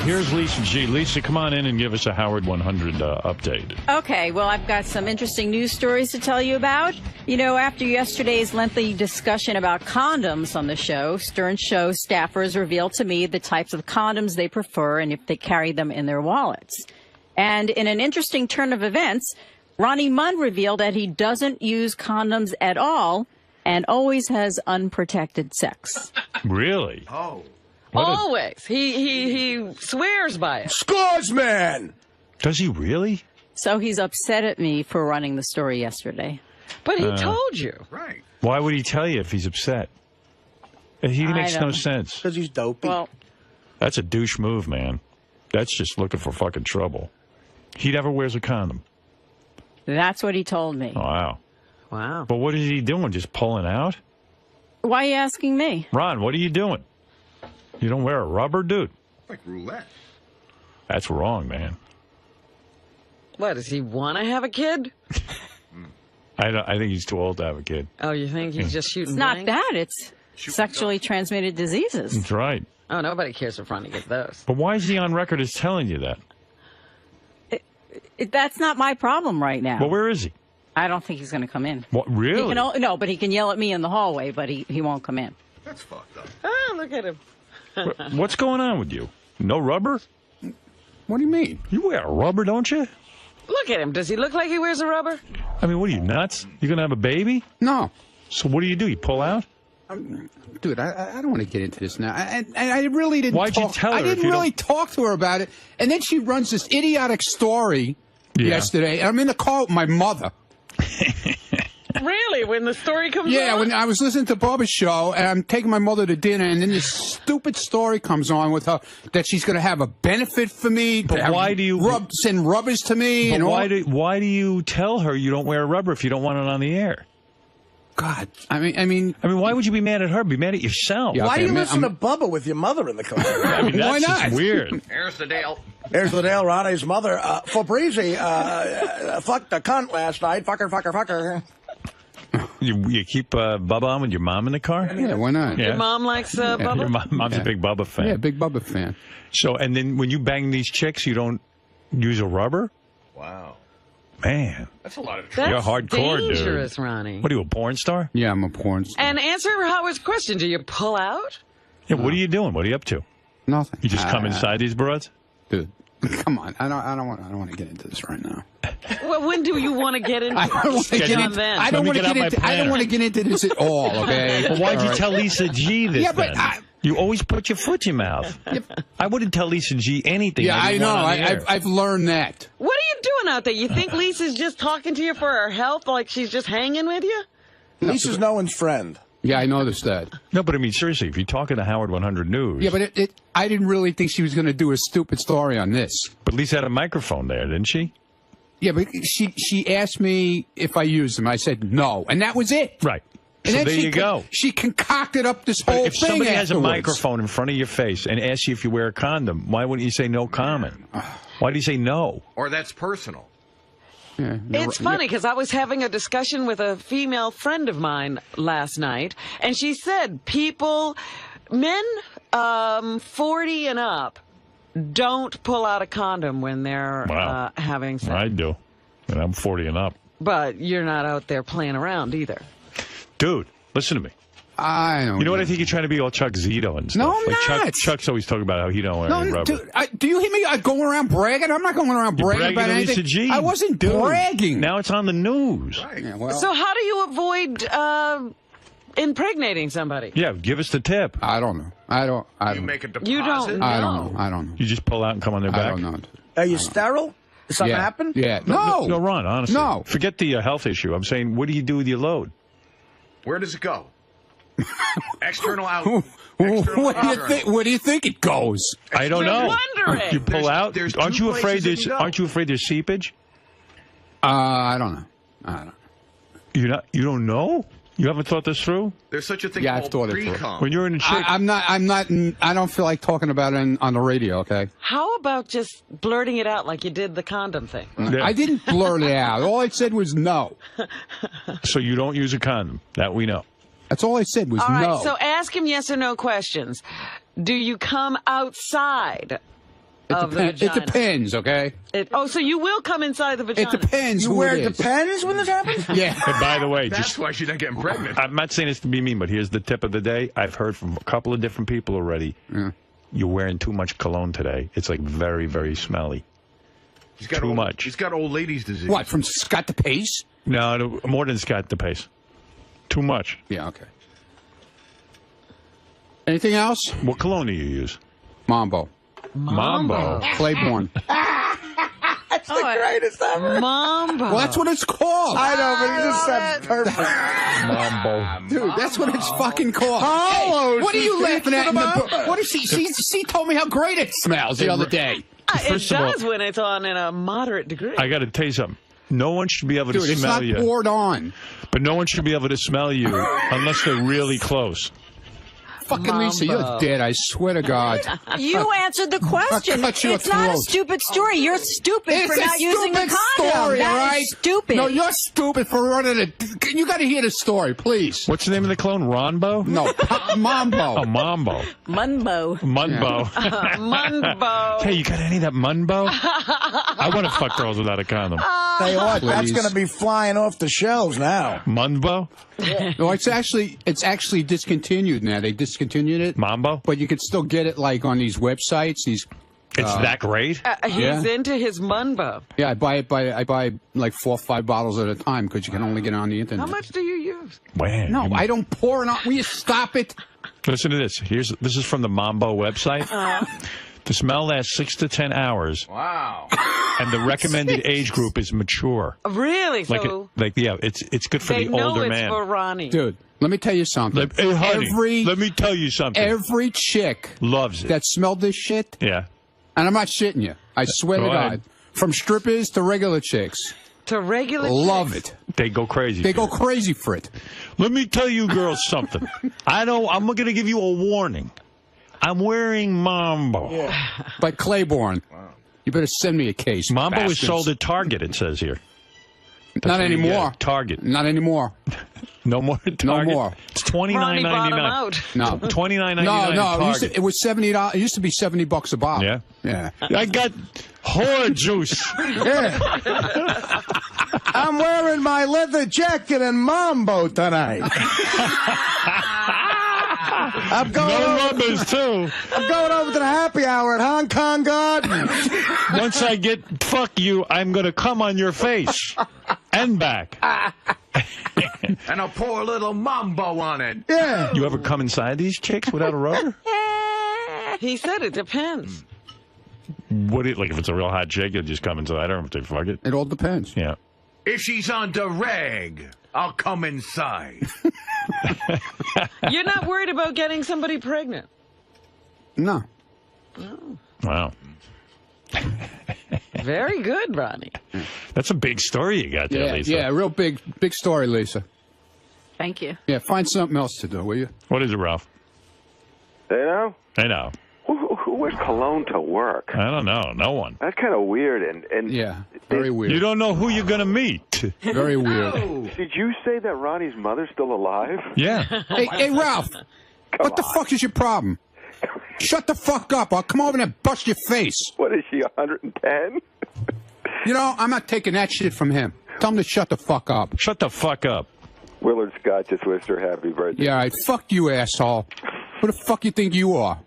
here's Lisa G. Lisa, come on in and give us a Howard 100 update. Okay, well, I've got some interesting news stories to tell you about. You know, after yesterday's lengthy discussion about condoms on the show, Stern Show staffers revealed to me the types of condoms they prefer and if they carry them in their wallets. And in an interesting turn of events, Ronnie Munn revealed that he doesn't use condoms at all and always has unprotected sex. Really? Oh. Always. He swears by it. Scores, man! Does he really? So he's upset at me for running the story yesterday. But he told you. Right. Why would he tell you if he's upset? He makes no sense. Because he's dopey. Well, That's a douche move, man. That's just looking for fucking trouble. He never wears a condom. that's what he told me. Wow. Wow. But what is he doing? Just pulling out? Why are you asking me? Ron, what are you doing? You don't wear a rubber, dude? Like roulette. That's wrong, man. What, does he want to have a kid? I think he's too old to have a kid. Oh, you think he's just shooting It's not blanks? that. It's sexually transmitted diseases. That's right. Oh, nobody cares if Ronnie gets those. But why is he on record as telling you that? That's not my problem right now. Well, where is he? I don't think he's going to come in. What, really? No, but he can yell at me in the hallway, but he won't come in. That's fucked up. Oh, look at him. What's going on with you? No rubber? What do you mean? You wear a rubber, don't you? Look at him. Does he look like he wears a rubber? I mean, what are you, nuts? You going to have a baby? No. So what do? You pull out? Dude, I don't want to get into this now. I really didn't Why'd you tell her I if didn't you really talk to her about it. And then she runs this idiotic story yesterday. And I'm in the car with my mother. Really? When the story comes Yeah, on? when I was listening to Bubba's show, and I'm taking my mother to dinner, and then this stupid story comes on with her that she's going to have a benefit for me. But why do you send rubbers to me? But and why do you tell her you don't wear a rubber if you don't want it on the air? God, I mean, why would you be mad at her? Be mad at yourself. Yeah, Why do you man, listen to Bubba with your mother in the car? I mean, that's Why not? just weird. Here's the Dale. Here's the Dale, Ronnie's mother. 𝗦𝗵cie fucked the cunt last night. Fucker. You keep Bubba on with your mom in the car? yeah, why not? Yeah. Your mom likes Bubba? Your mom's a big Bubba fan. Yeah, big Bubba fan. So, and then when you bang these chicks, you don't use a rubber? Wow. Man. That's a lot of That's You're hardcore, dude. dangerous, Ronnie. What are you, a porn star? Yeah, I'm a porn star. And answer Howard's question. Do you pull out? Yeah, what are you doing? What are you up to? Nothing. You just come inside these broads? Dude, come on. I don't want to get into this right now. Well, when do you want to get into I don't want to it? get Not into. then. I don't Let me want to get get out into. my I don't want to get into this at all. Okay. Well, why'd All you right. tell Lisa G this Yeah, but then? You always put your foot in your mouth. I wouldn't tell Lisa G anything. Yeah, I didn't know. want on the air. I've learned that. What are you doing out there? You think Lisa's just talking to you for her health, like she's just hanging with you? Lisa's no one's friend. Yeah, I noticed that. No, but I mean, seriously, if you're talking to Howard 100 News. Yeah, but I didn't really think she was going to do a stupid story on this. But Lisa had a microphone there, didn't she? Yeah, but she asked me if I used them. I said no, and that was it. Right. And So then there you go. She concocted up this But whole if thing somebody has a afterwards. microphone in front of your face and asks you if you wear a condom, why wouldn't you say no comment? Why do you say no? Or that's personal. Yeah, It's funny because I was having a discussion with a female friend of mine last night, and she said men 40 and up don't pull out a condom when they're Wow. having sex. I do. And I'm 40 and up. But you're not out there playing around either. Dude, listen to me. I don't. You know what I think? You're trying to be all Chuck Zito and stuff. No, I'm like not. Chuck's always talking about how he don't wear any rubber. Dude, do you hear me going around bragging? I'm not going around bragging bragging about to anything. Lisa G. I wasn't bragging. Now it's on the news. Right. Yeah, well, So how do you avoid impregnating somebody? Yeah, give us the tip. I don't know. I don't. You make a deposit. You don't I don't know. I don't know. You just pull out and come on their I back. don't know. Are you sterile? Did something Yeah. happen? Yeah. No, Ron, honestly. No. Forget the health issue. I'm saying, what do you do with your load? Where does it go? External out. Where External do you internal. think? Where do you think it goes? I don't I'm know. wondering. You pull out. there's Aren't two you afraid places it can go. Aren't you afraid there's seepage? I don't know. I don't know. You don't know? You haven't thought this through? There's such a thing Yeah, I've called thought it through. pre-com. When you're in a chick. I'm not. I don't feel like talking about it on the radio. Okay. How about just blurting it out like you did the condom thing? Yeah. I didn't blurt it out. All I said was no. So you don't use a condom. That we know. That's all I said was All right, no. so ask him yes or no questions. Do you come outside of the vagina. It depends, okay? So you will come inside the vagina? It depends. You wear Depends when this happens? Yeah. And by the way, That's why she's not getting pregnant. I'm not saying this to be mean, but here's the tip of the day. I've heard from a couple of different people already. Yeah. You're wearing too much cologne today. It's like very, very smelly. Too much. He's got old lady's disease. What, from 𝗪𝗏𝗿𝗱? No, more than 𝗪𝗏𝗿𝗱. Too much. Yeah, okay. Anything else? What cologne do you use? Mambo. Mambo. Claiborne. That's the greatest ever. Mambo. Well, that's what it's called. I know, but he just sounds perfect. Mambo. Dude, that's what it's fucking called. Hello, Hey, what are you laughing at in the book? Mambo. What is she told me how great it smells the other day. It First of all- does when it's on in a moderate degree. I got to tell you something. No one should be able to Dude, it's smell not you. poured on. But no one should be able to smell you unless they're really close. Fucking Lisa, you're dead, I swear to God. You answered the question. I'll cut your It's not a throat. stupid story. You're stupid It's for a not using the stupid condom. story, That all is right? stupid. No, you're stupid for running it. You got to hear the story, please. What's the name of the clone? Ronbo? No, Mambo. Oh, Mambo. Munbo. Munbo. Munbo. Hey, you got any of that Munbo? I want to fuck girls without a condom. Tell you what, that's Please. going to be flying off the shelves now. Munbo? No, it's actually discontinued now. They discontinued it. Mambo? But you can still get it like on these websites. These, It's that great? He's Yeah. into his Munbo. yeah, I buy like 4 or 5 bottles at a time because you can only get it on the internet. How much do you use? Man. No, I don't pour it on. Will you stop it? Listen to this. This is from the Mambo website. The smell lasts 6 to 10 hours, Wow. and the recommended age group is mature. Really? So It's good for they the know older it's man. for Ronnie. Dude, let me tell you something. Hey, honey, let me tell you something. Every chick Loves it. that smelled this shit, Yeah. and I'm not shitting you, I swear Go to ahead. God, from strippers to regular chicks, To regular love chicks. it. They go crazy. They for go it. crazy for it. Let me tell you girls something. I'm going to give you a warning. I'm wearing Mambo. But Claiborne, you better send me a case. Mambo is bastards. sold at Target, it says here. Not anymore. Target. Not anymore. No more at No Target. more. It's Ronnie bought him $29.99. out. No. $29.99 No, at no. Target. It was $70. It used to be $70 a bottle. Yeah? Yeah. I got whore juice. Yeah. I'm wearing my leather jacket and Mambo tonight. I'm going No over, rubbers, too. I'm going over to the happy hour at Hong Kong Garden. Once I get fuck you, I'm going to come on your face and back. And I'll pour a little Mambo on it. Yeah. You ever come inside these chicks without a rubber? He said it depends. What do you, like if it's a real hot chick, you'll just come inside her and say fuck it? It all depends. Yeah. If she's on the rag, I'll come inside. You're not worried about getting somebody pregnant. No. Wow. Very good, Ronnie. That's a big story you got there, Yeah, Lisa. yeah, real big story, Lisa. Thank you. Yeah, find something else to do, will you? What is it, Ralph? You know? I know. Who wears cologne to work? I don't know. No one. That's kind of weird. And Yeah, very weird. You don't know who you're going to meet. Very weird. did you say that Ronnie's mother's still alive? Yeah. Hey, Ralph, what the fuck is your problem? Shut the fuck up. I'll come over there and bust your face. What is she, 110? You know, I'm not taking that shit from him. Tell him to shut the fuck up. Shut the fuck up. Willard Scott just wished her happy birthday. Yeah, all right. Fuck you, asshole. Who the fuck you think you are?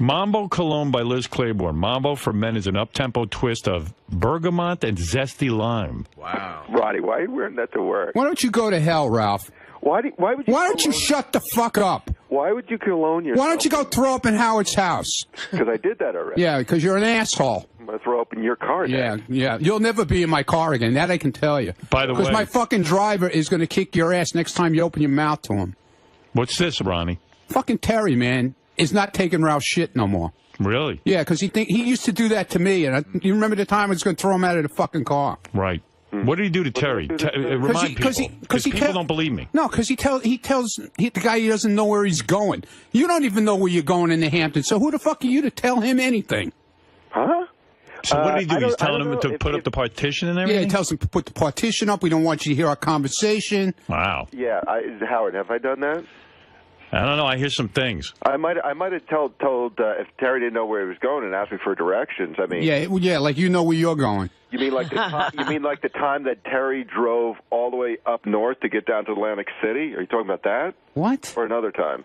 Mambo Cologne by Liz Claiborne. Mambo for men is an up-tempo twist of bergamot and zesty lime. Wow. Ronnie, why are you wearing that to work? Why don't you go to hell, Ralph? Why would you Why don't you cologne- shut the fuck up? Why would you cologne yourself? Why don't you go throw up in Howard's house? Because I did that already. Yeah, because you're an asshole. I'm going to throw up in your car Yeah, next. yeah. You'll never be in my car again. That I can tell you. By the Because way- my fucking driver is going to kick your ass next time you open your mouth to him. What's this, Ronnie? Fucking Terry, man, is not taking Ralph's shit no more. Really? Yeah, because he used to do that to me. And you remember the time I was going to throw him out of the fucking car. Right. What did he do to Terry? Remind people. Because people don't believe me. No, because he tells the guy he doesn't know where he's going. You don't even know where you're going in the Hamptons. So who the fuck are you to tell him anything? Huh? So what did he I do? don't- He's I telling don't him know to if- put up if- the partition and Yeah, everything? he tells him to put the partition up. We don't want you to hear our conversation. Wow. Yeah, Howard, have I done that? I don't know. I hear some things. I might have told if Terry didn't know where he was going and asked me for directions. I mean, yeah, like you know where you're going. You mean like the time that Terry drove all the way up north to get down to Atlantic City? Are you talking about that? What? Or another time?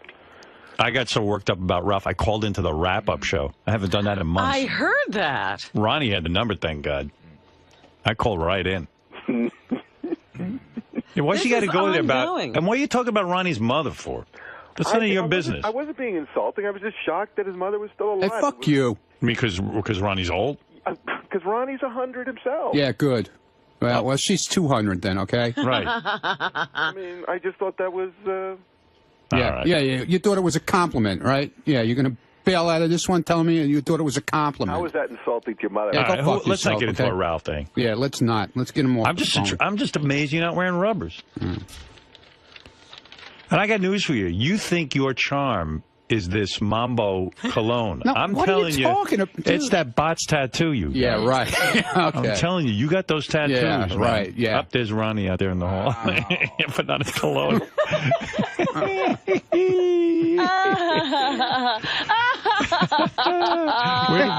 I got so worked up about Ralph, I called into the wrap-up show. I haven't done that in months. I heard that. Ronnie had the number, thank God. I called right in. Yeah, why'd you got to go there about? And what are you talking about Ronnie's mother for? That's none of your business. I wasn't being insulting. I was just shocked that his mother was still alive. Hey, fuck you. Because Ronnie's old? Because Ronnie's 100 himself. Yeah, good. Well, she's 200 then, okay? Right. I mean, I just thought that was... Yeah, yeah. You thought it was a compliment, right? Yeah, you're going to bail out of this one telling me you thought it was a compliment. How was that insulting to your mother? Yeah, let's not get into a Ralph thing. Yeah, let's not. Let's get him off I'm just amazed you're not wearing rubbers. And I got news for you. You think your charm is this Mambo cologne. No, I'm what telling are you talking about? It's that Bot's tattoo you got. Yeah, right. Okay. I'm telling you, you got those tattoos. Yeah, right, yeah. Up there's Ronnie out there in the hall. But not his cologne.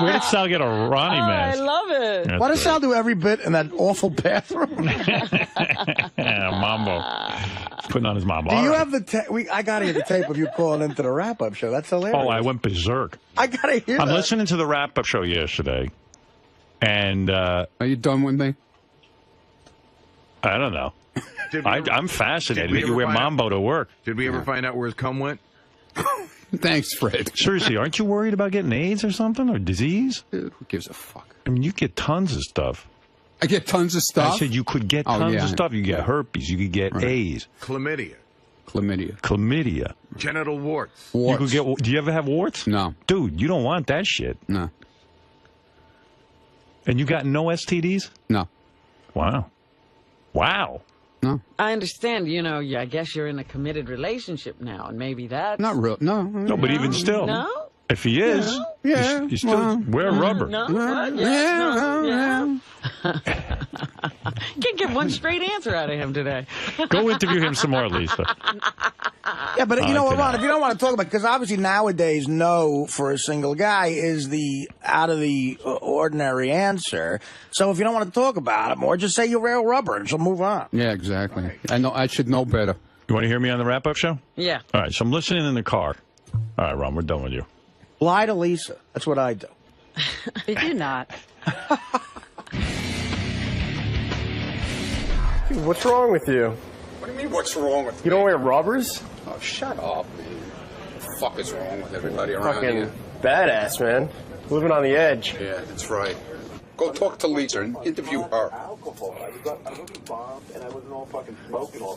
Where did Sal get a Ronnie mask? I love it. That's Why does great. Sal do every bit in that awful bathroom? Yeah, Mambo. Putting on his Mambo. Do you All right. have the I got to hear the tape of you calling into the wrap-up show. That's hilarious. Oh, I went berserk. I got to hear I'm that. listening to the wrap-up show yesterday, and Are you done with me? I don't know. I'm fascinated that you wear Mambo to work. Did we ever find out where his cum went? Thanks, Fred. Seriously, aren't you worried about getting AIDS or something, or disease? Dude, who gives a fuck? I mean, you get tons of stuff. I get tons of stuff. I said you could get tons of stuff. You get herpes. You could get AIDS. Chlamydia. Chlamydia. Genital warts. You could get. Do you ever have warts? No. Dude, you don't want that shit. No. And you got no STDs? No. Wow. Wow. No. I understand, you know, I guess you're in a committed relationship now, and maybe that's... Not real. No. No, but even still. No? If he is, Yeah. you still wear rubber. No? Yeah. Can't get one straight answer out of him today. Go interview him some more, Lisa. Yeah, but you know what, Ron, know. if you don't want to talk about it, because obviously nowadays no for a single guy is the out of the ordinary answer. So if you don't want to talk about it more, just say you wear rubber and she'll move on. Yeah, exactly. I know. I should know better. You want to hear me on the wrap-up show? Yeah. All right, so I'm listening in the car. All right, Ron, we're done with you. Lie to Lisa. That's what I do. You do not. Dude, what's wrong with you? What do you mean, what's wrong with You don't wear rubbers? Oh, shut up, man. What the fuck is wrong with everybody around Fucking here? badass, man. Living on the edge. Yeah, that's right. Go talk to Lisa and interview her.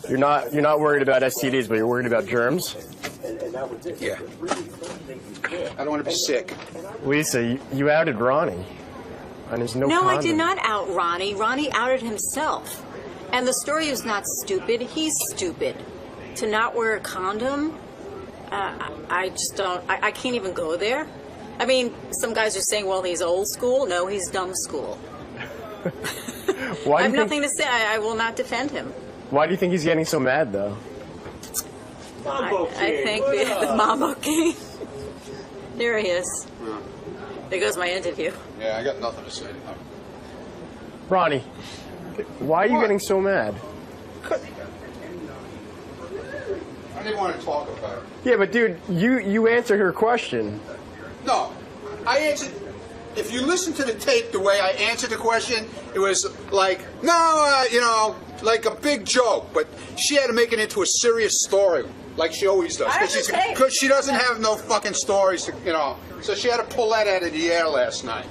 You're not worried about STDs, but you're worried about germs? Yeah. I don't want to be sick. Lisa, you outed Ronnie. And there's no No, I condom. did not out Ronnie. Ronnie outed himself. And the story is not stupid. He's stupid. To not wear a condom, I just don't, I can't even go there. I mean, some guys are saying, well, he's old school. No, he's dumb school. I have nothing to say. I will not defend him. Why do you think he's getting so mad, though? I think the Mambo King. There he is. There goes my interview. Yeah, I got nothing to say. Ronnie, why are you getting so mad? I didn't want to talk about it. Yeah, but dude, you answered her question. No, I answered. If you listen to the tape, the way I answered the question, it was like, no, like a big joke. But she had to make it into a serious story, like she always does. Because she doesn't have no fucking stories, So she had to pull that out of the air last night.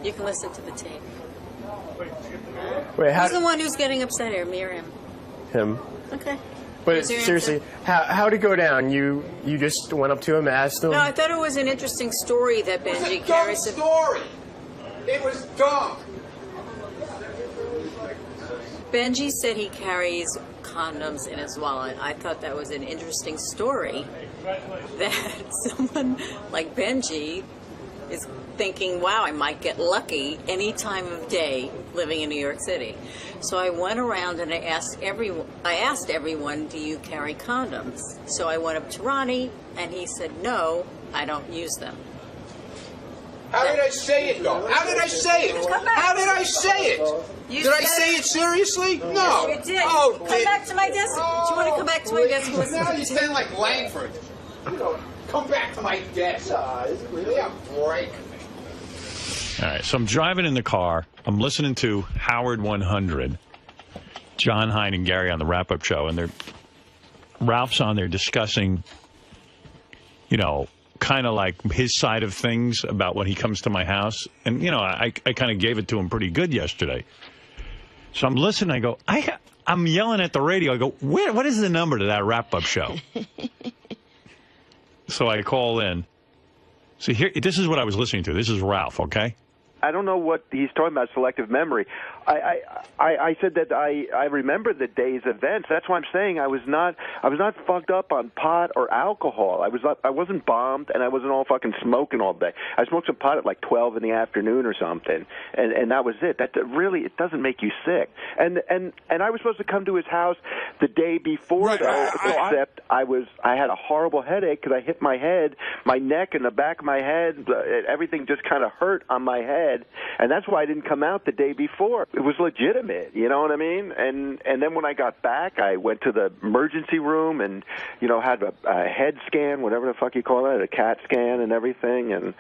You can listen to the tape. Wait, Who's the one who's getting upset here? Me or him? Him. Okay. But Is your seriously, answer? how'd it go down? You just went up to him, asked him? No, I thought it was an interesting story that Benji carries. Story. It was dumb. Benji said he carries condoms in his wallet. I thought that was an interesting story. That someone like Benji is thinking, wow, I might get lucky any time of day living in New York City. So I went around and I asked everyone, do you carry condoms? So I went up to Ronnie, and he said, no, I don't use them. How did I say it, though? How did I say it? How did I say it? Did I say it seriously? No. You did. Oh, come back to my desk. Do you want to come back to my desk? Now you sound like Langford. You know, come back to my desk. Really a break. All right, so I'm driving in the car. I'm listening to Howard 100, John Hein and Gary on the wrap-up show, and Ralph's on there discussing, you know, kind of like his side of things about when he comes to my house. And, you know, I kind of gave it to him pretty good yesterday. So I'm listening. I go, I'm yelling at the radio. I go, what is the number to that wrap-up show? So I call in. So here, this is what I was listening to. This is Ralph, okay? I don't know what he's talking about, selective memory. I said that I remember the day's events. That's why I'm saying I was not fucked up on pot or alcohol. I wasn't bombed, and I wasn't all fucking smoking all day. I smoked some pot at like 12 in the afternoon or something, and that was it. That really, it doesn't make you sick. And I was supposed to come to his house the day before, though, except I had a horrible headache because I hit my head, my neck, and the back of my head. Everything just kind of hurt on my head, and that's why I didn't come out the day before. It was legitimate, you know what I mean? And then when I got back, I went to the emergency room and, you know, had a head scan, whatever the fuck you call it, a CAT scan and everything. And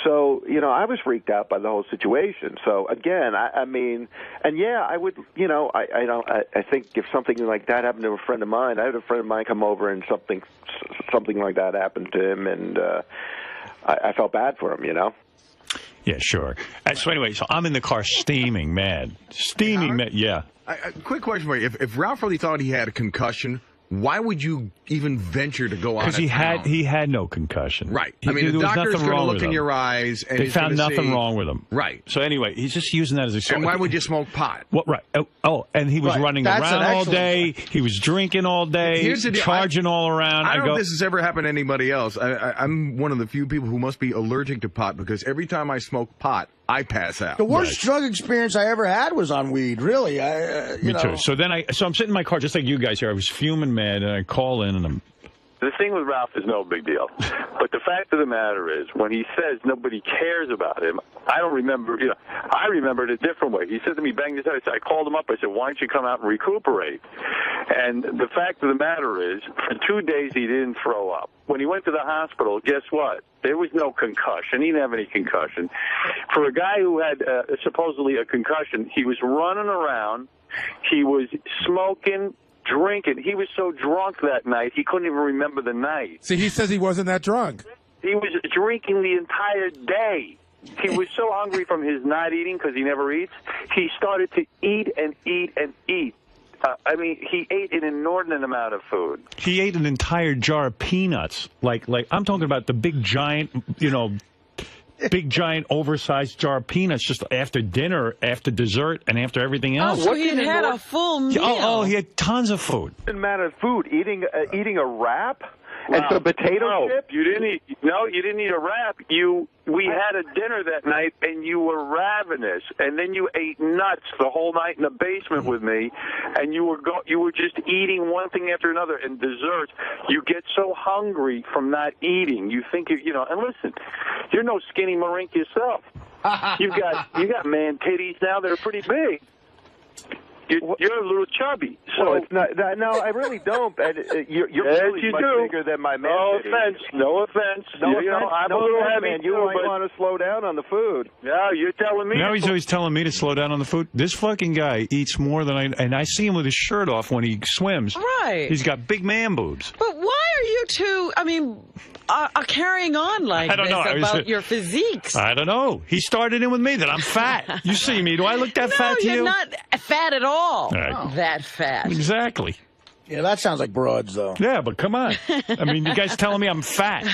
so, you know, I was freaked out by the whole situation. So again, I mean, and yeah, I would, you know, I think if something like that happened to a friend of mine, I had a friend of mine come over and something like that happened to him, and I felt bad for him, you know. Yeah, sure. So anyway, so I'm in the car steaming mad. Steaming mad, yeah. Quick question for you. If Ralph really thought he had a concussion, why would you even venture to go on? Because he had no concussion. Right. I mean, the doctor's going to look in your eyes, and they found nothing wrong with him. Right. So anyway, he's just using that as a. And why would you smoke pot? What? Right. Oh, and he was running around all day. He was drinking all day. Here's the deal. Charging all around. I don't know if this has ever happened to anybody else. I'm one of the few people who must be allergic to pot because every time I smoke pot, I pass out. The worst drug experience I ever had was on weed, really. Me too. So then I'm sitting in my car just like you guys here. I was fuming mad, and I call in, and I'm. The thing with Ralph is no big deal. But the fact of the matter is, when he says nobody cares about him, I don't remember, you know, I remember it a different way. He said to me, banged his head. I called him up. I said, why don't you come out and recuperate? And the fact of the matter is, for 2 days he didn't throw up. When he went to the hospital, guess what? There was no concussion. He didn't have any concussion. For a guy who had supposedly a concussion, he was running around. He was smoking, drinking. He was so drunk that night, he couldn't even remember the night. See, he says he wasn't that drunk. He was drinking the entire day. He was so hungry from his not eating, because he never eats, he started to eat and eat and eat. I mean, he ate an inordinate amount of food. He ate an entire jar of peanuts. Like I'm talking about the big giant, you know, big giant oversized jar of peanuts just after dinner, after dessert, and after everything else. Oh, so he had a full meal. Oh, he had tons of food. It didn't matter food. Eating a wrap and some potato chips. You didn't eat. No, you didn't eat a wrap. We had a dinner that night, and you were ravenous, and then you ate nuts the whole night in the basement with me, and you were just eating one thing after another, and desserts. You get so hungry from not eating. You think you know. And listen, you're no skinny marink yourself. You got man titties now that are pretty big. You're a little chubby. So well, it's not. No, I really don't. You're really much bigger than my man. No offense. No offense. No you offense. Know, I'm a little heavy. Man. You might want to slow down on the food. Yeah, you're telling me. Now he's always telling me to slow down on the food. This fucking guy eats more than and I see him with his shirt off when he swims. Right. He's got big man boobs. But why are you two, I mean, carrying on like this about your physiques? I don't know. He started in with me that I'm fat. You see me. Do I look that fat to you? No, you're not fat at all. Right. That fat. Exactly. Yeah, that sounds like broads, though. Yeah, but come on. I mean, you guys telling me I'm fat.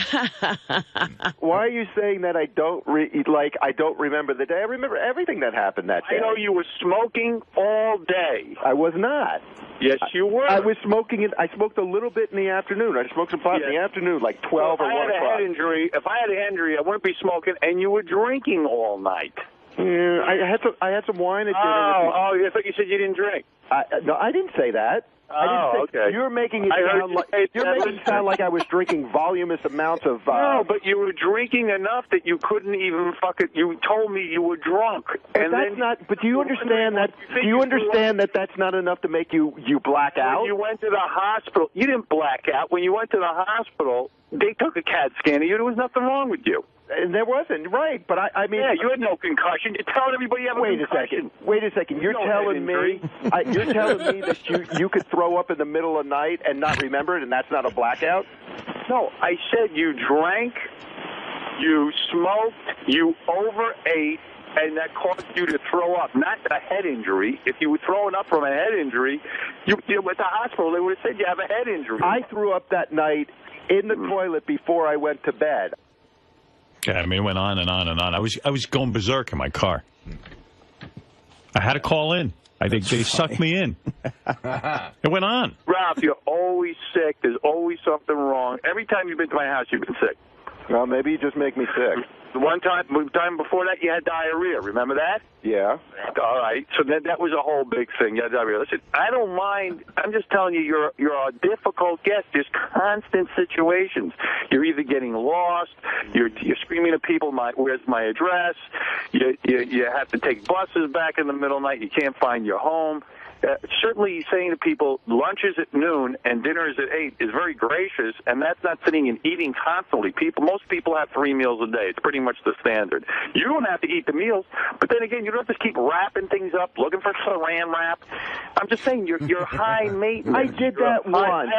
Why are you saying that I don't remember the day? I remember everything that happened that day. I know you were smoking all day. I was not. Yes, you were. I was smoking. I smoked a little bit in the afternoon. I smoked some pot in the afternoon, like 12 or 1 o'clock. If I had a head injury, I wouldn't be smoking, and you were drinking all night. Yeah, I had some wine at dinner. Oh, I thought you said you didn't drink. No, I didn't say that. Okay. You're making it sound like I was drinking voluminous amounts of. No, but you were drinking enough that you couldn't even You told me you were drunk, and that's not. But do you understand that? Do you understand that that's not enough to make you black out? When you went to the hospital, you didn't black out. When you went to the hospital, they took a CAT scan of you. There was nothing wrong with you. And there wasn't, right? But I mean, yeah, you had no concussion. You're telling everybody you have a concussion. Wait a second. You're telling me that you could throw up in the middle of the night and not remember it, and that's not a blackout? No, I said you drank, you smoked, you overate, and that caused you to throw up, not a head injury. If you were throwing up from a head injury, you went to the hospital. They would have said you have a head injury. I threw up that night in the toilet before I went to bed. Yeah, I mean, it went on and on and on. I was going berserk in my car. I had to call in. I think they sucked me in. It went on. Ralph, you're always sick. There's always something wrong. Every time you've been to my house, you've been sick. Well, maybe you just make me sick. The one time before that, you had diarrhea. Remember that? Yeah. All right. So that was a whole big thing. You had diarrhea. Listen, I don't mind. I'm just telling you, you're a difficult guest. There's constant situations. You're either getting lost. You're screaming at people, "Where's my address?" You have to take buses back in the middle of the night. You can't find your home. Certainly saying to people lunch is at noon and dinner is at 8 is very gracious, and that's not sitting and eating constantly. Most people have 3 meals a day. It's pretty much the standard. You don't have to eat the meals, but then again, you don't have to keep wrapping things up, looking for saran wrap. I'm just saying you're high maintenance. I did that once.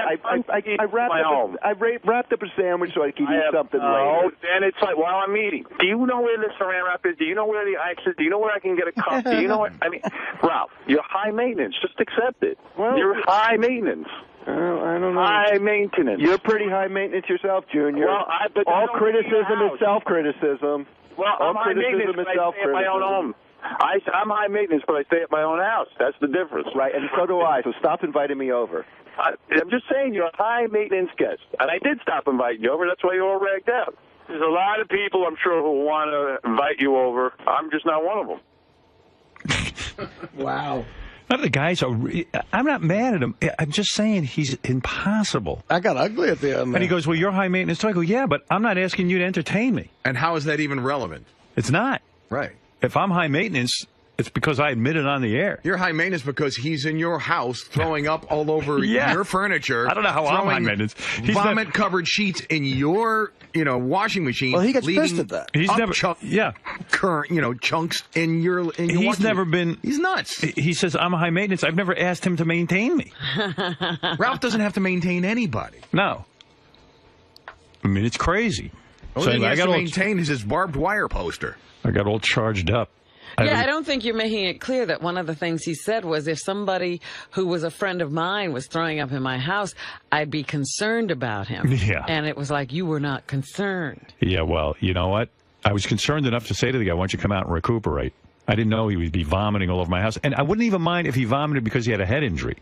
I wrapped up a sandwich so I could eat something later. And it's like while I'm eating, do you know where the saran wrap is? Do you know where the ice is? Do you know where I can get a cup? Do you know what I mean? Ralph, you're high maintenance. Just accept it. Well, you're high maintenance. I don't know. High maintenance. You're pretty high maintenance yourself, Junior. Well, all criticism is self-criticism. Well, I'm high maintenance, but I stay at my own home. I'm high maintenance, but I stay at my own house. That's the difference. Right, and so do I. So stop inviting me over. I'm just saying you're a high maintenance guest, and I did stop inviting you over. That's why you're all ragged out. There's a lot of people, I'm sure, who want to invite you over. I'm just not one of them. Wow. None of the guys are. I'm not mad at him. I'm just saying he's impossible. I got ugly at the end. And he goes, "Well, you're high maintenance." So I go, "Yeah, but I'm not asking you to entertain me." And how is that even relevant? It's not. Right. If I'm high maintenance, it's because I admit it on the air. You're high maintenance because he's in your house throwing up all over your furniture. I don't know how I'm high maintenance. Vomit-covered sheets in your, washing machine. Well, he gets pissed at that. He's never, chunks in your. He's never been. He's nuts. He says I'm high maintenance. I've never asked him to maintain me. Ralph doesn't have to maintain anybody. No. I mean, it's crazy. The only thing he has to maintain is his barbed wire poster. I got all charged up. I don't think you're making it clear that one of the things he said was if somebody who was a friend of mine was throwing up in my house, I'd be concerned about him. Yeah. And it was like, you were not concerned. Yeah, well, you know what? I was concerned enough to say to the guy, "Why don't you come out and recuperate?" I didn't know he would be vomiting all over my house. And I wouldn't even mind if he vomited because he had a head injury.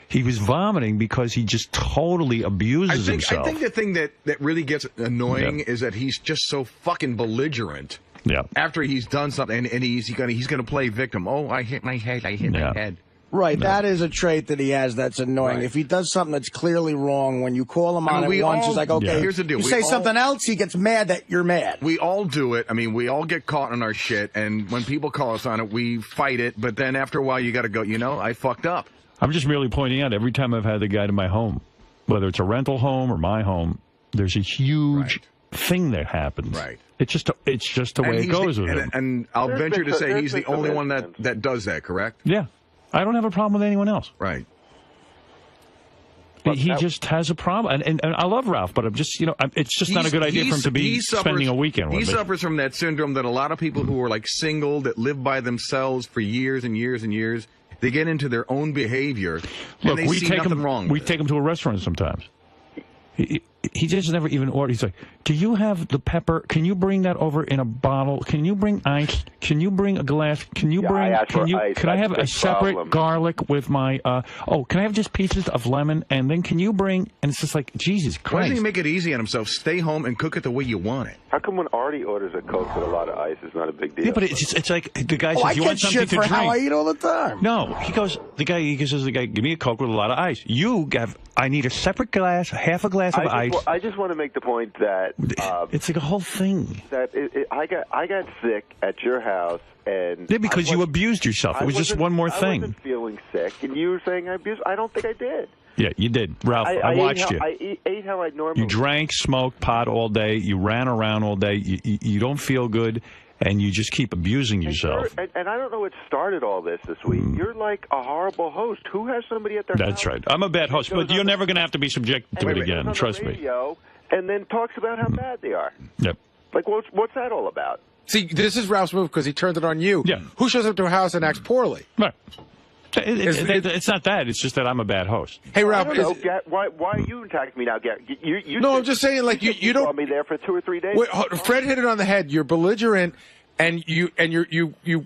He was vomiting because he just totally abuses himself. I think the thing that really gets annoying is that he's just so fucking belligerent. Yeah. After he's done something, and he's gonna play victim. Oh, I hit my head. I hit my head. Right, that is a trait that he has that's annoying. If he does something that's clearly wrong, when you call him on it once, he's like, okay, here's the deal. You say something else, he gets mad that you're mad. We all do it. I mean, we all get caught in our shit, and when people call us on it, we fight it, but then after a while, you got to go, I fucked up. I'm just merely pointing out every time I've had the guy to my home, whether it's a rental home or my home, there's a huge thing that happens. Right. It's just the way it goes with him. And I'll venture to say he's the only one that does that, correct? Yeah. I don't have a problem with anyone else. Right. He just has a problem. And I love Ralph, but I'm just, it's just not a good idea for him to be spending a weekend with me. He suffers from that syndrome that a lot of people who are like single, that live by themselves for years and years and years, they get into their own behavior. Look, and they see nothing wrong. We take him to a restaurant sometimes. he just never even ordered. He's like, do you have the pepper? Can you bring that over in a bottle? Can you bring ice? Can you bring a glass? Can you bring? Can I have a separate garlic with my? Can I have just pieces of lemon? And then can you bring? And it's just like, Jesus Christ. Why doesn't he make it easy on himself? Stay home and cook it the way you want it. How come when Artie orders a Coke with a lot of ice, it's not a big deal? Yeah, but it's like the guy says, I you get want something shit to for drink? how I eat all the time. No, he says, give me a Coke with a lot of ice. I need a separate glass, half a glass of ice. I just want to make the point that it's like a whole thing. That I got sick at your house, and because you abused yourself. It was just one more thing. I wasn't feeling sick, and you were saying I abused. I don't think I did. Yeah, you did, Ralph. I watched you. I ate how I normally. You drank, smoked pot all day. You ran around all day. You don't feel good. And you just keep abusing yourself. And I don't know what started all this week. You're like a horrible host. Who has somebody at their house? That's right. I'm a bad host, but you're never going to have to be subjected to it again. Trust me. And then talks about how bad they are. Yep. Like, what's that all about? See, this is Ralph's move because he turned it on you. Yeah. Who shows up to a house and acts poorly? Right. It's not that. It's just that I'm a bad host. Hey, Ralph. Why are you attacking me now, Gary? I'm just saying, like, you don't. Want me there for 2 or 3 days? Wait, Fred hit it on the head. You're belligerent. And you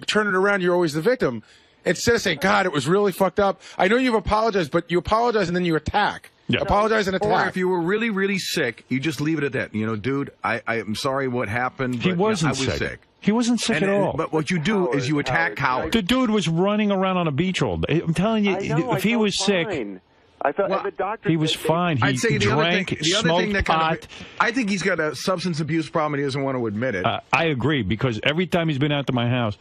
turn it around. You're always the victim. Instead of saying, God, it was really fucked up. I know you've apologized, but you apologize and then you attack. Yeah. Apologize and attack. Or if you were really, really sick, you just leave it at that. You know, dude, I'm sorry what happened. But, He wasn't I was sick. He wasn't sick at all. But what you do is you attack Howard. The dude was running around on a beach all day. I'm telling you, if he was sick. I thought the doctor. He was fine. He I'd say drank, smoked pot. I think he's got a substance abuse problem and he doesn't want to admit it. I agree, because every time he's been out to my house,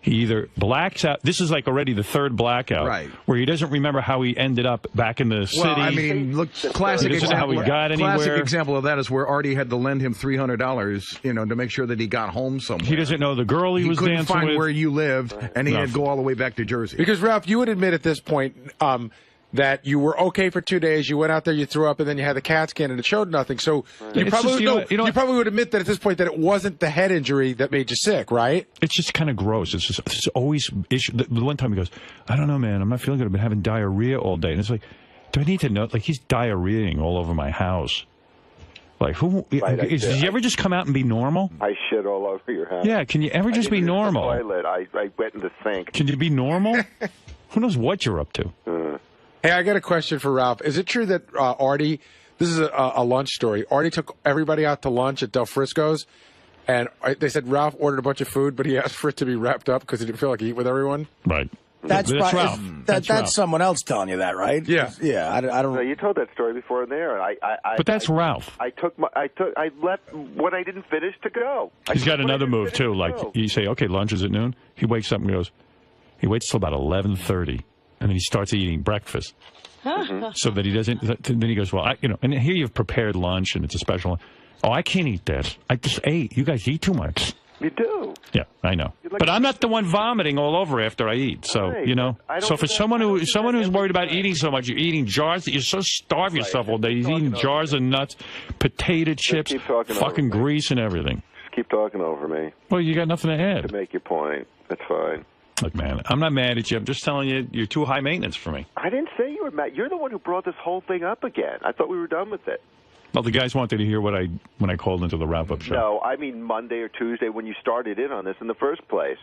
he either blacks out. This is like already the third blackout, right? Where he doesn't remember how he ended up back in the city. Well, I mean, look, classic example. How he got anywhere. Classic example of that is where Artie had to lend him $300, to make sure that he got home somewhere. He doesn't know the girl he was dancing with. He couldn't find where you lived, and he had to go all the way back to Jersey. Because Ralph, you would admit at this point. That you were okay for 2 days, you went out there, you threw up, and then you had the CAT scan, and it showed nothing. So you probably would admit that at this point that it wasn't the head injury that made you sick, right? It's just kind of gross. It's always issue. The one time he goes, I don't know, man, I'm not feeling good. I've been having diarrhea all day, and it's like, do I need to know? Like, he's diarrheaing all over my house. Like, does he ever just come out and be normal? I shit all over your house. Yeah, can you ever just be normal? The toilet. I went in the sink. Can you be normal? Who knows what you're up to? Hey, I got a question for Ralph. Is it true that Artie, this is a lunch story, Artie took everybody out to lunch at 𝗛𝗏𝗄𝗄's, and they said Ralph ordered a bunch of food, but he asked for it to be wrapped up because he didn't feel like he eat with everyone? Right. That's Ralph. That's someone else telling you that, right? Yeah. Yeah, I don't. No, you told that story before in there. But that's Ralph. I left what I didn't finish to go. He's got another move, too. Like, you say, okay, lunch is at noon. He wakes up and goes, he waits till about 11:30. And then he starts eating breakfast, so that he doesn't. Then he goes, well, and here you've prepared lunch, and it's a special one. Oh, I can't eat this. I just ate. You guys eat too much. You do. Yeah, I know. But I'm not the one vomiting all over after I eat. So right. So for someone who's worried about eating so much, you're eating jars. You so starve yourself all day. He's eating jars of nuts, potato chips, fucking grease, and everything. Just keep talking over me. Well, you got nothing to add. To make your point, that's fine. Look, man, I'm not mad at you. I'm just telling you, you're too high maintenance for me. I didn't say you were mad. You're the one who brought this whole thing up again. I thought we were done with it. Well, the guys wanted to hear when I called into the wrap-up show. No, I mean Monday or Tuesday when you started in on this in the first place.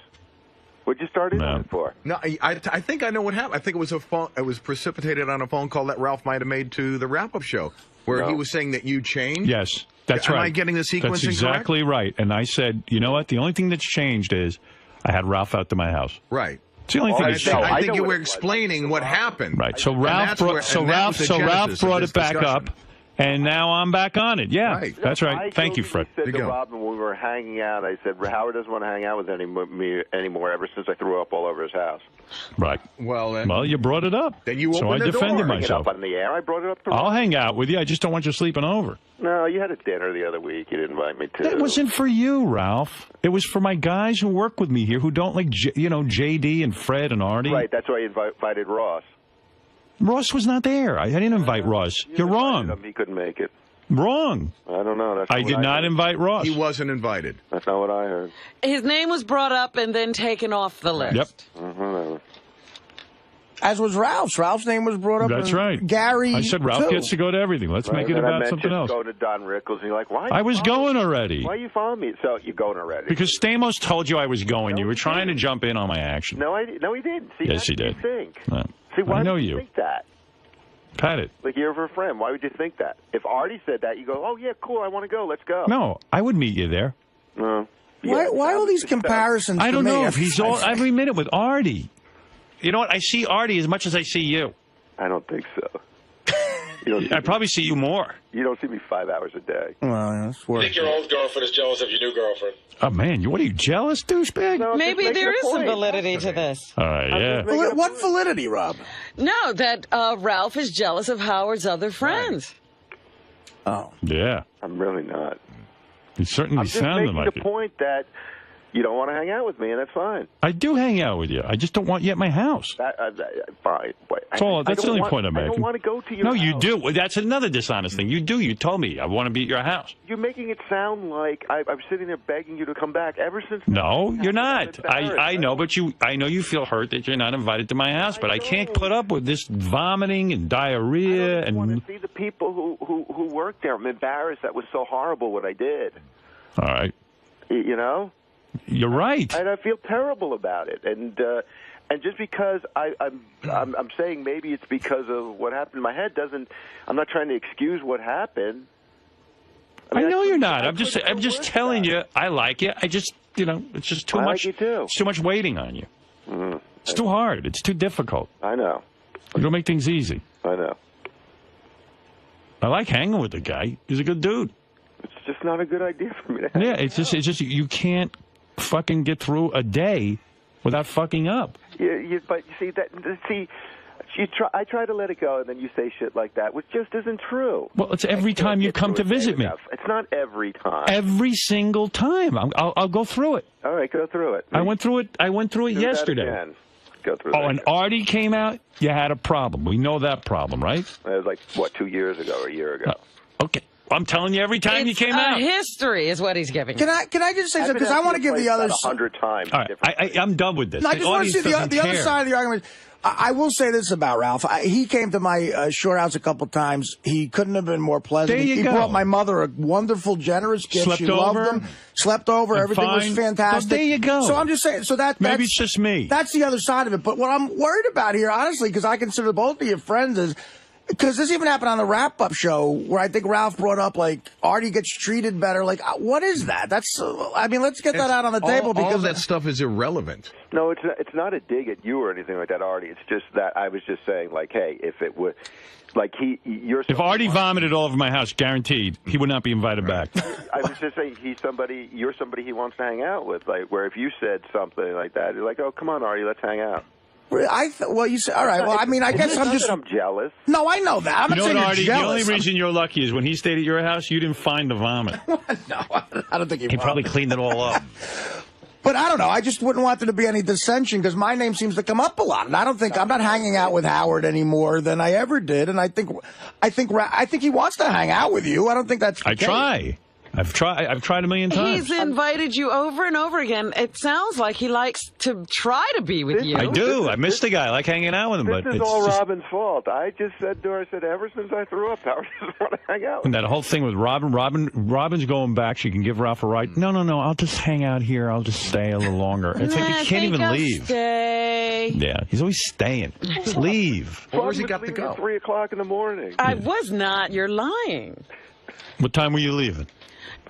What'd you start in on it for? No, I think I know what happened. I think it was it was precipitated on a phone call that Ralph might have made to the wrap-up show, where he was saying that you changed. Yes, that's right. Am I getting the sequence That's exactly right. And I said, you know what? The only thing that's changed is I had Ralph out to my house. Right. It's the only thing that's changed. I think you were explaining what happened. Right. So Ralph brought it back up. And now I'm back on it. Yeah, right. That's right. Thank you, Fred. I said to Robin when we were hanging out, I said, Howard doesn't want to hang out with me anymore ever since I threw up all over his house. Right. Well, you brought it up. Then you opened so I the defended door. myself. Up on the air. I brought it up to I'll hang out with you. I just don't want you sleeping over. No, you had a dinner the other week. You didn't invite me to. That wasn't for you, Ralph. It was for my guys who work with me here who don't like, JD and Fred and Artie. Right. That's why I invited Ross. Ross was not there. I didn't invite Ross. You're wrong. He couldn't make it. Wrong. I don't know. I did not invite Ross. He wasn't invited. That's not what I heard. His name was brought up and then taken off the list. Yep. As was Ralph's. Ralph's name was brought up. That's right. Gary, I said Ralph too. gets to go to everything. Let's make it And I about something else. Go to Don Rickles, and you're like, why? Are you I was going already. Why are you following me? So you're going already? Because Stamos told you I was going. You were trying to jump in on my action. No, he didn't. See, Yes, he that's did. what you think. No. See, why I know would you. think that? Pat it. Like you're a friend. Why would you think that? If Artie said that, you go, oh yeah, cool. I want to go. Let's go. No, I would meet you there. Why all these comparisons? I don't to me? know if he's all every minute with Artie. You know what? I see Artie as much as I see you. I don't think so. I probably see you more. You don't see me 5 hours a day. Well, that's I think your old girlfriend is jealous of your new girlfriend. Oh, man, what are you, jealous, douchebag? No, Maybe there is some validity to this. All right, yeah. What validity, Rob? No, that Ralph is jealous of Howard's other friends. Oh. Yeah. I'm really not. You certainly I'm just sounded making like the it. point that you don't want to hang out with me, and that's fine. I do hang out with you. I just don't want you at my house. Fine. That's the only point I'm making. I don't want to go to your No, house. you do. Well, that's another dishonest thing. You do. You told me I want to be at your house. You're making it sound like I'm sitting there begging you to come back ever since. No, you're not. I know, but I know you feel hurt that you're not invited to my house, but I can't put up with this vomiting and diarrhea I want and. to see the people who work there. I'm embarrassed. That was so horrible what I did. All right. You know. You're right. And I feel terrible about it. And just because I'm saying maybe it's because of what happened in my head doesn't. I'm not trying to excuse what happened. I know you're not. I'm just telling you. I like you. I just it's just too much. Like you too. It's too much waiting on you. It's too hard. It's too difficult. I know. You don't make things easy. I know. I like hanging with the guy. He's a good dude. It's just not a good idea for me to hang. Yeah, it's just you can't fucking get through a day without fucking up. But you see I try to let it go, and then you say shit like that, which just isn't true. Well, it's every time you come to visit me. It's not every time. Every single time. I'll go through it. All right, go through it. I went through it. Do yesterday. That again. Go through Oh, and Artie came out. You had a problem. We know that problem, right? It was like 2 years ago or a year ago. Okay. I'm telling you, every time you came out. History is what he's giving. Can I just say something? Because I want to give the other 100 times. All right, I'm done with this. No, I just want to see the other side of the argument. I will say this about Ralph. He came to my shore house a couple times. He couldn't have been more pleasant. There you he go. brought my mother a wonderful, generous gift. Slept she over? loved him. Slept over. And Everything was fine. fantastic. Well, there you go. So I'm just saying. So Maybe it's just me. That's the other side of it. But what I'm worried about here, honestly, because I consider both of your friends is. Because this even happened on the wrap-up show where I think Ralph brought up, like, Artie gets treated better. Like, what is that? That's, I mean, let's get that out on the table. Because all of that stuff is irrelevant. No, it's not a dig at you or anything like that, Artie. It's just that I was just saying, like, hey, if it would, like, if Artie vomited all over my house, guaranteed, he would not be invited back. I was just saying, you're somebody he wants to hang out with. Like, where if you said something like that, you're like, oh, come on, Artie, let's hang out. Well, you said, all right. Well, I mean, I guess I'm just. I'm jealous. No, I know that. I'm not saying Artie, you're the only jealous. reason you're lucky is when he stayed at your house, you didn't find the vomit. No, I don't think he probably cleaned it all up. But I don't know. I just wouldn't want there to be any dissension because my name seems to come up a lot, and I don't think I'm not hanging out with Howard any more than I ever did. And I think he wants to hang out with you. I don't think that's. The case. Try. I've tried a million times. He's invited you over and over again. It sounds like he likes to try to be with you. I do. I miss the guy. I like hanging out with him. This but is it's all just, Robin's fault. I just said to her, I said, ever since I threw up, Howard doesn't want to hang out with and that whole thing with Robin's going back. She can give Ralph a ride. No. I'll just hang out here. I'll just stay a little longer. It's like you can't even leave. Stay. Yeah, he's always staying. Just leave. Where's he got to go? 3 o'clock in the morning. I was not. You're lying. What time were you leaving?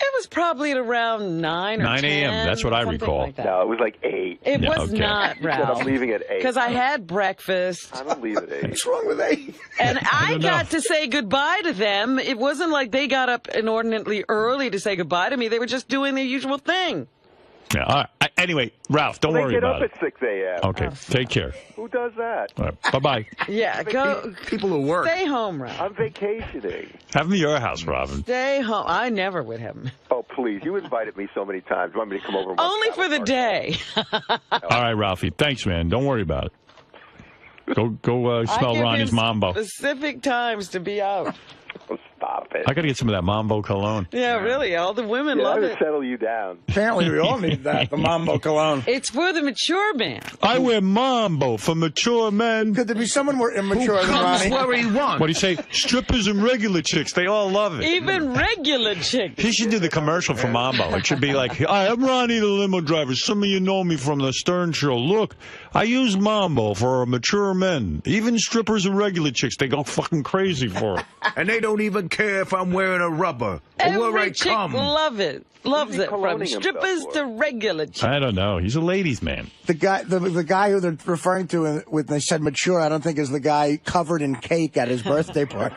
It was probably at around 9 or 9 a.m. 10, That's what I recall. like that. No, it was like 8. It was not, He said, Ralph. I'm leaving at 8. Because I had breakfast. I don't leave at 8. What's wrong with 8? And I got to say goodbye to them. It wasn't like they got up inordinately early to say goodbye to me. They were just doing their usual thing. Yeah. All right. Anyway, Ralph, don't worry about it. They get up at 6 a.m. Okay. Take care. Who does that? All right. Bye-bye. Yeah, go. People who work. Stay home, Ralph. I'm vacationing. Have him at your house, Robin. Stay home. I never would have him. Oh, please. You invited me so many times. You want me to come over? And Only for the day. All right, Ralphie. Thanks, man. Don't worry about it. Go smell Ronnie's mambo. Specific times to be out. Oh, stop. stop it. I got to get some of that Mambo cologne. Yeah, really. All the women Yeah, love that'll it. settle you down. Apparently, we all need that. The Mambo cologne. It's for the mature man. I wear Mambo for mature men. Could there be someone more immature than Ronnie? Where he wants. What do you say? Strippers and regular chicks, they all love it. Even regular chicks. He should do the commercial for Mambo. It should be like, hi, I'm Ronnie the limo driver. Some of you know me from the Stern Show. Look, I use Mambo for mature men. Even strippers and regular chicks, they go fucking crazy for it. And they don't even care if I'm wearing a rubber or where I Every chick come. loves it. Loves Who's he it. From cologning strippers himself to regular chicks. I don't know. He's a ladies' man. The guy who they're referring to when they said mature, I don't think is the guy covered in cake at his birthday party.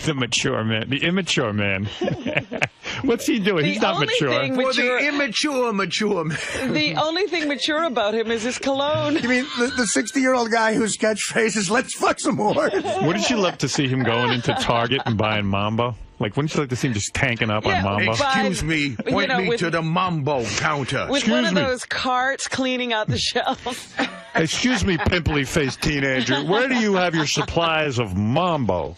The mature man. The immature man. What's he doing? The He's not only mature. thing For the immature man. The only thing mature about him is his cologne. You mean the 60-year-old guy whose catchphrase is "Let's fuck some more"? Wouldn't you love to see him going into Target and buying Mambo? Like, wouldn't you like to see him just tanking up on Mambo? Excuse me. Point me with- to the Mambo counter. With Excuse one of me. those carts cleaning out the shelves. Excuse me, pimply-faced teenager. Where do you have your supplies of Mambo?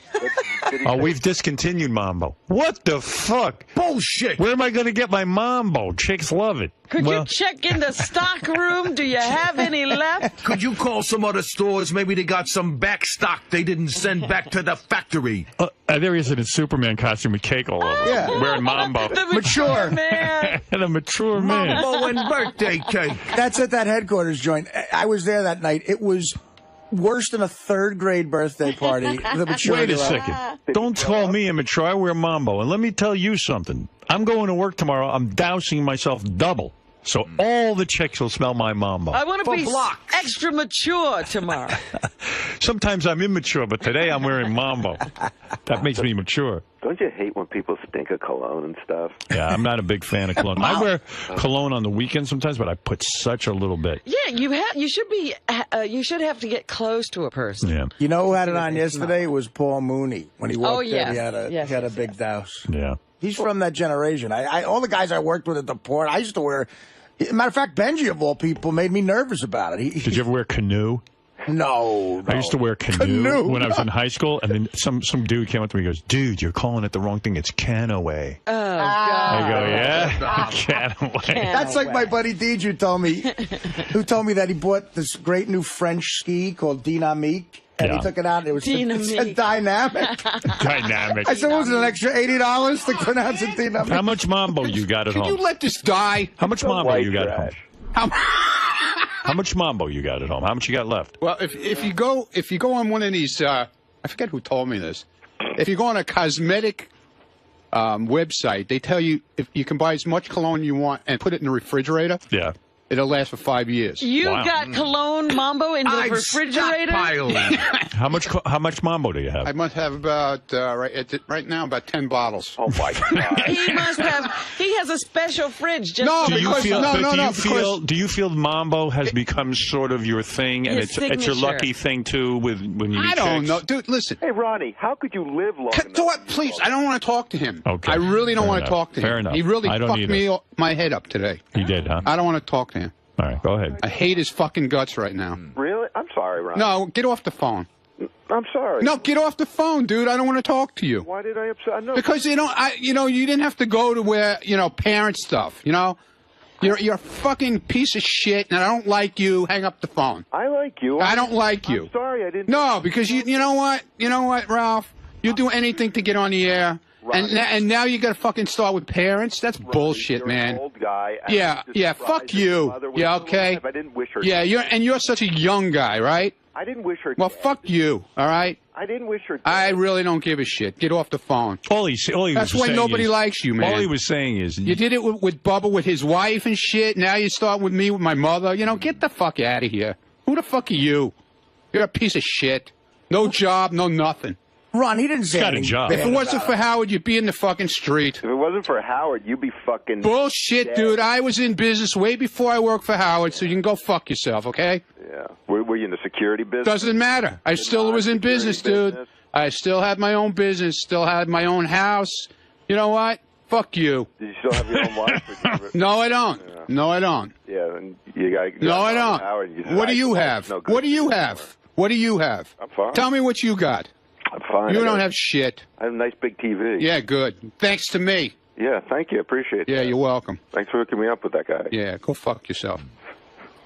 Oh, we've discontinued Mambo. What the fuck? Bullshit. Where am I going to get my Mambo? Chicks love it. Could you check in the stock room? Do you have any left? Could you call some other stores? Maybe they got some back stock they didn't send back to the factory. There he is in a Superman costume with cake all over. Yeah. Wearing Mambo. The mature man. And a mature man. Mambo and birthday cake. That's at that headquarters joint. I was there that night. It was worse than a third-grade birthday party. The maturity Wait a level. second. Don't call me immature. I wear Mambo. And let me tell you something. I'm going to work tomorrow. I'm dousing myself double. So all the chicks will smell my Mambo. I want to be extra mature tomorrow. Sometimes I'm immature, but today I'm wearing Mambo. That makes me mature. Don't you hate when people stink of cologne and stuff? Yeah, I'm not a big fan of cologne. I wear cologne on the weekend sometimes, but I put such a little bit. Yeah, you should have to get close to a person. Yeah. You know who had it on yesterday? It was Paul Mooney. When he walked in, yes. he had a big douse. Yeah. He's from that generation. All the guys I worked with at the port, I used to wear. Matter of fact, Benji, of all people, made me nervous about it. Did you ever wear canoe? No. I used to wear canoe when I was in high school, and then some dude came up to me and goes, dude, you're calling it the wrong thing. It's canaway. Oh, God. I go, yeah? Canaway. That's like my buddy Deej who told me that he bought this great new French ski called 𝗦𝗵cie𝘄. And he took it out, and it said dynamic. Dynamic. I said, what was it, an extra $80 to pronounce it 𝗦𝗵cie? How much Mambo you got at home? Can you let this die? How much Mambo you got at home? How much Mambo you got at home? How much you got left? Well, if you go on one of these, I forget who told me this. If you go on a cosmetic website, they tell you if you can buy as much cologne you want and put it in the refrigerator. Yeah. It'll last for 5 years. You got cologne Mambo in the refrigerator? How much Mambo do you have? I must have about right now about 10 bottles. Oh my God! He has a special fridge. Just Do you feel Mambo has become sort of your thing, and it's your lucky thing too? When you I don't know, dude. Listen. Hey, Ronnie, how could you live long enough? Please, I don't want to talk to him. Okay. I really don't Fair want to enough. talk to him. Fair enough. He really I don't fucked either. my head up today. He did, huh? I don't want to talk to him. All right, go ahead. I hate his fucking guts right now. Really? I'm sorry, Ronnie. No, get off the phone. I'm sorry. No, get off the phone, dude. I don't want to talk to you. Why did I upset? No. Because you didn't have to go to where parent stuff. You're a fucking piece of shit, and I don't like you. Hang up the phone. I like you. I don't like you. I'm sorry, I didn't. No, because you know what, Ralph? You'll do anything to get on the air. And now you got to fucking start with parents? That's bullshit, man. An old guy. Yeah, fuck you. Yeah, okay. I didn't wish her. Yeah, you're such a young guy, right? I didn't wish her. Well, fuck you, all right? I didn't wish her. I really don't give a shit. Get off the phone. That's why nobody likes you, man. All he was saying is... You did it with Bubba, with his wife and shit. Now you start with me, with my mother. Get the fuck out of here. Who the fuck are you? You're a piece of shit. No job, no nothing. Ron, he didn't say got a job. If it wasn't for Howard, you'd be in the fucking street. If it wasn't for Howard, you'd be fucking... Bullshit, dead. dude. I was in business way before I worked for Howard, so you can go fuck yourself, okay? Yeah. Were you in the security business? Doesn't matter. I still was in business, dude. I still had my own business, still had my own house. You know what? Fuck you. Did you still have your own wife? No, I don't. Yeah. No, I don't. Yeah, and you got... No, I don't. Howard, What do you have? What do you have? What do you have? I'm fine. Tell me what you got. I'm fine. You don't have shit. I have a nice big TV. Yeah, good. Thanks to me. Yeah, thank you. Appreciate it. Yeah, you're welcome. Thanks for hooking me up with that guy. Yeah, go fuck yourself.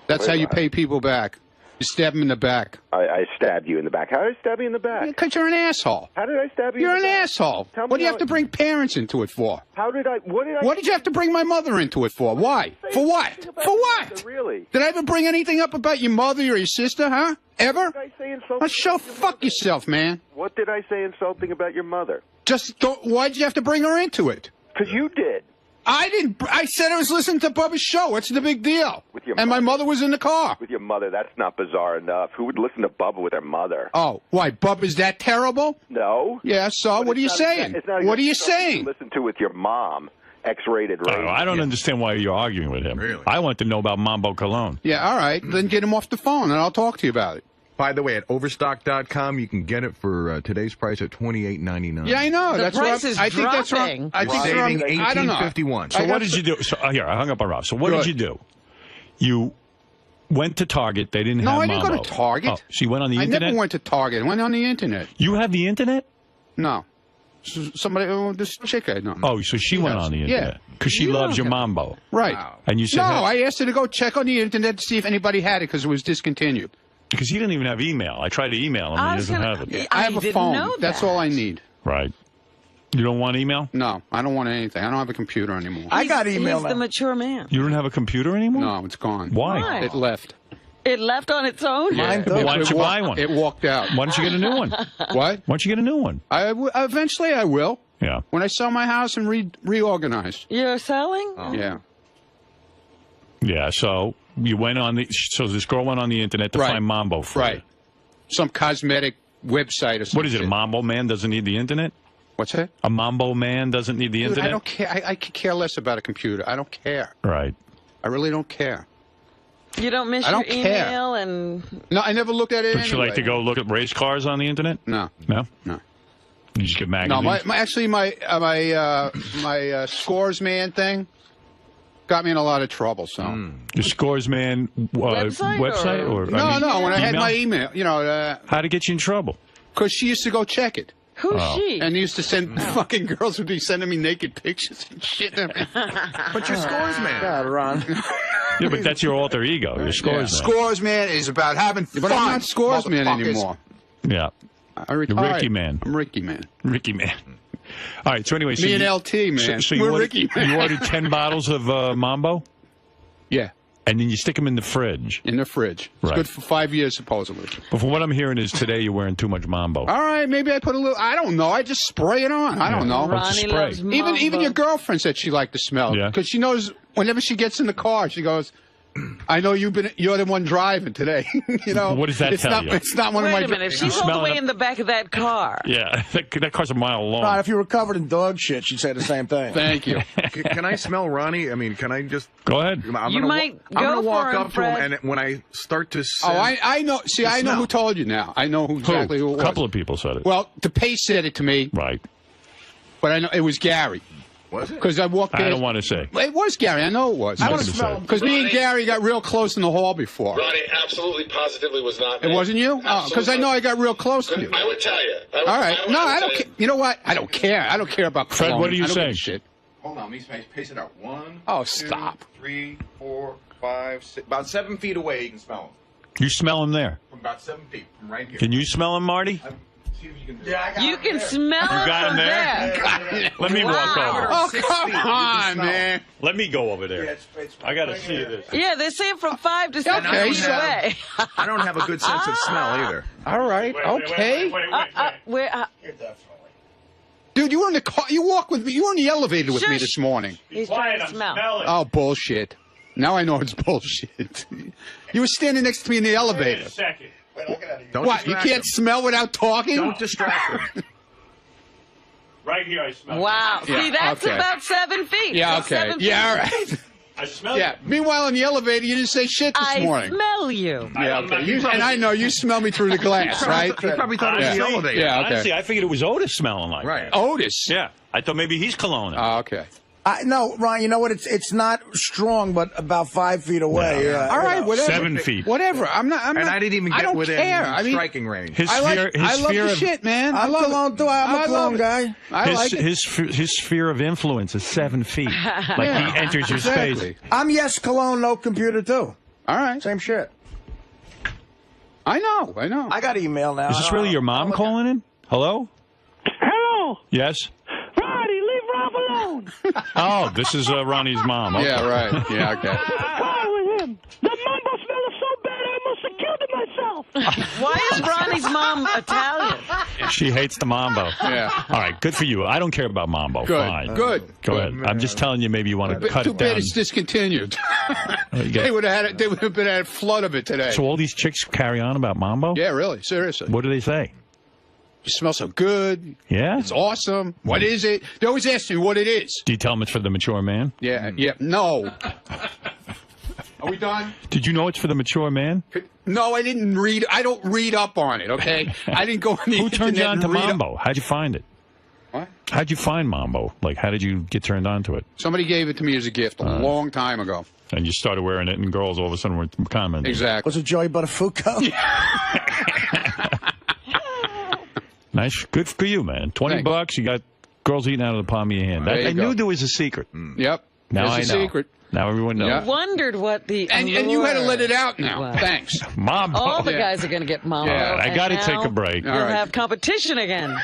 That's how you pay people back. You stab them in the back. I stabbed you in the back. How did I stab you in the back? Because you're an asshole. How did I stab you You're in the an back? asshole. Tell me What do you how have to bring parents into it for? How did I... What did you have to bring my mother into it for? Why? For what? For what? Really? Did I ever bring anything up about your mother or your sister, huh? Ever? What did I say insulting? Well, show fuck yourself, man. What did I say insulting about your mother? Just don't... Why'd you have to bring her into it? Because you did. I didn't... I said I was listening to Bubba's show. What's the big deal? With your and my mother was in the car. With your mother, that's not bizarre enough. Who would listen to Bubba with their mother? Oh, why? Bubba's that terrible? No. Yeah, so But what are you it's not saying? it's not What are you something saying? to listen to with your mom. X-rated radio. I don't understand why you're arguing with him. Really? I want to know about Mambo Cologne. Yeah, all right. Then get him off the phone, and I'll talk to you about it. By the way, at Overstock.com, you can get it for today's price at $28.99. Yeah, I know. The that's price what is I think that's dropping. wrong. I think saving they're on- I don't know. $18.51. So what did you do? So here, I hung up on Rob. So what did you do? You went to Target. They didn't have No, I didn't Mambo. go to Target. Oh, so you went on the I internet? never went to Target. I went on the internet. You have the internet? No. Somebody, this chick I know. Oh, so she went on the internet. Because she You loves don't your have- Mambo. Right. And you said, No, hey- I asked her to go check on the internet to see if anybody had it because it was discontinued. Because he didn't even have email. I tried to email him, and he doesn't have it. I have a phone. That's all I need. Right. You don't want email? No, I don't want anything. I don't have a computer anymore. I got email He's now. the mature man. You don't have a comper anymore? No, it's gone. Why? It left. It left on its own? Why don't you buy one? It walked out. Why don't you get a new one? What? Why don't you get a new one? Eventually I will. Yeah. When I sell my house and reorganize. You're selling? Yeah. Yeah, so you went on the... So this girl went on the internet to Right. find Mambo for you. Some cosmetic website or something. What is it, a Mambo man doesn't need the internet? What's that? A Mambo man doesn't need the Dude, internet? I don't care. I could care less about a computer. I don't care. Right. I really don't care. You don't miss I don't your care. email and... No, I never looked at it Would you like to go look at race cars on the internet? No. No? No. You just get No, magazines? my Scores Man thing got me in a lot of trouble. So Your Scores Man website? Or no, I mean, no. When I had email? my email, you know, How'd it get you in trouble? because she used to go check it. Who's she? And used to send fucking girls would be sending me naked pictures and shit. But your Scores Man. God, Ron. Yeah, but that's your alter ego. Your Scores Man. Scores Man is about having fun. But I'm not Scores Man motherfuckers. anymore. Yeah. I You're retired. Ricky Man. I'm Ricky Man. Ricky Man. All right, so anyway... So Me and you- LT, man. So We're you ordered, Ricky Man. you ordered 10 bottles of Mambo? Yeah. And then you stick them in the fridge. In the fridge. It's Right. good for 5 years, supposedly. But from what I'm hearing is today you're wearing too much Mambo. All right, maybe I put a little. I don't know. I just spray it on. I don't know. What's the Ronnie spray? loves Even your girlfriend said she liked the smell. Yeah. Because she knows whenever she gets in the car, she goes, I know you're the one driving today. You know. What does that it's tell not, you? It's not one of my. Wait a minute. She's all the way in the back of that car. Yeah, that car's a mile long. Ron, if you were covered in dog shit, she'd say the same thing. Thank you. Can I smell Ronnie? I mean, can I just... Go ahead. I'm You gonna might I'm go going to walk for him, up to him, Fred. and when I start to Oh, sense... I know. See, the I know smell. who told you now. I know exactly who it A was. couple of people said it. Well, DePace said it to me, Right. but I know it was Gary. Was it? Because I walked I in. don't want to say. It was Gary. I know it was. I want to smell him. Because me and Gary got real close in the hall before. Ronnie absolutely positively was not It me. wasn't you? Oh, because I know I got real close to you. I would tell you. All right. No, I don't care. You know what? I don't care. I don't care about Fred, cologne. what are you I don't give a saying? shit. Hold on, let me pace it out. 1, Oh, 2, stop. 3, 4, 5, 6. About 7 feet away, you can smell them. You smell him there. From about 7 feet, from right here. Can you smell him, Marty? See if you can do it. You can smell You it got from him there? Let me walk over. Oh, come on, man. Let me go over there. I got to see this. Yeah, they say from 5 to 7 Okay, feet so- away. I don't have a good sense of smell either. All right. Okay. Where, Dude, you were in the car. You walked with me. You were in the elevator with me Shush. this morning. he's trying to smell. Oh, bullshit. Now I know it's bullshit. You were standing next to me in the elevator. Second. Don't What? You distract can't him. smell without talking? Don't distract him. Right here I smell Wow. Yeah, See, that's okay. about 7 feet. Yeah, That's okay. 7 feet. Yeah, all right. I smell Yeah. Meanwhile, in the elevator, you didn't say shit this I morning. smell you. Yeah, okay. And I know you smell me through the glass, right? He probably thought it was the elevator. Yeah, okay. Honestly, I figued it was Otis smelling like Right. that. Otis. Yeah. I thought maybe he's cologne. Oh, okay. No, Ron, you know what? It's not strong, but about 5 feet away. Yeah. All right, whatever. 7 feet. Whatever. I'm not. And I didn't even I get don't within care. I mean, striking range. His I love fear the of, shit, man. I'm cologne too. I'm a cologne guy. I like it. His sphere of influence is 7 feet. Like he enters your space. I'm yes cologne, no computer too. All right. Same shit. I know. I got email now. Is this really your mom calling in? Hello? Hello. Yes? Ronnie, leave Rob alone. Oh, this is Ronnie's mom. Okay. Yeah, right. Yeah, okay. Car with him. The mambo smell is so bad I almost have killed it myself. Why is Ronnie's mom Italian? She hates the mambo. Yeah. All right, good for you. I don't care about mambo. Good. Fine. Good. Go ahead. I'm just telling you, maybe you want to cut Too it down. bad it's discontinued. You They would have been at a flood of it today. So all these chicks carry on about mambo? Yeah, really. Seriously. What do they say? You smell so good. Yeah? It's awesome. What is it? They always ask me what it is. Do you tell them it's for the mature man? Yeah. No. Are we done? Did you know it's for the mature man? No, I didn't read. I don't read up on it, okay? I didn't go on the Who turned you on internet to and read mambo? How'd you find it? What? How'd you find mambo? Like, how did you get turned on to it? Somebody gave it to me as a gift a long time ago. And you started wearing it, and girls all of a sudden were commenting. Exactly. Was it Joey Buttafuoco? Nice. Good for you, man. $20, you got girls eating out of the palm of your hand. There you I go. knew there was a secret. Yep. Now There's I a know. secret. Now everyone knows. Yeah. Wondered what the And you had to let it out now. Wow. Thanks. Mambo. All the guys are going to get mambo. Yeah, I got to take a break. We'll have competition again.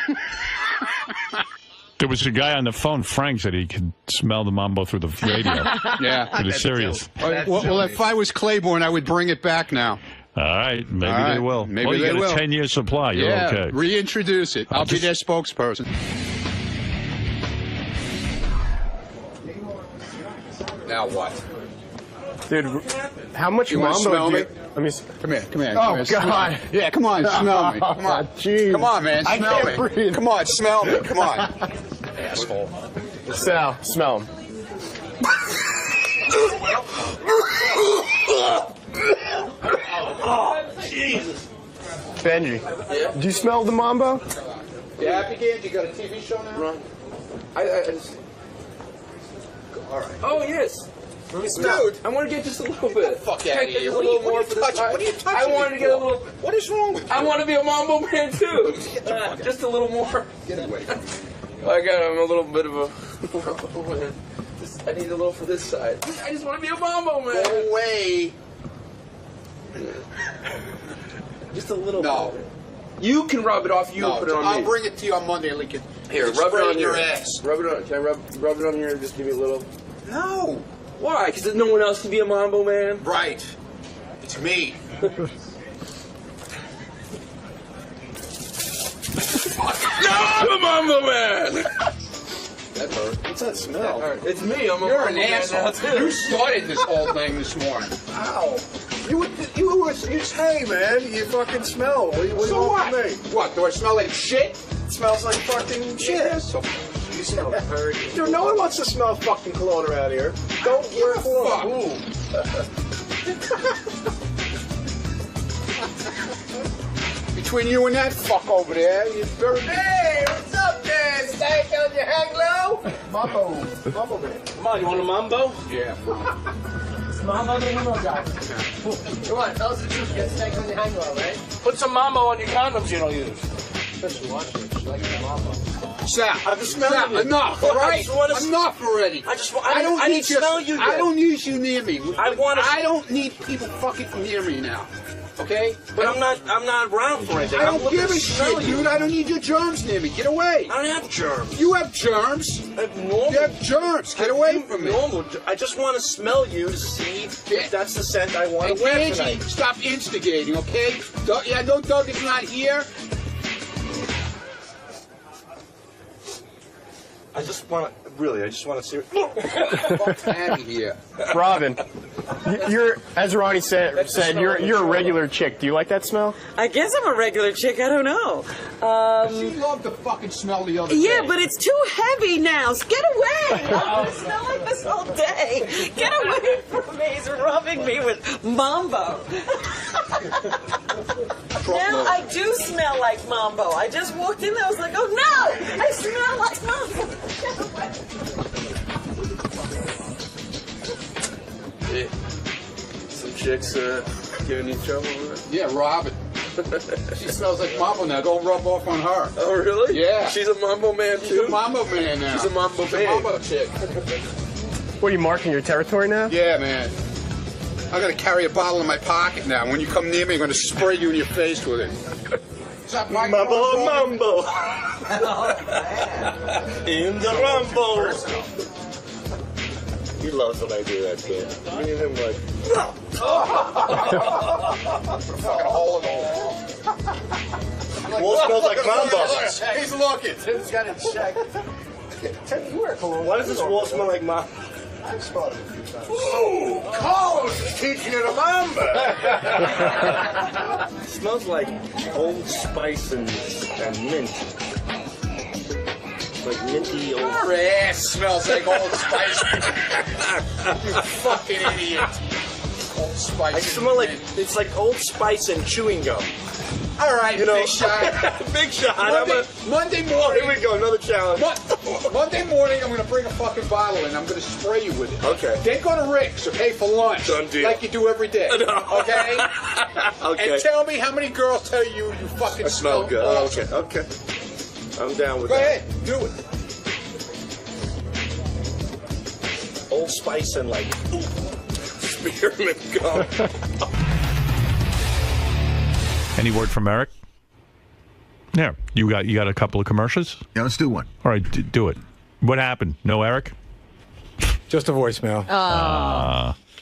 There was a guy on the phone, Frank, said he could smell the mambo through the radio. Yeah. It is serious. Well, if I was Claiborne, I would bring it back now. All right. Maybe All right, they will. maybe well, you they got will. a 10-year supply. You're Yeah, okay. reintroduce it. I'll be their spokesperson. Now what? Dude, how much You wanna mambo smell do me? you... Let me... Come here, come here. Oh, come here. God. Yeah, come on, smell me. Come on. Jeez. Come on, man, I smell can't me. breathe. Come on, smell me. Come on. Asshole. Sal, smell him. Jesus. Benji, do you smell the mambo? Yeah, Happy Games, you got a TV show now? Ron. I just... All right. Oh, yes. Let me smell. Dude. I want to get just a little bit. Fuck out of here. What are you touching? I wanted to get a little... What is wrong with you? I want to be a mambo man, too. Just a little more. Get away. I'm a little bit of a... I need a little for this side. I just want to be a mambo man. Go away. Just a little No. bit. You can rub it off. You No, put it on I'll me. bring it to you on Monday, Lincoln. Here, It's rub it straight on in your ass. Rub it on. Can I rub it on here? Just give me a little. No. Why? Because no one else can be a mambo man. Right. It's me. No, I'm a mambo man. That hurt. What's that smell? It's me. I'm a You're mambo an man asshole. now, too. You started this whole thing this morning. Ow. You hey man, you fucking smell. What do you want from me? What, do I smell like shit? It smells like fucking shit. You smell dirty. Dude, no one wants to smell fucking cologne around here. Don't wear cologne. Between you and that fuck over there, you very... Hey, what's up there? Stank on your hang low? Mambo man. Come on, you want a mambo? Yeah. Mambo, the mambo guy. Come on, tell us the truth. Get stank on your hang low, right? Put some mambo on your condoms you don't use. Especially watching it. She likes the mambo. Sal, enough, all right? Enough already. I need to smell you. I don't need you near me. I don't need people fucking near me now. Okay? But I'm not around for anything. I don't give a shit, dude. I don't need your germs near me. Get away. I don't have germs. You have germs. I have normal. You have germs. Get away from me. Normal. I just want to smell you to see if that's the scent I want Hey, to wear Angie, tonight. stop instigating, okay? No, Doug is not here. I just want to see it. Fuck out of here. Robin, you're, as Ronnie said, you're a regular chick. Do you like that smell? I guess I'm a regular chick. I don't know. She loved the fucking smell the other day. Yeah, but it's too heavy now. Get away! I'm gonna smell like this all day. Get away from me! He's rubbing me with mambo. Now I do smell like mambo. I just walked in there. I was like, oh no! I smell like mambo. Get away. Some chicks giving you trouble, right? Yeah, Robin. She smells like mambo now. Don't rub off on her. Oh, really? Yeah. She's a mambo man, too? She's a mambo man now. She's a mambo She's a mambo chick. What, are you marking your territory now? Yeah, man. I'm going to carry a bottle in my pocket now. When you come near me, I'm going to spray you in your face with it. Is that Mike? Mambo, mambo. In the rumble. He loves when I do that, kid. Me and him like, Fucking hole in the wall. Wall smells like mambo. He's looking. Tim's got it checked. Tim, you wear cologne. Why does this wall smell like mambo? Oh, Carlos is teaching you the mambo. It smells like Old Spice and mint. Like minty old. Your ass smells like Old Spice. You fucking idiot. Old Spice. I smell like it's like Old Spice and chewing gum. All right, You know, big shot. Big shot. Monday Oh, morning. here we go. Another challenge. Monday morning, I'm going to bring a fucking bottle and I'm going to spray you with it. Okay. Then go to Rick's, okay, for lunch. Done deal. Like you do every day. No. Okay? Okay. And tell me how many girls tell you you fucking I smell good. awesome. Okay. I'm down with Go that. ahead, do it. Old Spice and like spearmint gum. Any word from Eric? Yeah, you got a couple of commercials? Yeah, let's do one. All right, do it. What happened? No Eric? Just a voicemail.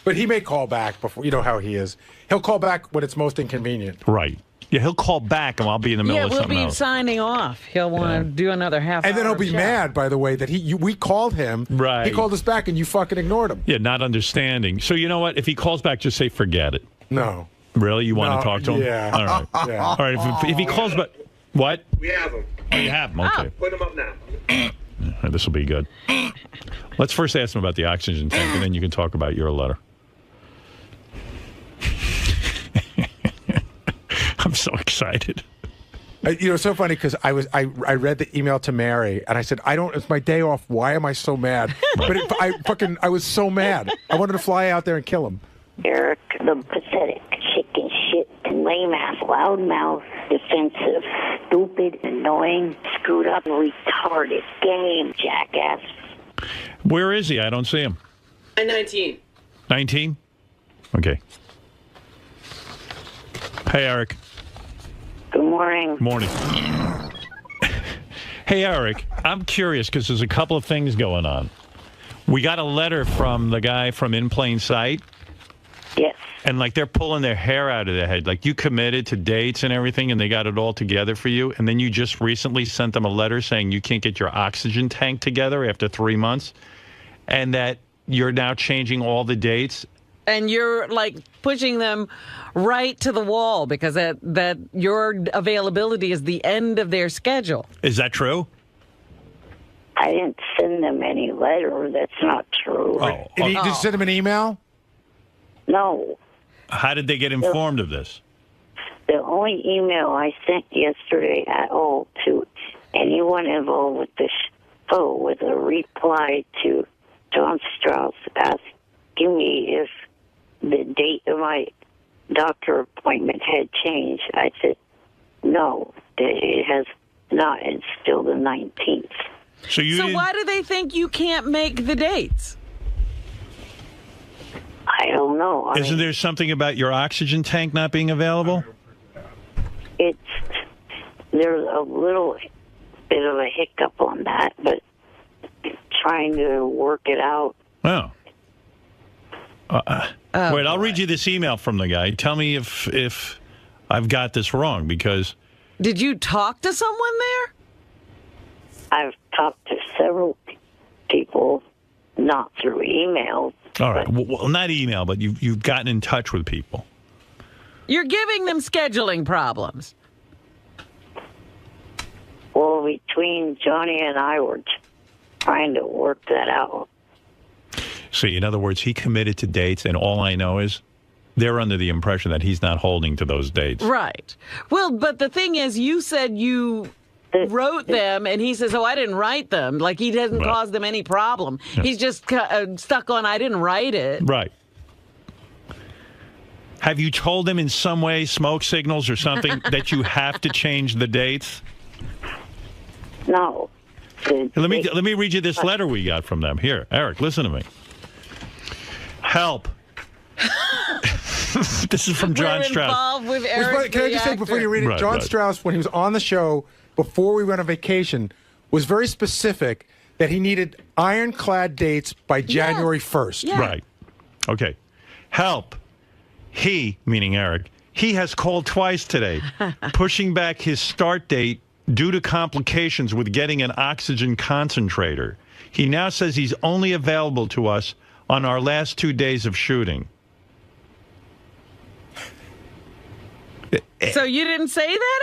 But he may call back before. You know how he is. He'll call back when it's most inconvenient. Right. Yeah, he'll call back and I'll be in the middle of we'll something be else. signing off. He'll want to do another half hour. And then he'll be show. mad, by the way, that we called him. Right. He called us back and you fucking ignored him. Yeah, not understanding. So you know what? If he calls back, just say forget it. No. Really? You want No, to talk to him? yeah. All right. Yeah. All right. If he calls back, what? We have them. Oh, you have him. Okay. Put them up now. This will be good. Let's first ask him about the oxygen tank, and then you can talk about your letter. I'm so excited. You know, it's so funny because I read the email to Mary and I said, it's my day off. Why am I so mad? But I was so mad. I wanted to fly out there and kill him. Eric, the pathetic chicken shit, lame ass, loudmouth, defensive, stupid, annoying, screwed up, retarded game, jackass. Where is he? I don't see him. 19. 19? Okay. Hey, Eric. Good morning. Morning. Hey, Eric, I'm curious because there's a couple of things going on. We got a letter from the guy from In Plain Sight. Yes. And, like, they're pulling their hair out of their head. Like, you committed to dates and everything, and they got it all together for you. And then you just recently sent them a letter saying you can't get your oxygen tank together after 3 months, and that you're now changing all the dates. And you're like pushing them right to the wall because that your availability is the end of their schedule. Is that true? I didn't send them any letter. That's not true. Did you just send him an email? No. How did they get informed of this? The only email I sent yesterday at all to anyone involved with the show was a reply to John Strauss asking me if the date of my doctor appointment had changed. I said, no, it has not. It's still the 19th. So why do they think you can't make the dates? I don't know. Isn't there something about your oxygen tank not being available? There's a little bit of a hiccup on that, but trying to work it out. Oh. Wait, I'll read you this email from the guy. Tell me if I've got this wrong, because... Did you talk to someone there? I've talked to several people, not through email. All right. Well, not email, but you've gotten in touch with people. You're giving them scheduling problems. Well, between Johnny and I were trying to work that out. See, in other words, he committed to dates, and all I know is they're under the impression that he's not holding to those dates. Right. Well, but the thing is, you said you wrote them, and he says, oh, I didn't write them. Like, he doesn't cause them any problem. Yeah. He's just stuck on, I didn't write it. Right. Have you told him in some way, smoke signals or something, that you have to change the dates? No. Let me read you this letter we got from them. Here, Eric, listen to me. Help. This is from John Strauss. Involved with Eric, Can I just say before you read it, John Strauss, when he was on the show before we went on vacation, was very specific that he needed ironclad dates by January 1st. Yeah. Right. Okay. Help. He, meaning Eric, he has called twice today, pushing back his start date due to complications with getting an oxygen concentrator. He now says he's only available to us on our last 2 days of shooting. So you didn't say that,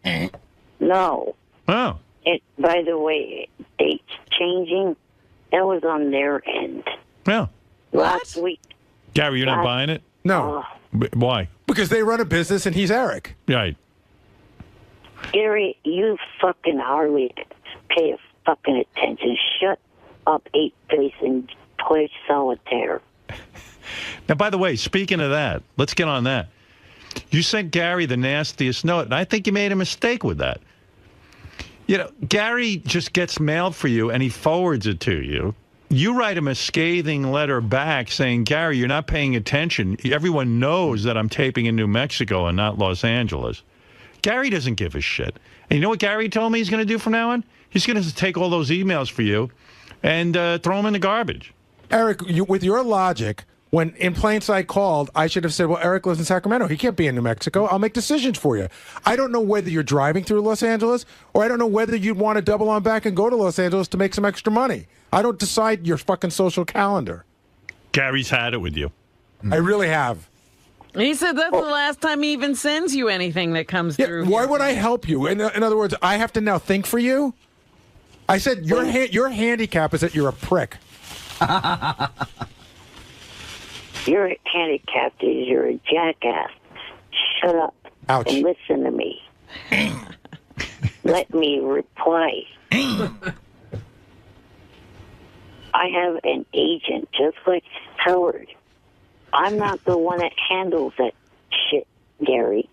Eric? No. Oh. By the way, dates changing, that was on their end. Yeah. Last week. Gary, you're not buying it? No. Why? Because they run a business and he's Eric. Right. Gary, you fucking hardly pay fucking attention. Shut up, 8-face, and play solitaire. Now, by the way, speaking of that, let's get on that. You sent Gary the nastiest note, and I think you made a mistake with that. You know, Gary just gets mail for you, and he forwards it to you. You write him a scathing letter back saying, Gary, you're not paying attention. Everyone knows that I'm taping in New Mexico and not Los Angeles. Gary doesn't give a shit. And you know what Gary told me he's going to do from now on? He's going to take all those emails for you and throw them in the garbage. Eric, with your logic, when In Plain Sight called, I should have said, well, Eric lives in Sacramento. He can't be in New Mexico. I'll make decisions for you. I don't know whether you're driving through Los Angeles, or I don't know whether you'd want to double on back and go to Los Angeles to make some extra money. I don't decide your fucking social calendar. Gary's had it with you. I really have. He said that's the last time he even sends you anything that comes through. Why would I help you? In other words, I have to now think for you? I said your handicap is that you're a prick. Your handicap is you're a jackass. Shut up. Ouch. And listen to me. Let me reply. I have an agent just like Howard. I'm not the one that handles that shit, Gary.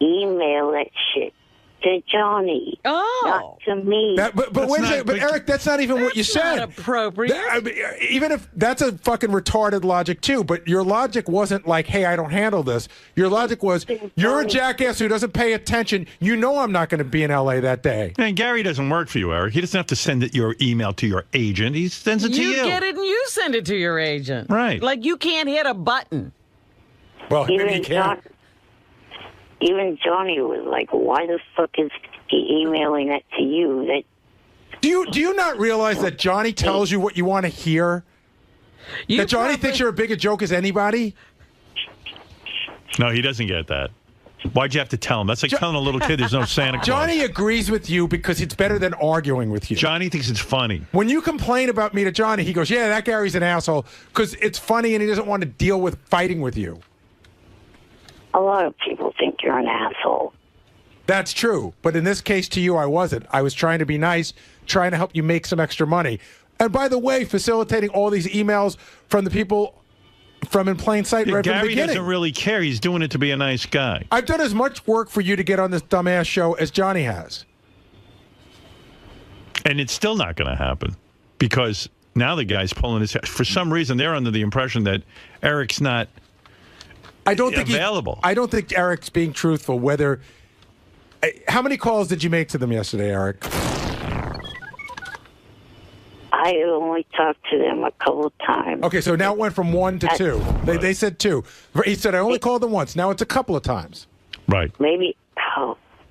Email that shit to Johnny, not to me. But wait a second. But Eric, that's not even what you said. Not appropriate. Even if that's a fucking retarded logic too, but your logic wasn't like, hey, I don't handle this. Your logic was, you're a jackass who doesn't pay attention. You know I'm not going to be in L.A. that day. And Gary doesn't work for you, Eric. He doesn't have to send your email to your agent. He sends it to you. You get it and you send it to your agent. Right. Like you can't hit a button. Well, maybe you can. Even Johnny was like, why the fuck is he emailing that to you? That Do you not realize that Johnny tells you what you want to hear? That Johnny thinks you're a big a joke as anybody? No, he doesn't get that. Why'd you have to tell him? That's like telling a little kid there's no Santa Claus. Johnny agrees with you because it's better than arguing with you. Johnny thinks it's funny. When you complain about me to Johnny, he goes, yeah, that Gary's an asshole because it's funny and he doesn't want to deal with fighting with you. a lot of people think you're an asshole. That's true. But in this case to you, I wasn't. I was trying to be nice, trying to help you make some extra money. And by the way, facilitating all these emails from the people from In Plain Sight right from the beginning. Gary doesn't really care. He's doing it to be a nice guy. I've done as much work for you to get on this dumbass show as Johnny has. And it's still not going to happen because now the guy's pulling his head. For some reason, they're under the impression that Eric's not available. I don't think Eric's being truthful. Whether how many calls did you make to them yesterday, Eric? I only talked to them a couple of times. Okay, so now it went from 1 to 2. They said 2. He said, I only called them once. Now it's a couple of times. Right. Maybe.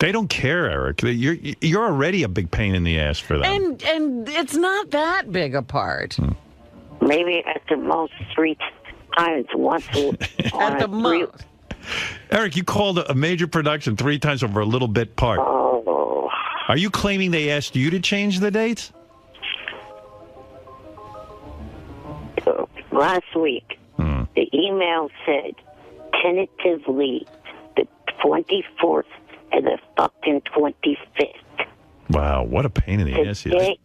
They don't care, Eric. You're already a big pain in the ass for them. And it's not that big a part. Maybe at the most 3 times. Once at the most. Eric, you called a major production 3 times over a little bit part. Oh. Are you claiming they asked you to change the dates? Last week, the email said tentatively the 24th and the fucking 25th. Wow, what a pain in the ass he is.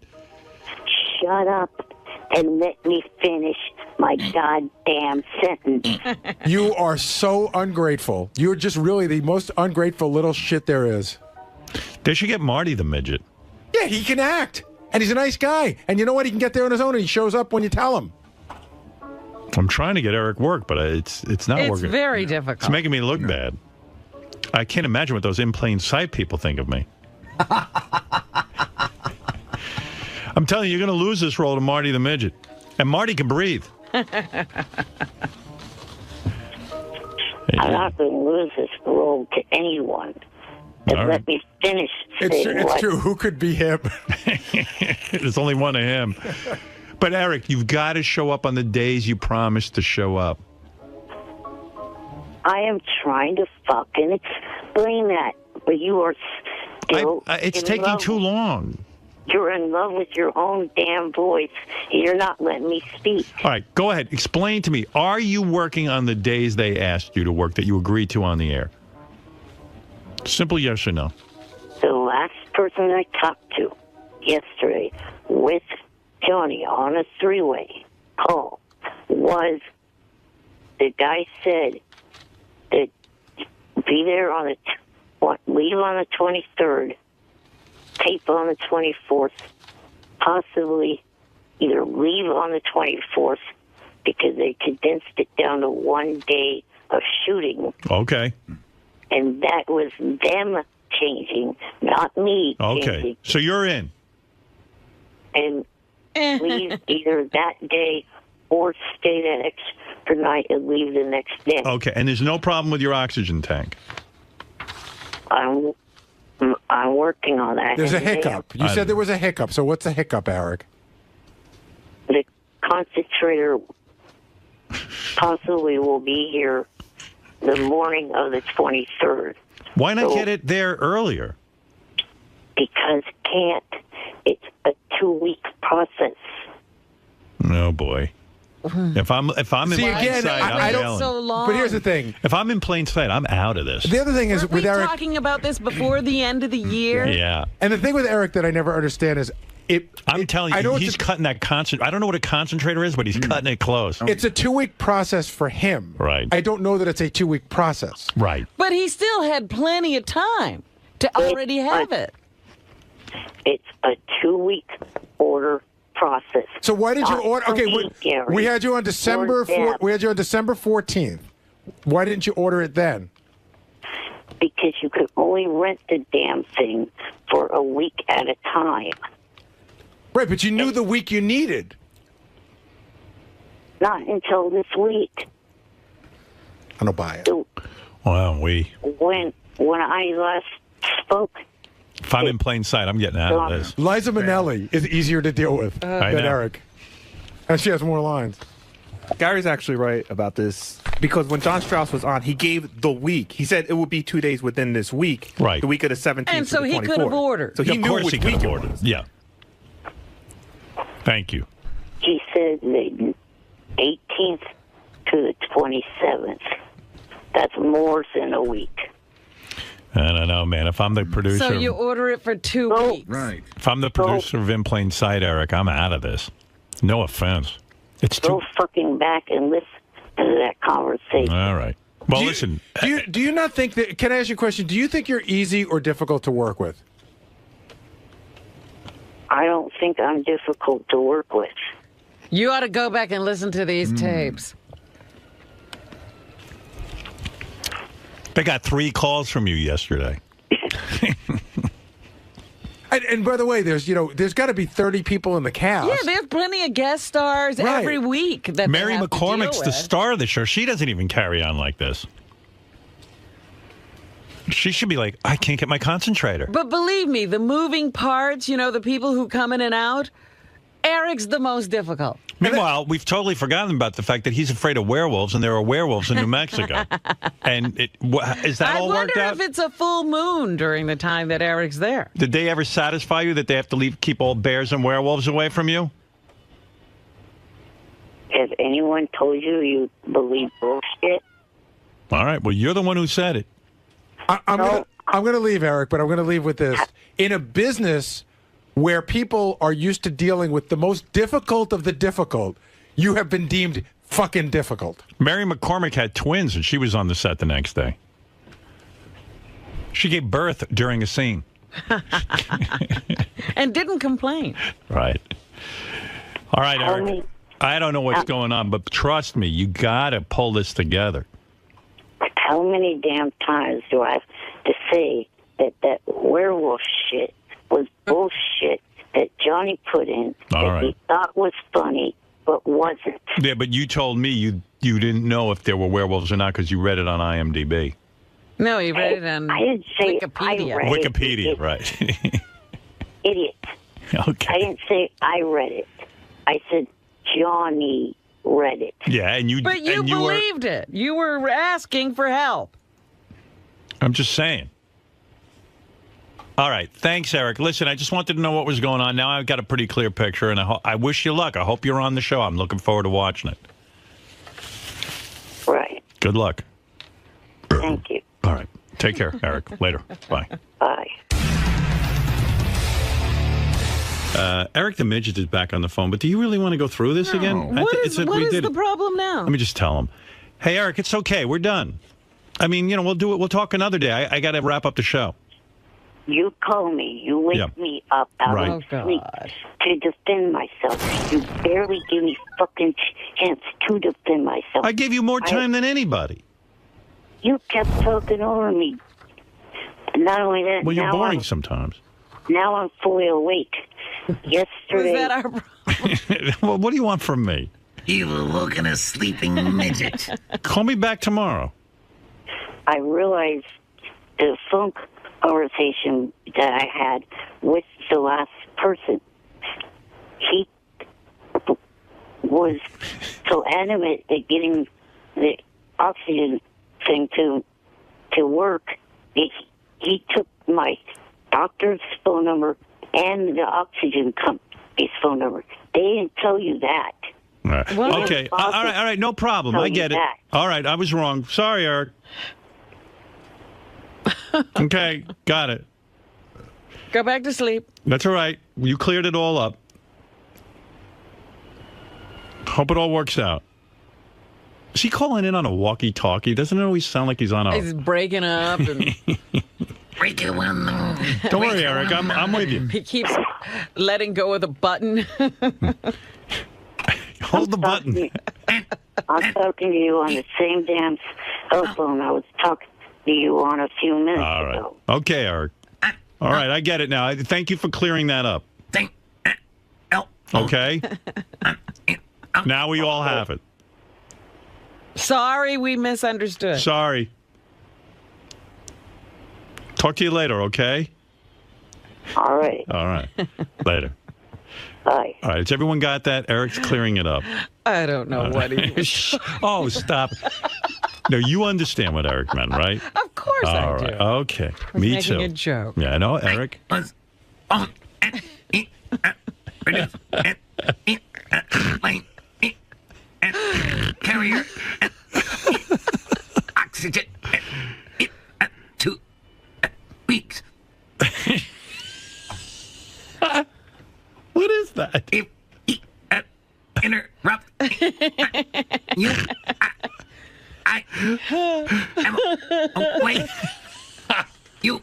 Shut up. and let me finish my goddamn sentence. You are so ungrateful. You're just really the most ungrateful little shit there is. They should get Marty the midget. Yeah, he can act. And he's a nice guy. And you know what? He can get there on his own, and he shows up when you tell him. I'm trying to get Eric work, but it's not working. It's very difficult. It's making me look bad. I can't imagine what those in plain sight people think of me. I'm telling you, you're going to lose this role to Marty the midget. And Marty can breathe. I'm not going to lose this role to anyone. And All let right. me finish It's saying what... true. Who could be him? There's only one of him. But, Eric, you've got to show up on the days you promised to show up. I am trying to fucking explain that, but you are still... It's in taking love. too long. You're in love with your own damn voice. You're not letting me speak. All right, go ahead. Explain to me. Are you working on the days they asked you to work that you agreed to on the air? Simple yes or no. The last person I talked to yesterday with Johnny on a three-way call was the guy said that be there on leave on the 23rd, tape on the 24th, possibly either leave on the 24th because they condensed it down to 1 day of shooting. Okay. And that was them changing, not me Okay. changing. So you're in. And leave either that day or stay the extra night and leave the next day. Okay. And there's no problem with your oxygen tank. I'm working on that. There's a And they- hiccup. You said there was a hiccup. So what's the hiccup, Eric? The concentrator possibly will be here the morning of the 23rd. Why not So- get it there earlier? Because can't. It's a 2-week process. Oh, boy. If I'm in See, plain again, sight, I I'm don't- yelling. so long. But here's the thing. If I'm in plain sight, I'm out of this. The other thing is Weren't with we Eric. talking about this before the end of the year? Yeah. And the thing with Eric that I never understand is I'm telling I know you, it's he's cutting that concentrate. I don't know what a concentrator is, but he's cutting it close. It's a 2-week process for him. Right. I don't know that it's a 2-week process. Right. But he still had plenty of time to already have it. It's a 2-week order process. So why did you Not order? for Okay, me, Gary. we had you on December. For them. We had you on December 14th. Why didn't you order it then? Because you could only rent the damn thing for a week at a time. Right, but you knew the week you needed. Not until this week. I don't buy it. So Wow, when I last spoke, if I'm in plain sight, I'm getting out of this. Liza Minnelli is easier to deal with I than know. Eric. And she has more lines. Gary's actually right about this because when John Strauss was on, he gave the week. He said it would be 2 days within this week, Right? The week of the 17th. And to so the he 24th. could have ordered. So he of knew course which he could week have it ordered. was. Yeah. Thank you. he said the 18th to the 27th. That's more than a week. I don't know, man. If I'm the producer, So you order it for 2 weeks. Right. if I'm the producer of In Plain Sight, Eric, I'm out of this. No offense. It's Go too. fucking back and listen to that conversation. All right. Well, Do you- listen. Do you not think that? Can I ask you a question? Do you think you're easy or difficult to work with? I don't think I'm difficult to work with. You ought to go back and listen to these tapes. They got 3 calls from you yesterday. And by the way, there's got to be 30 people in the cast. Yeah, there's plenty of guest stars Right. every week that Mary they have to McCormick's deal the with. star of the show. She doesn't even carry on like this. She should be like, I can't get my concentrator. But believe me, the moving parts, the people who come in and out, Eric's the most difficult. Meanwhile, we've totally forgotten about the fact that he's afraid of werewolves, and there are werewolves in New Mexico. And is that all worked I out? wonder if it's a full moon during the time that Eric's there. Did they ever satisfy you that they have to keep all bears and werewolves away from you? Has anyone told you you believe bullshit? All right. Well, you're the one who said it. I'm going to leave, Eric, but I'm going to leave with this. In a business where people are used to dealing with the most difficult of the difficult, you have been deemed fucking difficult. Mary McCormick had twins, and she was on the set the next day. She gave birth during a scene. And didn't complain. Right. All right, Eric. I don't know what's going on, but trust me, you got to pull this together. How many damn times do I have to say that werewolf shit was bullshit that Johnny put in that he thought was funny but wasn't? Yeah, but you told me you didn't know if there were werewolves or not because you read it on IMDb. No, you read it on I didn't say Wikipedia. I read Wikipedia, right. Idiot. Okay. I didn't say I read it. I said Johnny read it. Yeah, and you. But you believed it. You were asking for help. I'm just saying. All right. Thanks, Eric. Listen, I just wanted to know what was going on. Now I've got a pretty clear picture, and I wish you luck. I hope you're on the show. I'm looking forward to watching it. Right. Good luck. Thank you. All right. Take care, Eric. Later. Bye. Bye. Eric the Midget is back on the phone, but do you really want to go through this again? What is the problem now? Let me just tell him. Hey, Eric, it's okay. We're done. I mean, we'll do it. We'll talk another day. I got to wrap up the show. You call me. You wake me up out of sleep to defend myself. You barely give me fucking chance to defend myself. I gave you more time than anybody. You kept talking over me. Not only that, Well, you're now boring sometimes. Now I'm fully awake. Yesterday. Was that our problem? Well, what do you want from me? You were woken a sleeping midget. Call me back tomorrow. I realized the phone conversation that I had with the last person, he was so adamant at getting the oxygen thing to work. He took my doctor's phone number and the oxygen company's phone number. They didn't tell you that. All right. Okay. All right. No problem. I get it. All right. I was wrong. Sorry, Eric. Okay. Got it. Go back to sleep. That's all right. You cleared it all up. Hope it all works out. Is he calling in on a walkie-talkie? Doesn't it always sound like he's on a... He's breaking up. And... Breaking one. Don't worry, Eric. I'm with you. He keeps letting go of the button. Hold the button. I'm talking to you on the same damn cell phone I was talking to you on a few minutes ago. Okay, Eric. All right, I get it now. Thank you for clearing that up. Okay? Now we all have it. Sorry, we misunderstood. Sorry. Talk to you later, okay? All right. All right. Later. Bye. All right. Has everyone got that? Eric's clearing it up. I don't know what he was. Oh, stop. No, you understand what Eric meant, right? Of course All I do. right. Okay. I was Me making too. a joke. Yeah, I know, Eric. Carrier. Oxygen. 2 weeks. What is that? If interrupt you, I am away. You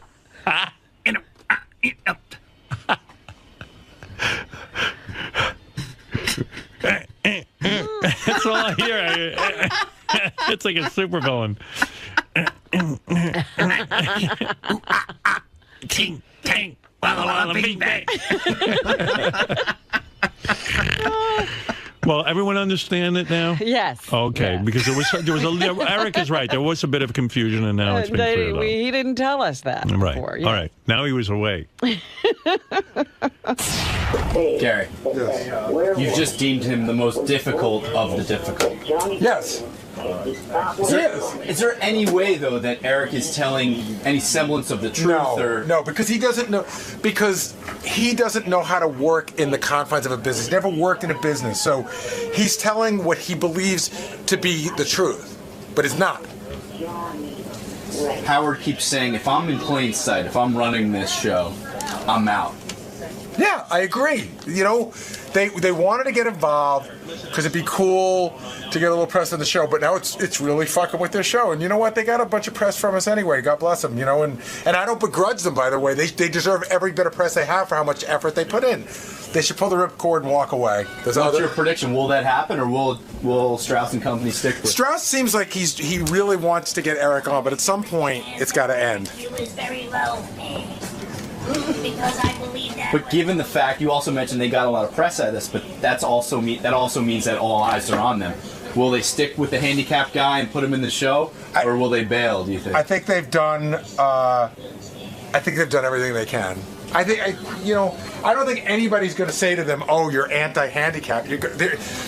interrupt. That's all I hear. It's like a supervillain. Ting, tang, walla, walla, bing, bang. Well, everyone understand it now? Yes. Okay, yes. because there was a Eric is right. There was a bit of confusion, and now it's been cleared up. He didn't tell us that Right. before. All right. Now he was awake. Gary, you've just deemed him the most difficult of the difficult. Yes. Is there any way, though, that Eric is telling any semblance of the truth? No, because he doesn't know. Because he doesn't know how to work in the confines of a business. He's never worked in a business, so he's telling what he believes to be the truth, but it's not. Howard keeps saying, if I'm in plain sight, if I'm running this show, I'm out. Yeah, I agree. You know, they wanted to get involved because it'd be cool to get a little press on the show, but now it's really fucking with their show. And you know what? They got a bunch of press from us anyway. God bless them. You know, and I don't begrudge them. By the way, they deserve every bit of press they have for how much effort they put in. They should pull the ripcord and walk away. What's your prediction? Will that happen, or will Strauss and Company stick with it? Strauss seems like he really wants to get Eric on, but at some point it's got to end. He was very low. Because I believe that. But given the fact, you also mentioned they got a lot of press out of this, but that also means that all eyes are on them. Will they stick with the handicapped guy and put him in the show, or will they bail? Do you think? I think they've done. Everything they can. I don't think anybody's going to say to them, "Oh, you're anti-handicap,"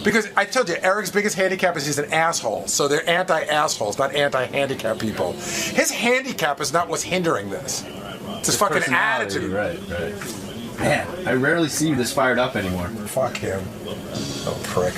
because I told you, Eric's biggest handicap is he's an asshole. So they're anti-assholes, not anti-handicap people. His handicap is not what's hindering this. It's his fucking attitude. Right. Man, I rarely see you this fired up anymore. Fuck him. Oh, prick.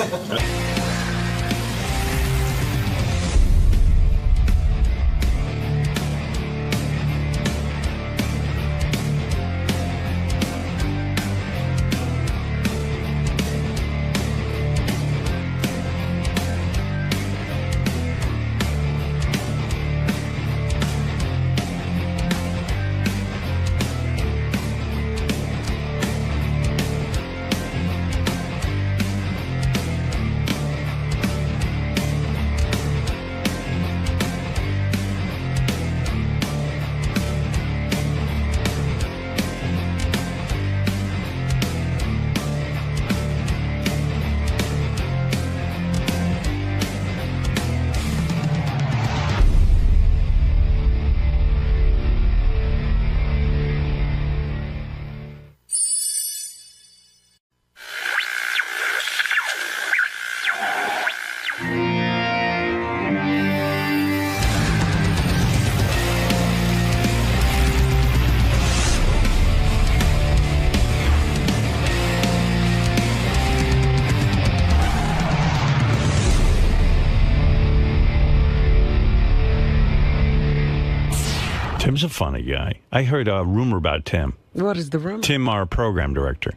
Tim's a funny guy. I heard a rumor about Tim. What is the rumor? Tim, our program director.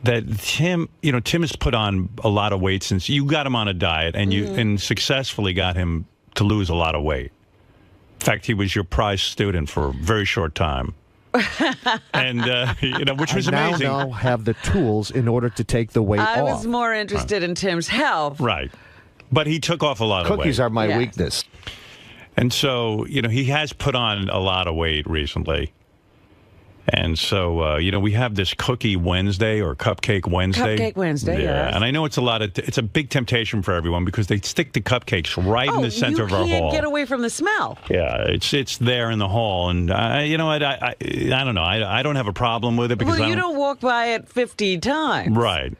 That Tim has put on a lot of weight since you got him on a diet and and successfully got him to lose a lot of weight. In fact, he was your prize student for a very short time. And, which was amazing. I now have the tools in order to take the weight off. I was more interested in Tim's health. Right. But he took off a lot of weight. Cookies are my weakness. And so, he has put on a lot of weight recently. And so, we have this Cookie Wednesday or Cupcake Wednesday. Cupcake Wednesday, yeah. And I know it's a big temptation for everyone because they stick the cupcakes right in the center of our hall. You can't get away from the smell. Yeah, it's there in the hall. And, you know what, I don't know. I don't have a problem with it because you don't walk by it 50 times. Right.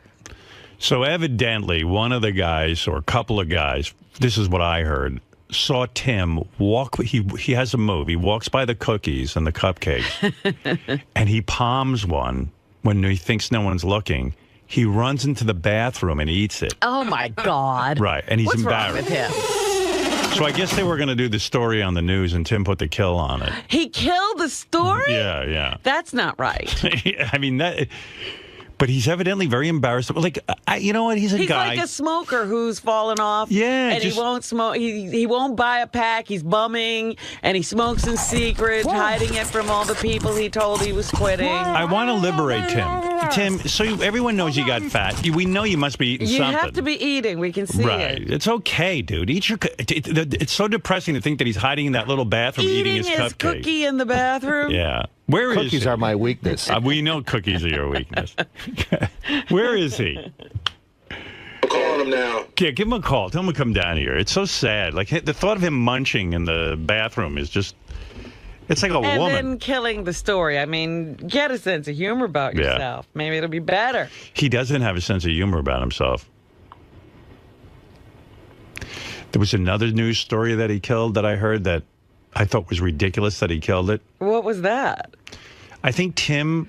So evidently, one of the guys or a couple of guys, this is what I heard, saw Tim walk. He has a move. He walks by the cookies and the cupcakes, and he palms one when he thinks no one's looking. He runs into the bathroom and eats it. Oh my God! Right, and he's What's embarrassed. wrong with him? So I guess they were going to do the story on the news, and Tim put the kill on it. He killed the story? Yeah. That's not right. I mean that. But he's evidently very embarrassed. Like, you know what? He's a guy. He's like a smoker who's fallen off. Yeah. And he won't smoke. He won't buy a pack. He's bumming. And he smokes in secret, hiding it from all the people he told he was quitting. I want to liberate Tim. Tim, so everyone knows you got fat. We know you must be eating something. You have to be eating. We can see it. It's okay, dude. Eat your. It's so depressing to think that he's hiding in that little bathroom eating his cupcake. Cookie in the bathroom? Yeah. Where is Cookies he? are my weakness. We know cookies are your weakness. Where is he? I'm calling him now. Yeah, give him a call. Tell him to come down here. It's so sad. Like, the thought of him munching in the bathroom is just... It's like a woman. And then killing the story. I mean, get a sense of humor about yourself. Maybe it'll be better. He doesn't have a sense of humor about himself. There was another news story that he killed that I heard that I thought was ridiculous that he killed it. What was that? I think Tim,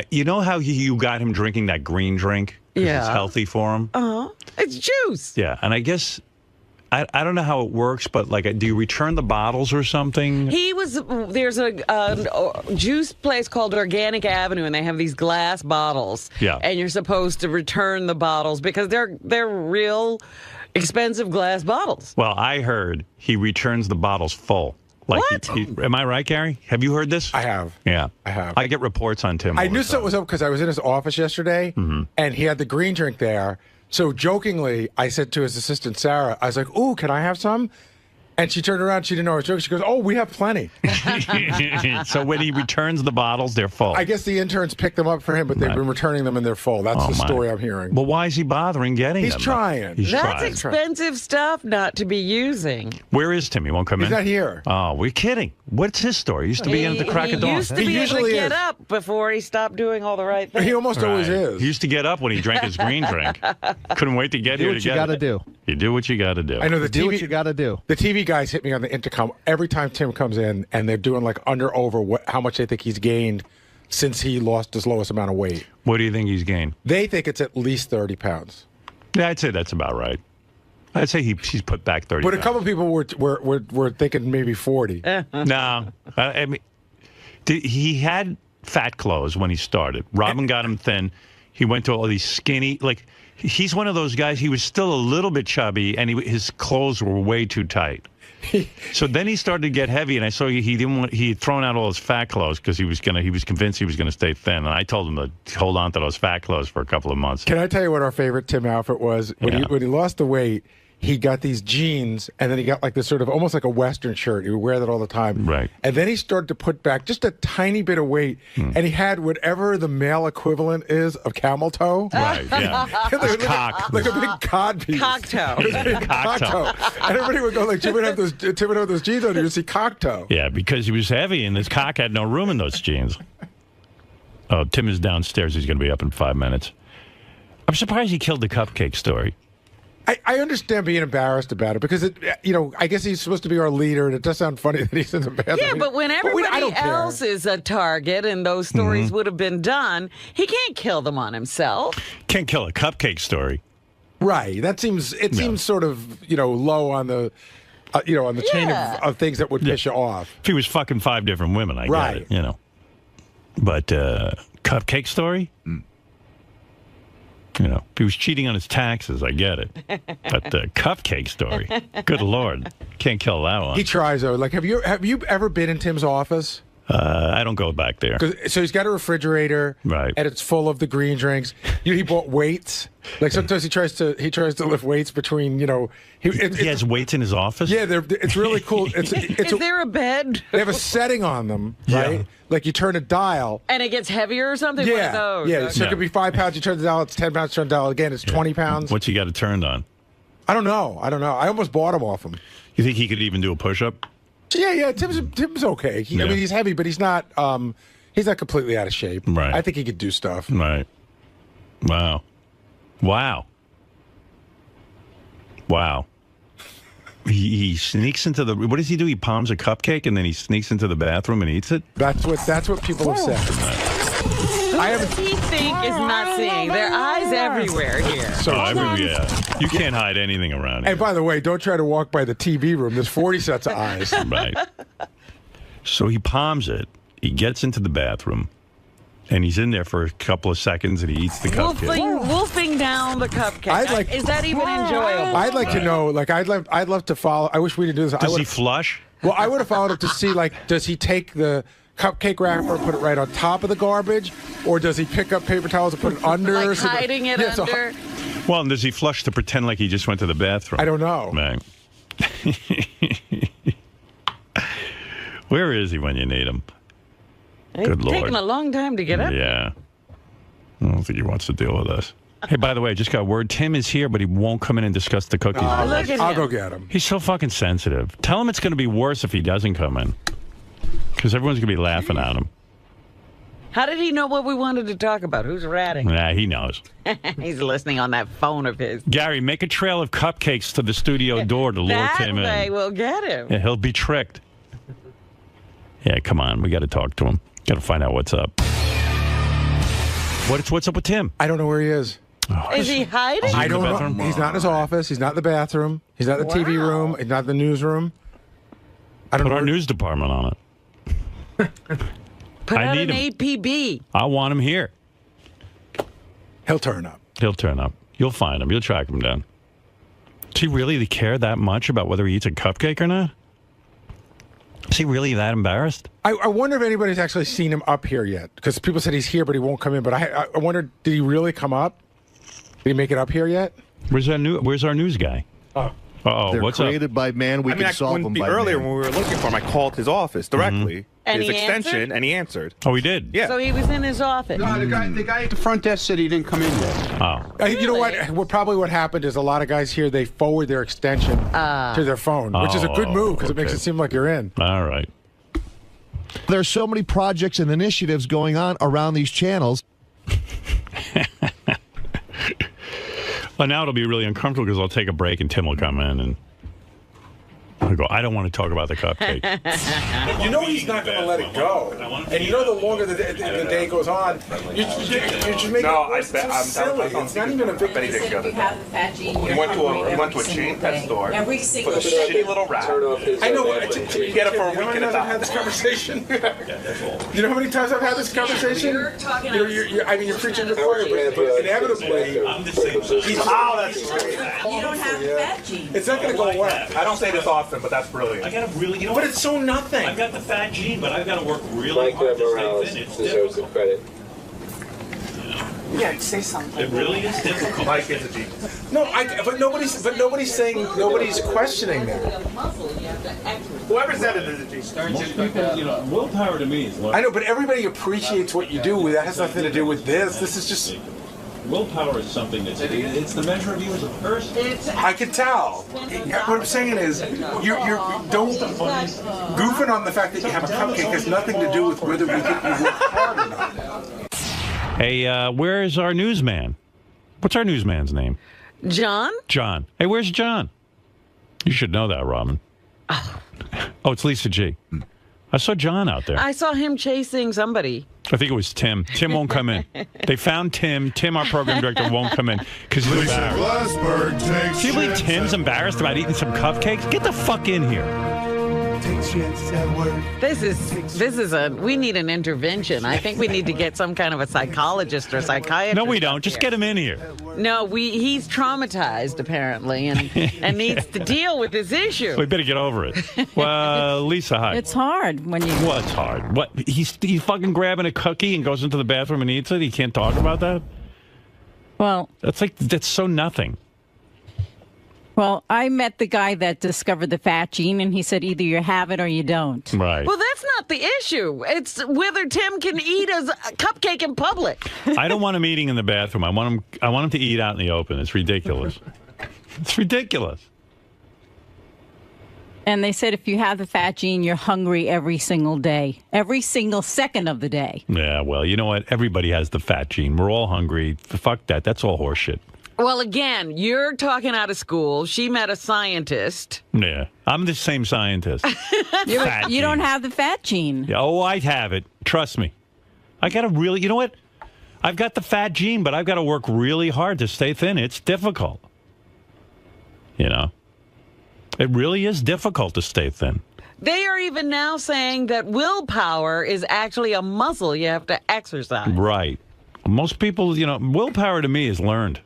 you know how you got him drinking that green drink? Yeah. It's healthy for him? Uh-huh. It's juice. Yeah, and I guess I don't know how it works, but like, do you return the bottles or something? There's a juice place called Organic Avenue, and they have these glass bottles. Yeah. And you're supposed to return the bottles because they're real expensive glass bottles. Well, I heard he returns the bottles full. Like, What? Am I right, Gary? Have you heard this? I have. Yeah. I have. I get reports on Tim. I all the knew time. something was up because I was in his office yesterday, and he had the green drink there. So jokingly, I said to his assistant, Sarah, I was like, ooh, can I have some? And she turned around. She didn't know I was joking. She goes, oh, we have plenty. So when he returns the bottles, they're full. I guess the interns picked them up for him, but they've been returning them and they're full. That's the story I'm hearing. Well, why is he bothering getting He's them? trying. He's That's trying. expensive stuff not to be using. Where is Tim? He won't come He's in? not here. Oh, we're kidding. What's his story? He used to be in at the crack of dawn. He used to be able to get up before he stopped doing all the right things. He almost always is. He used to get up when he drank his green drink. Couldn't wait to get Do here what to you get gotta it. do. You do what you got to do. I know the Do TV. what you got to do. The TV guys hit me on the intercom every time Tim comes in, and they're doing like under over how much they think he's gained since he lost his lowest amount of weight. What do you think he's gained? They think it's at least 30 pounds. Yeah, I'd say that's about right. I'd say he's put back 30 But a pounds. couple of people were thinking maybe 40. No. I mean, he had fat clothes when he started. Robin got him thin. He went to all these skinny, like, he's one of those guys, he was still a little bit chubby, and his clothes were way too tight. So then he started to get heavy, and I saw he had thrown out all his fat clothes because he was convinced he was gonna stay thin. And I told him to hold on to those fat clothes for a couple of months. Can I tell you what our favorite Tim outfit was? When he lost the weight, he got these jeans, and then he got like this sort of almost like a Western shirt. He would wear that all the time. Right. And then he started to put back just a tiny bit of weight, and he had whatever the male equivalent is of camel toe. Right, yeah. like, cock. like a big cod piece. Cock toe. It was a big cock toe. And everybody would go like, Tim would have those jeans on, you would see cock toe. Yeah, because he was heavy, and his cock had no room in those jeans. Oh, Tim is downstairs. He's going to be up in 5 minutes. I'm surprised he killed the cupcake story. I understand being embarrassed about it because I guess he's supposed to be our leader, and it does sound funny that he's in the bathroom. Yeah, but when I everybody don't care. else is a target and those stories would have been done, he can't kill them on himself. Can't kill a cupcake story. Right. That seems sort of low on the on the chain of things that would piss you off. If he was fucking 5 different women, I Right. get it, But cupcake story? If he was cheating on his taxes, I get it. But the cupcake story, good Lord, can't kill that one. He tries though. Like, have you ever been in Tim's office? I don't go back there. So he's got a refrigerator, Right. and it's full of the green drinks. He bought weights. Like sometimes he tries to lift weights between. He has weights in his office. Yeah, it's really cool. It's Is there a bed? They have a setting on them, right? Yeah. Like you turn a dial. And it gets heavier or something? One of those. Yeah. So it could be 5 pounds. You turn the dial. It's 10 pounds. Turn the dial again. It's 20 pounds. What's he got it turned on? I don't know. I almost bought him off him. You think he could even do a push-up? Yeah. Tim's okay. I mean, he's heavy, but he's not completely out of shape. Right. I think he could do stuff. Right. Wow. He sneaks into the. What does he do? He palms a cupcake and then he sneaks into the bathroom and eats it. That's what people have said. Who does he think is not seeing? There are eyes everywhere here. You can't hide anything around here. And by the way, don't try to walk by the TV room. There's 40 sets of eyes. Right. So he palms it. He gets into the bathroom, and he's in there for a couple of seconds, and he eats the cupcake. Wolfing down the cupcake. Is that even enjoyable? I'd like to know. Like, I'd love to follow. I wish we didn't do this. Does he flush? Well, I would have followed it to see, like, does he take the cupcake wrapper and put it right on top of the garbage, or does he pick up paper towels and put it under? Like hiding it under? Well, and does he flush to pretend like he just went to the bathroom? I don't know. Right. Where is he when you need him? It's Good Lord. taking a long time to get up. Yeah. I don't think he wants to deal with us. Hey, by the way, I just got word. Tim is here, but he won't come in and discuss the cookies. I'll go get him. He's so fucking sensitive. Tell him it's going to be worse if he doesn't come in. Because everyone's going to be laughing at him. How did he know what we wanted to talk about? Who's ratting? Nah, he knows. He's listening on that phone of his. Gary, make a trail of cupcakes to the studio door to lure Tim in. That way we'll get him. Yeah, he'll be tricked. Yeah, come on. We got to talk to him. Got to find out what's up. What's up with Tim? I don't know where he is. Is he hiding? I don't know. He's not in his office. He's not in the bathroom. He's not in the TV room. He's not in the newsroom. I don't Put know. our news department on it. Put I out need an him. APB. I want him here. He'll turn up. He'll turn up. You'll find him. You'll track him down. Does he really care that much about whether he eats a cupcake or not? Is he really that embarrassed? I wonder if anybody's actually seen him up here yet. Because people said he's here, but he won't come in. But I wonder, did he really come up? Did he make it up here yet? Where's our news guy? Oh. Uh-oh, They're what's up? created by man. We can solve them by earlier man. when we were looking for him, I called his office directly, And his he extension, answered? and he answered. Oh, he did? Yeah. So he was in his office. No, the guy at the front desk said he didn't come in yet. Oh. You know what? Probably what happened is a lot of guys here, they forward their extension to their phone, which is a good move because it makes it seem like you're in. All right. There's so many projects and initiatives going on around these channels. Well, now it'll be really uncomfortable because I'll take a break and Tim will come in and I'll go, I don't want to talk about the cupcake. You know he's not going to let it go. And you know the longer the day goes on, you're just making it silly. It's not even a big He said if you have the fat gene, he went to a chain pet store. Every single for the shitty little wrap. I know. You get it for a week at a time. I've had this conversation. You know how many times I've had this conversation? You're preaching to the choir, but inevitably, he's that's great. You don't have the fat gene. It's not going to go away. I don't say this often, but that's brilliant. I got to really, but it's so nothing. I've got the fat gene, but I've got to work really hard to stay thin. It's deserves the credit. Yeah, say something. It really is difficult. Mike is a genius. No, but nobody's saying, nobody's questioning that. Whoever said it is a genius. Most people, willpower to me is learning. I know, but everybody appreciates what you do. That has nothing to do with this. This is just. Willpower is something it's the measure of you as a person. I can tell. What I'm saying is, you don't goofing on the fact that you have a cupcake has nothing to do with whether we think you work hard or not. Hey, where is our newsman? What's our newsman's name? John? John. Hey, where's John? You should know that, Robin. Oh, it's Lisa G. I saw John out there. I saw him chasing somebody. I think it was Tim. Tim won't come in. They found Tim. Tim, our program director, won't come in because he's embarrassed. Can you believe Tim's embarrassed about eating some cupcakes? Get the fuck in here. This is we need an intervention. I think we need to get some kind of a psychologist or psychiatrist. No, we don't. Just get him in here. No, he's traumatized apparently and needs to deal with this issue. We better get over it. Well, Lisa, hi. It's hard when you. What's hard? What? He's fucking grabbing a cookie and goes into the bathroom and eats it. He can't talk about that. Well, that's so nothing. Well, I met the guy that discovered the fat gene, and he said either you have it or you don't. Right. Well, that's not the issue. It's whether Tim can eat a cupcake in public. I don't want him eating in the bathroom. I want him to eat out in the open. It's ridiculous. It's ridiculous. And they said if you have the fat gene, you're hungry every single day, every single second of the day. Yeah, well, you know what? Everybody has the fat gene. We're all hungry. Fuck that. That's all horseshit. Well, again, you're talking out of school. She met a scientist. Yeah, I'm the same scientist. You don't have the fat gene. Yeah, oh, I have it. Trust me. I got to really, you know what? I've got the fat gene, but I've got to work really hard to stay thin. It's difficult. You know? It really is difficult to stay thin. They are even now saying that willpower is actually a muscle you have to exercise. Right. Most people, willpower to me is learned.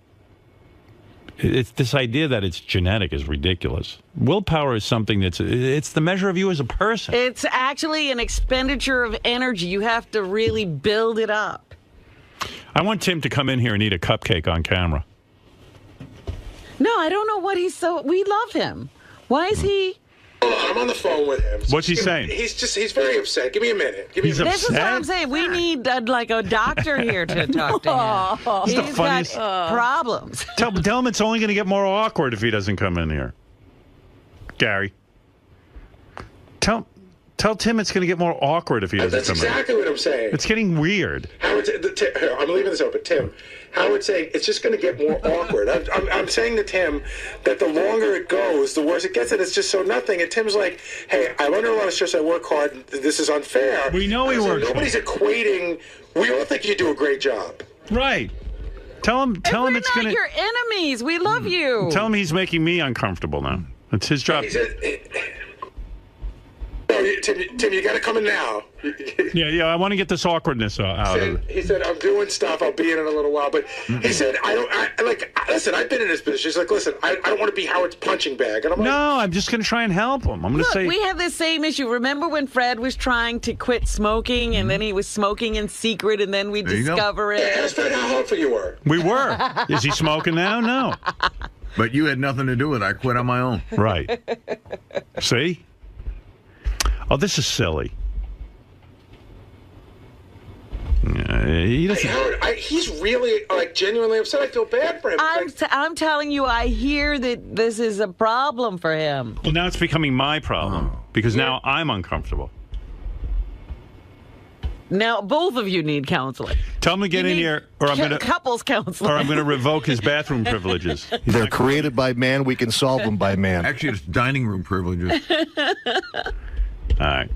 It's this idea that it's genetic is ridiculous. Willpower is something it's the measure of you as a person. It's actually an expenditure of energy. You have to really build it up. I want Tim to come in here and eat a cupcake on camera. No, I don't know what we love him. Why is he? I'm on the phone with him. What's he saying? He's very upset. Give me a minute. He's upset? This is what I'm saying. We need a doctor here to talk to him. He's got problems. Tell him it's only going to get more awkward if he doesn't come in here. Gary. Tell Tim it's going to get more awkward if he doesn't come in. That's exactly what I'm saying. It's getting weird. Howard, I'm leaving this open. Tim, Howard's saying it's just going to get more awkward. I'm saying to Tim that the longer it goes, the worse it gets, and it's just so nothing. And Tim's like, hey, I'm under a lot of stress. I work hard. This is unfair. We know he works hard. Nobody's equating. We all think you do a great job. Right. Tell him we're it's not going to. your enemies. We love you. Tell him he's making me uncomfortable now. It's his job. He said, no, Tim, you got to come in now. Yeah. I want to get this awkwardness out of it. He said, I'm doing stuff. I'll be in a little while. But he said, listen, I've been in this business. He's like, listen, I don't want to be Howard's punching bag. And I'm like, No, I'm just going to try and help him. I'm going to say. We have this same issue. Remember when Fred was trying to quit smoking and then he was smoking in secret and then we discover it? Ask Fred how helpful you were. We were. Is he smoking now? No. But you had nothing to do with it. I quit on my own. Right. See? Oh, this is silly. He doesn't. Hey, Howard, he's really, genuinely upset. I feel bad for him. I'm telling you, I hear that this is a problem for him. Well, now it's becoming my problem because now I'm uncomfortable. Now both of you need counseling. Tell him to get in here, or I'm going to couples counseling. or I'm going to revoke his bathroom privileges. They're created by man. We can solve them by man. Actually, it's dining room privileges. All right.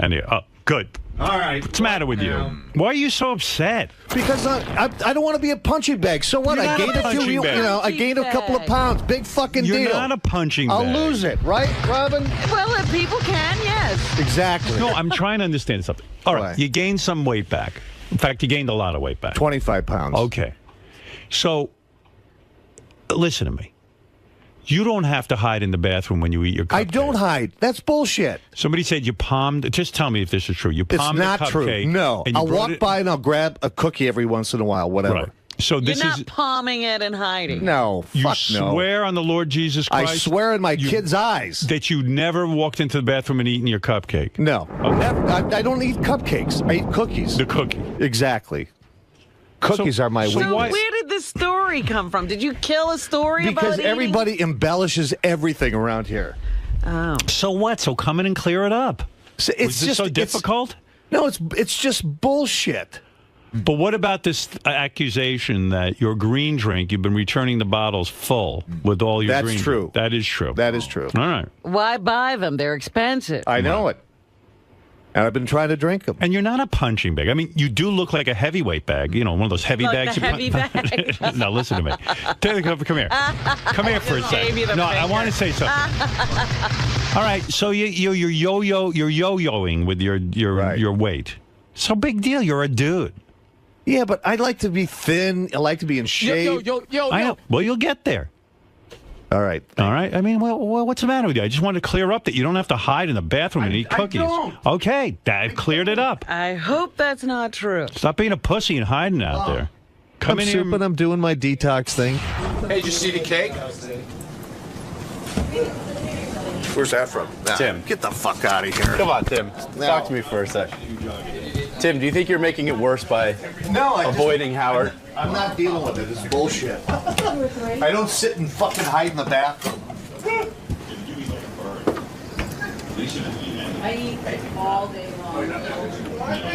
Anyway, good. All right. What's the matter with you? Why are you so upset? Because I don't want to be a punching bag. So what? You're I not gained a punching bag. I gained a couple of pounds. Big fucking You're deal. not a punching bag. I'll lose it, right, Robin? Well, if people can, yes. Exactly. No, I'm trying to understand something. All right, you gained some weight back. In fact, you gained a lot of weight back. 25 pounds. Okay. So, listen to me. You don't have to hide in the bathroom when you eat your cupcake. I don't hide. That's bullshit. Somebody said you palmed. Just tell me if this is true. You It's palmed not a cupcake. true. No. and you I'll brought walk it- by and I'll grab a cookie every once in a while, whatever. Right. So this You're not is. palming it and hiding. No. You Fuck no. swear on the Lord Jesus Christ. I swear in my kids' eyes. That you never walked into the bathroom and eaten your cupcake. No. Never. I don't eat cupcakes. I eat cookies. The cookie. Exactly. Cookies are my So weakness. where did this story come from? Did you kill a story about Because eating? everybody embellishes everything around here. Oh. So what? So come in and clear it up. So Was this so difficult? No, it's just bullshit. But what about this accusation that your green drink, you've been returning the bottles full with all your That's green true. drink? That is true. That is true. All right. Why buy them? They're expensive. I know it. And I've been trying to drink them. And you're not a punching bag. I mean, you do look like a heavyweight bag. You know, one of those heavy Like bags. the heavy bag. Now, listen to me. Come here. Come here for a second. No, I want to say something. All right. So you're yo-yoing with your weight. So big deal. You're a dude. Yeah, but I like to be thin. I like to be in shape. I know. Well, you'll get there. All right. All right. I mean, well, what's the matter with you? I just wanted to clear up that you don't have to hide in the bathroom and eat cookies. don't. Okay, that cleared it up. I hope that's not true. Stop being a pussy and hiding out there. Come I'm in here. souping. I'm doing my detox thing. Hey, did you see the cake? Where's that from? Tim. Get the fuck out of here. Come on, Tim. Talk to me for a sec. Tim, do you think you're making it worse by avoiding Howard? I'm not dealing with it. It's bullshit. I don't sit and fucking hide in the bathroom. I eat all day long.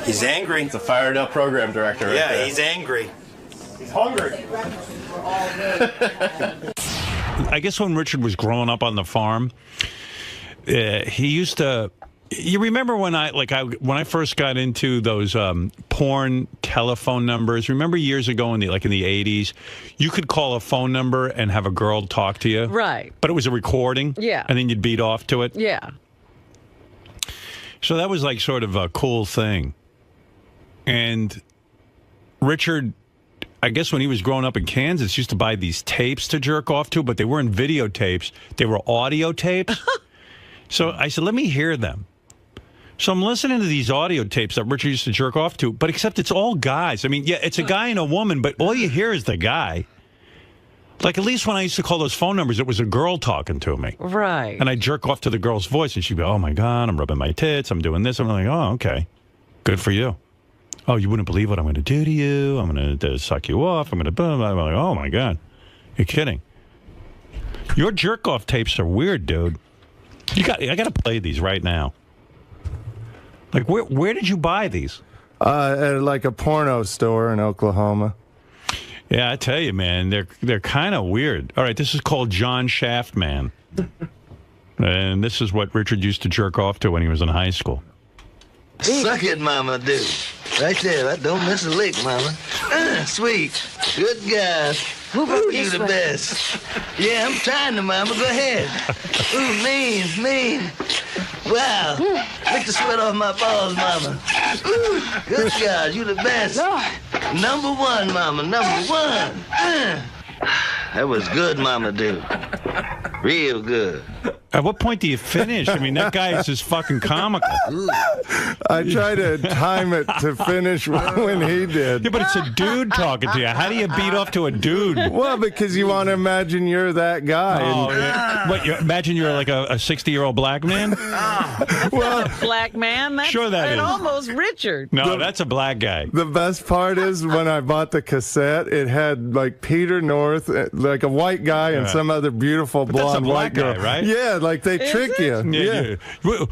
He's angry. It's a fired up program director. Right there. He's angry. He's hungry. I guess when Richard was growing up on the farm, he used to. You remember when I first got into those porn telephone numbers? Remember years ago in the 80s, you could call a phone number and have a girl talk to you, Right. but it was a recording, Yeah. and then you'd beat off to it. Yeah. So that was like sort of a cool thing. And Richard, I guess when he was growing up in Kansas, used to buy these tapes to jerk off to, but they weren't videotapes. They were audio tapes. So I said, let me hear them. So I'm listening to these audio tapes that Richard used to jerk off to, but except it's all guys. I mean, yeah, it's a guy and a woman, but all you hear is the guy. Like, at least when I used to call those phone numbers, it was a girl talking to me. Right. And I'd jerk off to the girl's voice, and she'd be, oh, my God, I'm rubbing my tits, I'm doing this. I'm like, oh, okay. Good for you. Oh, you wouldn't believe what I'm going to do to you. I'm going to suck you off. I'm going to... I'm like, oh, my God. You're kidding. Your jerk-off tapes are weird, dude. I got to play these right now. Like, where did you buy these? At like a porno store in Oklahoma. Yeah, I tell you, man, they're kind of weird. All right, this is called John Shaftman. And this is what Richard used to jerk off to when he was in high school. Suck it, mama, do. Right there. Don't miss a lick, mama. Sweet. Good God. Ooh, you the best. Yeah, I'm trying to, mama. Go ahead. Ooh, mean. Wow. Lick the sweat off my balls, mama. Ooh, good God. You the best. Number one, mama. Number one. That was good, mama, dude. Real good. At what point do you finish? I mean, that guy is just fucking comical. I try to time it to finish when he did. Yeah, but it's a dude talking to you. How do you beat off to a dude? Well, because you want to imagine you're that guy. Oh, yeah. What, imagine you're like a 60-year-old black man? Well, black man? That's sure that is. Almost Richard. No, that's a black guy. The best part is when I bought the cassette, it had like Peter North, like a white guy, and some other beautiful blonde white girl. Guy, right? Yeah, like they trick you. Yeah.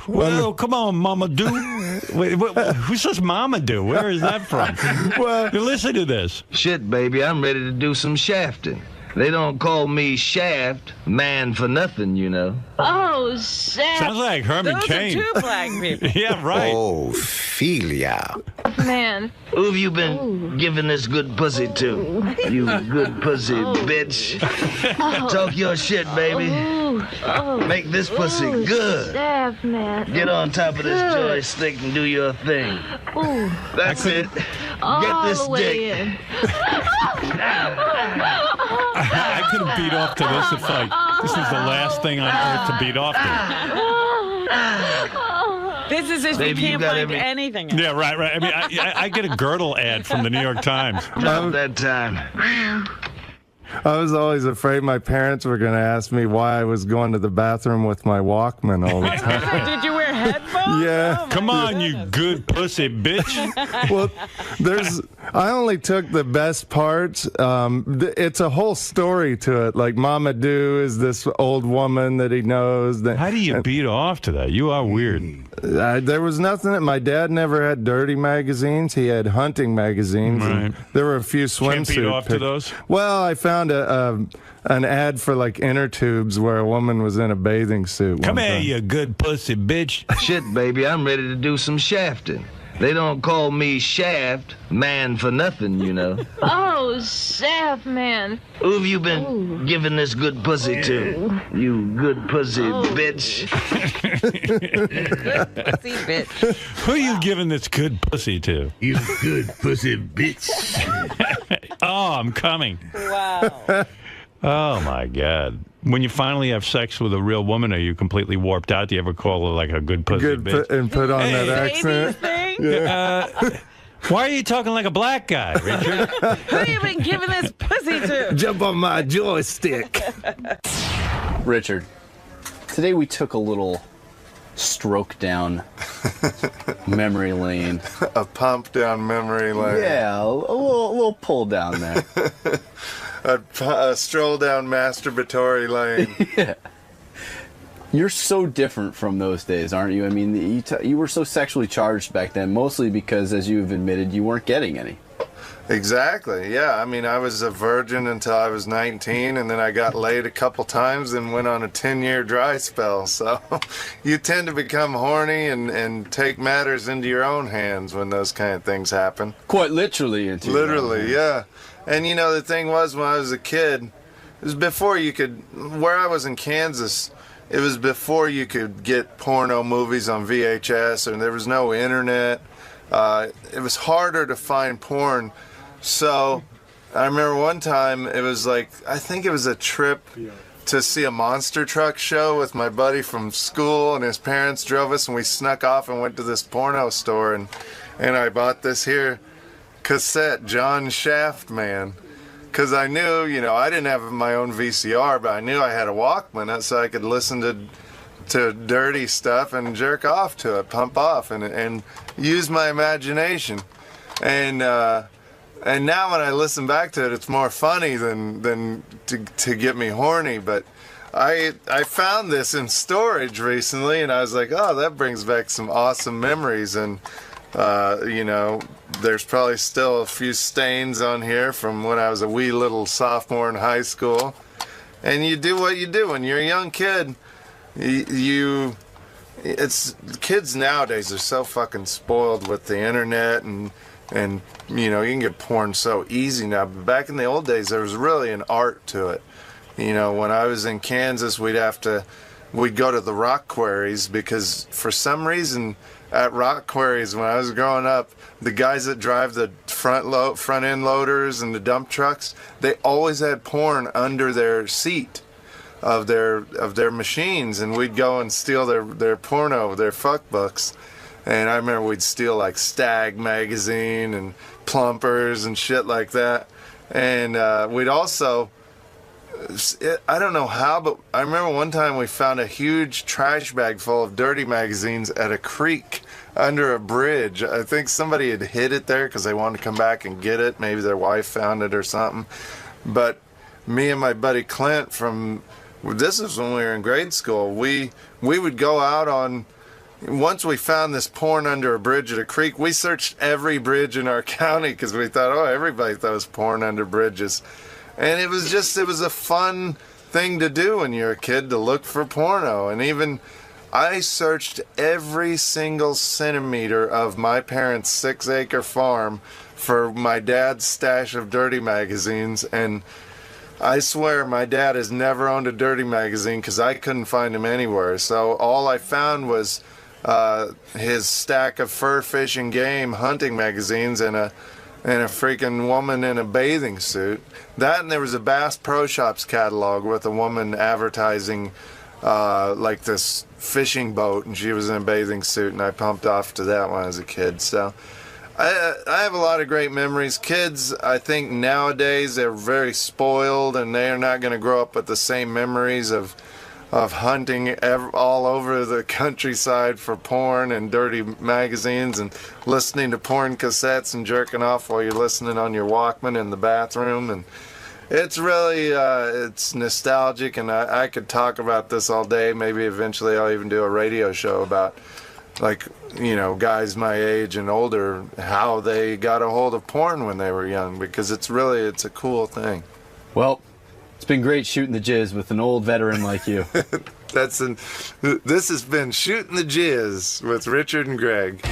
Well, come on, Mama Do. Who says Mama Do? Where is that from? Well, listen to this. Shit, baby, I'm ready to do some shafting. They don't call me Shaft, man for nothing, you know. Oh, Shaft. Sounds like Herman Cain. Those are two black people. Yeah, right. Oh, Ophelia. Man. Who have you been giving this good pussy to? You good pussy bitch. Talk your shit, baby. Make this pussy good. Shaft, man. Get on top of this joystick and do your thing. Ooh. That's it. Get this dick. I could have beat off to this if this was the last thing on earth to beat off to. This is if Baby, you can't find anything else. Yeah, right. I mean, I get a girdle ad from the New York Times. About that time. I was always afraid my parents were going to ask me why I was going to the bathroom with my Walkman all the time. Did you wear headphones? Yeah. Oh, Come on, you good pussy bitch. Well, I only took the best parts. It's a whole story to it. Like Mama Do is this old woman that he knows. How do you beat off to that? You are weird. There was nothing. My dad never had dirty magazines. He had hunting magazines. Right. And there were a few swimsuit. Can't beat off to those? Well, I found an ad for like inner tubes where a woman was in a bathing suit. Come here, you good pussy bitch. Shit, baby, I'm ready to do some shafting. They don't call me Shaft, man for nothing, you know. Oh, Shaft, man. Who have you been giving this good pussy to? You good pussy bitch. Good pussy bitch. Who are you giving this good pussy to? You good pussy bitch. Oh, I'm coming. Wow. Oh, my God. When you finally have sex with a real woman, are you completely warped out? Do you ever call her like a good pussy bitch? And put on that accent. Yeah. Why are you talking like a black guy, Richard? Who have you been giving this pussy to? Jump on my joystick. Richard, today we took a little stroke down memory lane. A pump down memory lane. Yeah, a little pull down there. A stroll down masturbatory lane. Yeah. You're so different from those days, aren't you? I mean, you were so sexually charged back then, mostly because, as you've admitted, you weren't getting any. Exactly, yeah. I mean, I was a virgin until I was 19, and then I got laid a couple times and went on a 10-year dry spell. So you tend to become horny and take matters into your own hands when those kind of things happen. Quite literally into your own hands. Yeah. And, you know, the thing was, when I was a kid, it was before you could, where I was in Kansas, it was before you could get porno movies on VHS, and there was no internet. It was harder to find porn. So I remember one time, it was like, I think it was a trip to see a monster truck show with my buddy from school, and his parents drove us, and we snuck off and went to this porno store, and I bought this here cassette, John Shaft Man, because I knew, you know, I didn't have my own VCR, but I knew I had a Walkman, so I could listen to dirty stuff and jerk off to it, pump off, and use my imagination. And now when I listen back to it, it's more funny than to get me horny. But I found this in storage recently, and I was like, oh, that brings back some awesome memories. And you know, there's probably still a few stains on here from when I was a wee little sophomore in high school. And you do what you do when you're a young kid. it's kids nowadays are so fucking spoiled with the internet and you know, you can get porn so easy now. But back in the old days, there was really an art to it. You know, when I was in Kansas, we'd go to the rock quarries because for some reason at rock quarries when I was growing up, the guys that drive the front end loaders and the dump trucks, they always had porn under their seat of their machines, and we'd go and steal their porno, their fuck books. And I remember we'd steal like Stag magazine and Plumpers and shit like that. And we'd also, I don't know how, but I remember one time we found a huge trash bag full of dirty magazines at a creek under a bridge. I think somebody had hid it there because they wanted to come back and get it. Maybe their wife found it or something. But me and my buddy Clint this is when we were in grade school, we would go out on, once we found this porn under a bridge at a creek, we searched every bridge in our county because we thought, oh, everybody throws porn under bridges. And it was a fun thing to do when you're a kid, to look for porno. And even I searched every single centimeter of my parents' 6-acre farm for my dad's stash of dirty magazines, and I swear my dad has never owned a dirty magazine because I couldn't find him anywhere. So all I found was his stack of fur, fish, and game hunting magazines and a freaking woman in a bathing suit. That, and there was a Bass Pro Shops catalog with a woman advertising like this fishing boat, and she was in a bathing suit, and I pumped off to that when I was a kid. So I have a lot of great memories. Kids, I think nowadays they're very spoiled, and they are not going to grow up with the same memories of hunting all over the countryside for porn and dirty magazines and listening to porn cassettes and jerking off while you're listening on your Walkman in the bathroom. And it's really it's nostalgic, and I could talk about this all day. Maybe eventually I'll even do a radio show about, like, you know, guys my age and older, how they got a hold of porn when they were young, because it's a cool thing. Well, it's been great shooting the jizz with an old veteran like you. This has been Shooting the Jizz with Richard and Greg.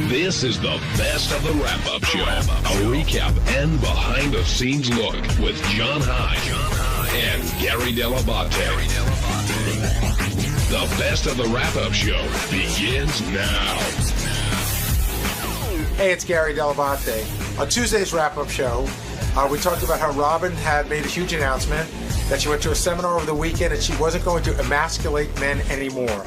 This is the best of the wrap-up show. A recap and behind-the-scenes look with John High and Gary 𝗏𝗏𝗏𝗏. The best of the wrap-up show begins now. Hey, it's Gary 𝗏𝗏𝗏𝗏. On Tuesday's wrap-up show, we talked about how Robin had made a huge announcement that she went to a seminar over the weekend and she wasn't going to emasculate men anymore.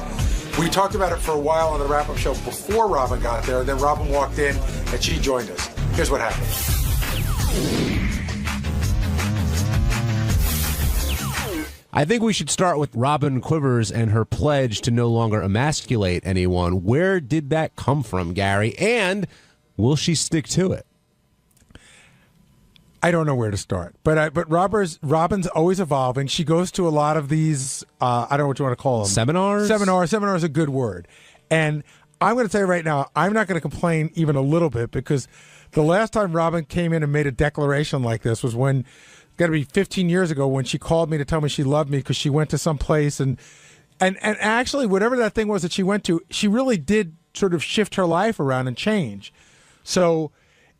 We talked about it for a while on the wrap-up show before Robin got there, and then Robin walked in and she joined us. Here's what happened. I think we should start with Robin Quivers and her pledge to no longer emasculate anyone. Where did that come from, Gary? And will she stick to it? I don't know where to start, but Robin's always evolving. She goes to a lot of these, I don't know what you want to call them. Seminars? Seminar is a good word. And I'm going to tell you right now, I'm not going to complain even a little bit, because the last time Robin came in and made a declaration like this was when, got to be 15 years ago, when she called me to tell me she loved me because she went to some place. And actually, whatever that thing was that she went to, she really did sort of shift her life around and change. So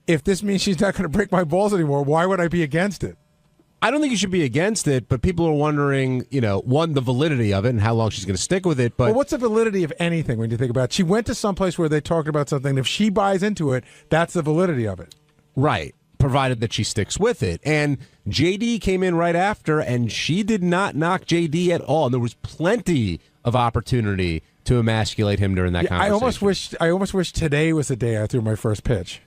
if this means she's not going to break my balls anymore, why would I be against it? I don't think you should be against it, but people are wondering, one, the validity of it and how long she's going to stick with it. But well, what's the validity of anything when you think about it? She went to some place where they talked about something. If she buys into it, that's the validity of it. Right, provided that she sticks with it. And JD came in right after, and she did not knock JD at all. And there was plenty of opportunity to emasculate him during that conversation. I almost wish today was the day I threw my first pitch.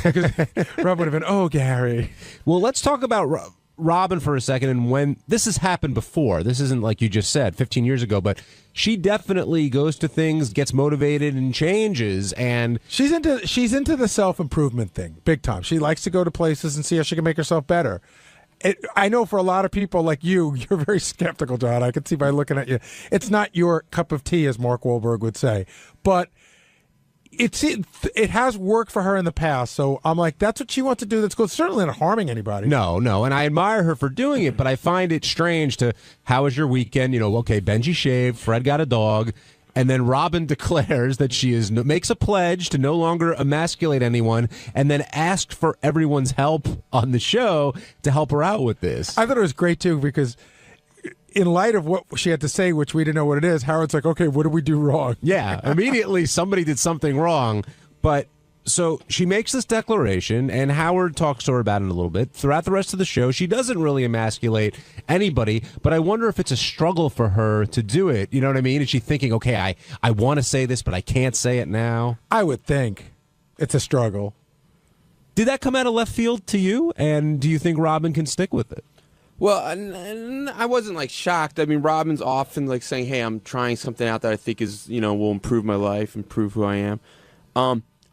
Rob would have been, oh, Gary. Well, let's talk about Robin for a second. And when this has happened before, this isn't like you just said 15 years ago, but she definitely goes to things, gets motivated, and changes. And she's into the self-improvement thing big time. She likes to go to places and see how she can make herself better. I know for a lot of people like you're very skeptical, John. I can see by looking at you. It's not your cup of tea, as Mark Wahlberg would say. But it has worked for her in the past. So I'm like, that's what she wants to do. That's good. It's certainly not harming anybody. No. And I admire her for doing it, but I find it strange to, how was your weekend? Okay, Benji shaved, Fred got a dog. And then Robin declares that she makes a pledge to no longer emasculate anyone, and then asked for everyone's help on the show to help her out with this. I thought it was great, too, because in light of what she had to say, which we didn't know what it is, Howard's like, okay, what did we do wrong? Yeah, immediately somebody did something wrong. But so she makes this declaration, and Howard talks to her about it a little bit. Throughout the rest of the show, she doesn't really emasculate anybody, but I wonder if it's a struggle for her to do it. You know what I mean? Is she thinking, okay, I want to say this, but I can't say it now? I would think it's a struggle. Did that come out of left field to you? And do you think Robin can stick with it? Well, I wasn't shocked. I mean, Robin's often saying, hey, I'm trying something out that I think is, will improve my life, improve who I am.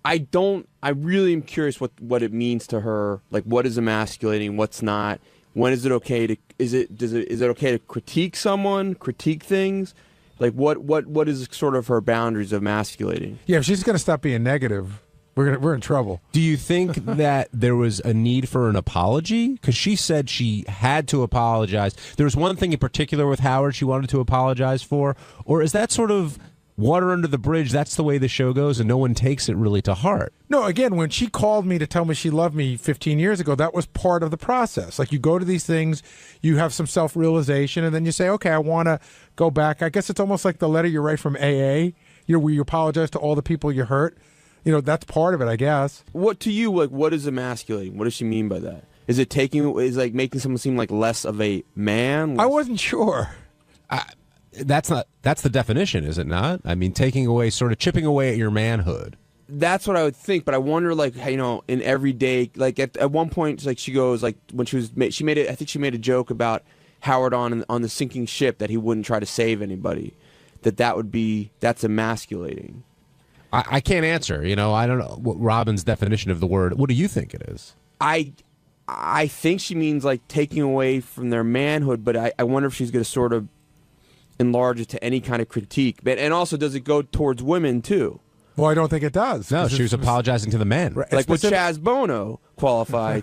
I really am curious what it means to her. What is emasculating? What's not? When is it okay to, is it okay to critique someone, critique things? What is sort of her boundaries of emasculating? Yeah, if she's going to stop being negative, we're in trouble. Do you think that there was a need for an apology? Because she said she had to apologize. There was one thing in particular with Howard she wanted to apologize for, or is that sort of water under the bridge? That's the way the show goes, and no one takes it really to heart. No, again, when she called me to tell me she loved me 15 years ago, that was part of the process. You go to these things, you have some self-realization, and then you say, okay, I want to go back. I guess it's almost like the letter you write from AA, where you apologize to all the people you hurt. That's part of it, I guess. What to you, what is emasculating? What does she mean by that? Is it making someone seem like less of a man? I wasn't sure. That's the definition, is it not? I mean, taking away, sort of chipping away at your manhood. That's what I would think, but I wonder, in everyday, at one point, she goes, when she made it, I think she made a joke about Howard on the sinking ship, that he wouldn't try to save anybody, that's emasculating. I can't answer. I don't know what Robin's definition of the word. What do you think it is? I think she means taking away from their manhood, but I wonder if she's going to sort of enlarge it to any kind of critique. And also, does it go towards women too? Well, I don't think it does. No, she was apologizing to the men. Right. Would Chaz Bono qualify?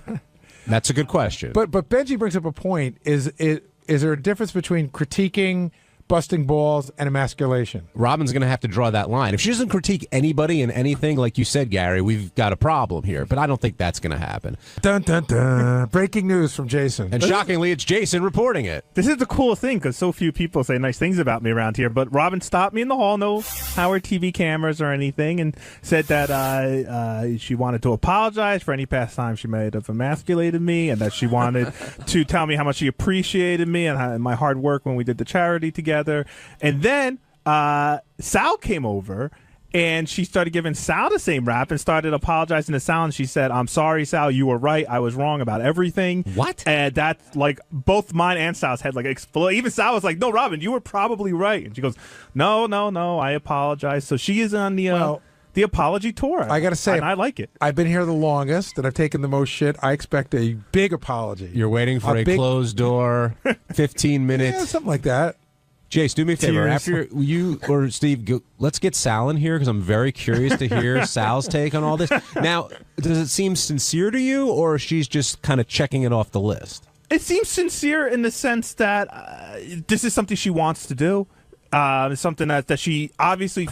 That's a good question. But Benji brings up a point. Is there a difference between critiquing, busting balls, and emasculation? Robin's going to have to draw that line. If she doesn't critique anybody and anything, like you said, Gary, we've got a problem here. But I don't think that's going to happen. Dun, dun, dun. Breaking news from Jason. And shockingly, it's Jason reporting it. This is the coolest thing, because so few people say nice things about me around here. But Robin stopped me in the hall, no Howard TV cameras or anything, and said that she wanted to apologize for any past time she might have emasculated me, and that she wanted to tell me how much she appreciated me and my hard work when we did the charity together. And then Sal came over, and she started giving Sal the same rap and started apologizing to Sal, and she said, I'm sorry, Sal, you were right. I was wrong about everything. What? And that's both mine and Sal's head exploded. Even Sal was like, no, Robin, you were probably right. And she goes, no, I apologize. So she is on the apology tour. I got to say, and I like it. I've been here the longest, and I've taken the most shit. I expect a big apology. You're waiting for a closed door, 15 minutes. Yeah, something like that. Jace, do me a favor. Tears. After you or Steve, let's get Sal in here, because I'm very curious to hear Sal's take on all this. Now, does it seem sincere to you, or she's just kind of checking it off the list? It seems sincere in the sense that this is something she wants to do. Something that she obviously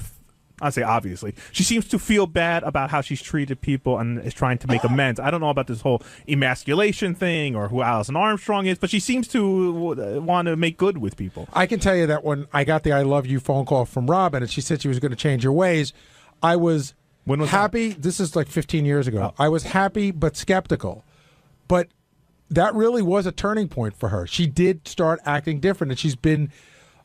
I say obviously. She seems to feel bad about how she's treated people and is trying to make amends. I don't know about this whole emasculation thing or who Alison Armstrong is, but she seems to want to make good with people. I can tell you that when I got the "I love you" phone call from Robin, and she said she was going to change her ways, I was happy. That? This is like 15 years ago. I was happy but skeptical, but that really was a turning point for her. She did start acting different, and she's been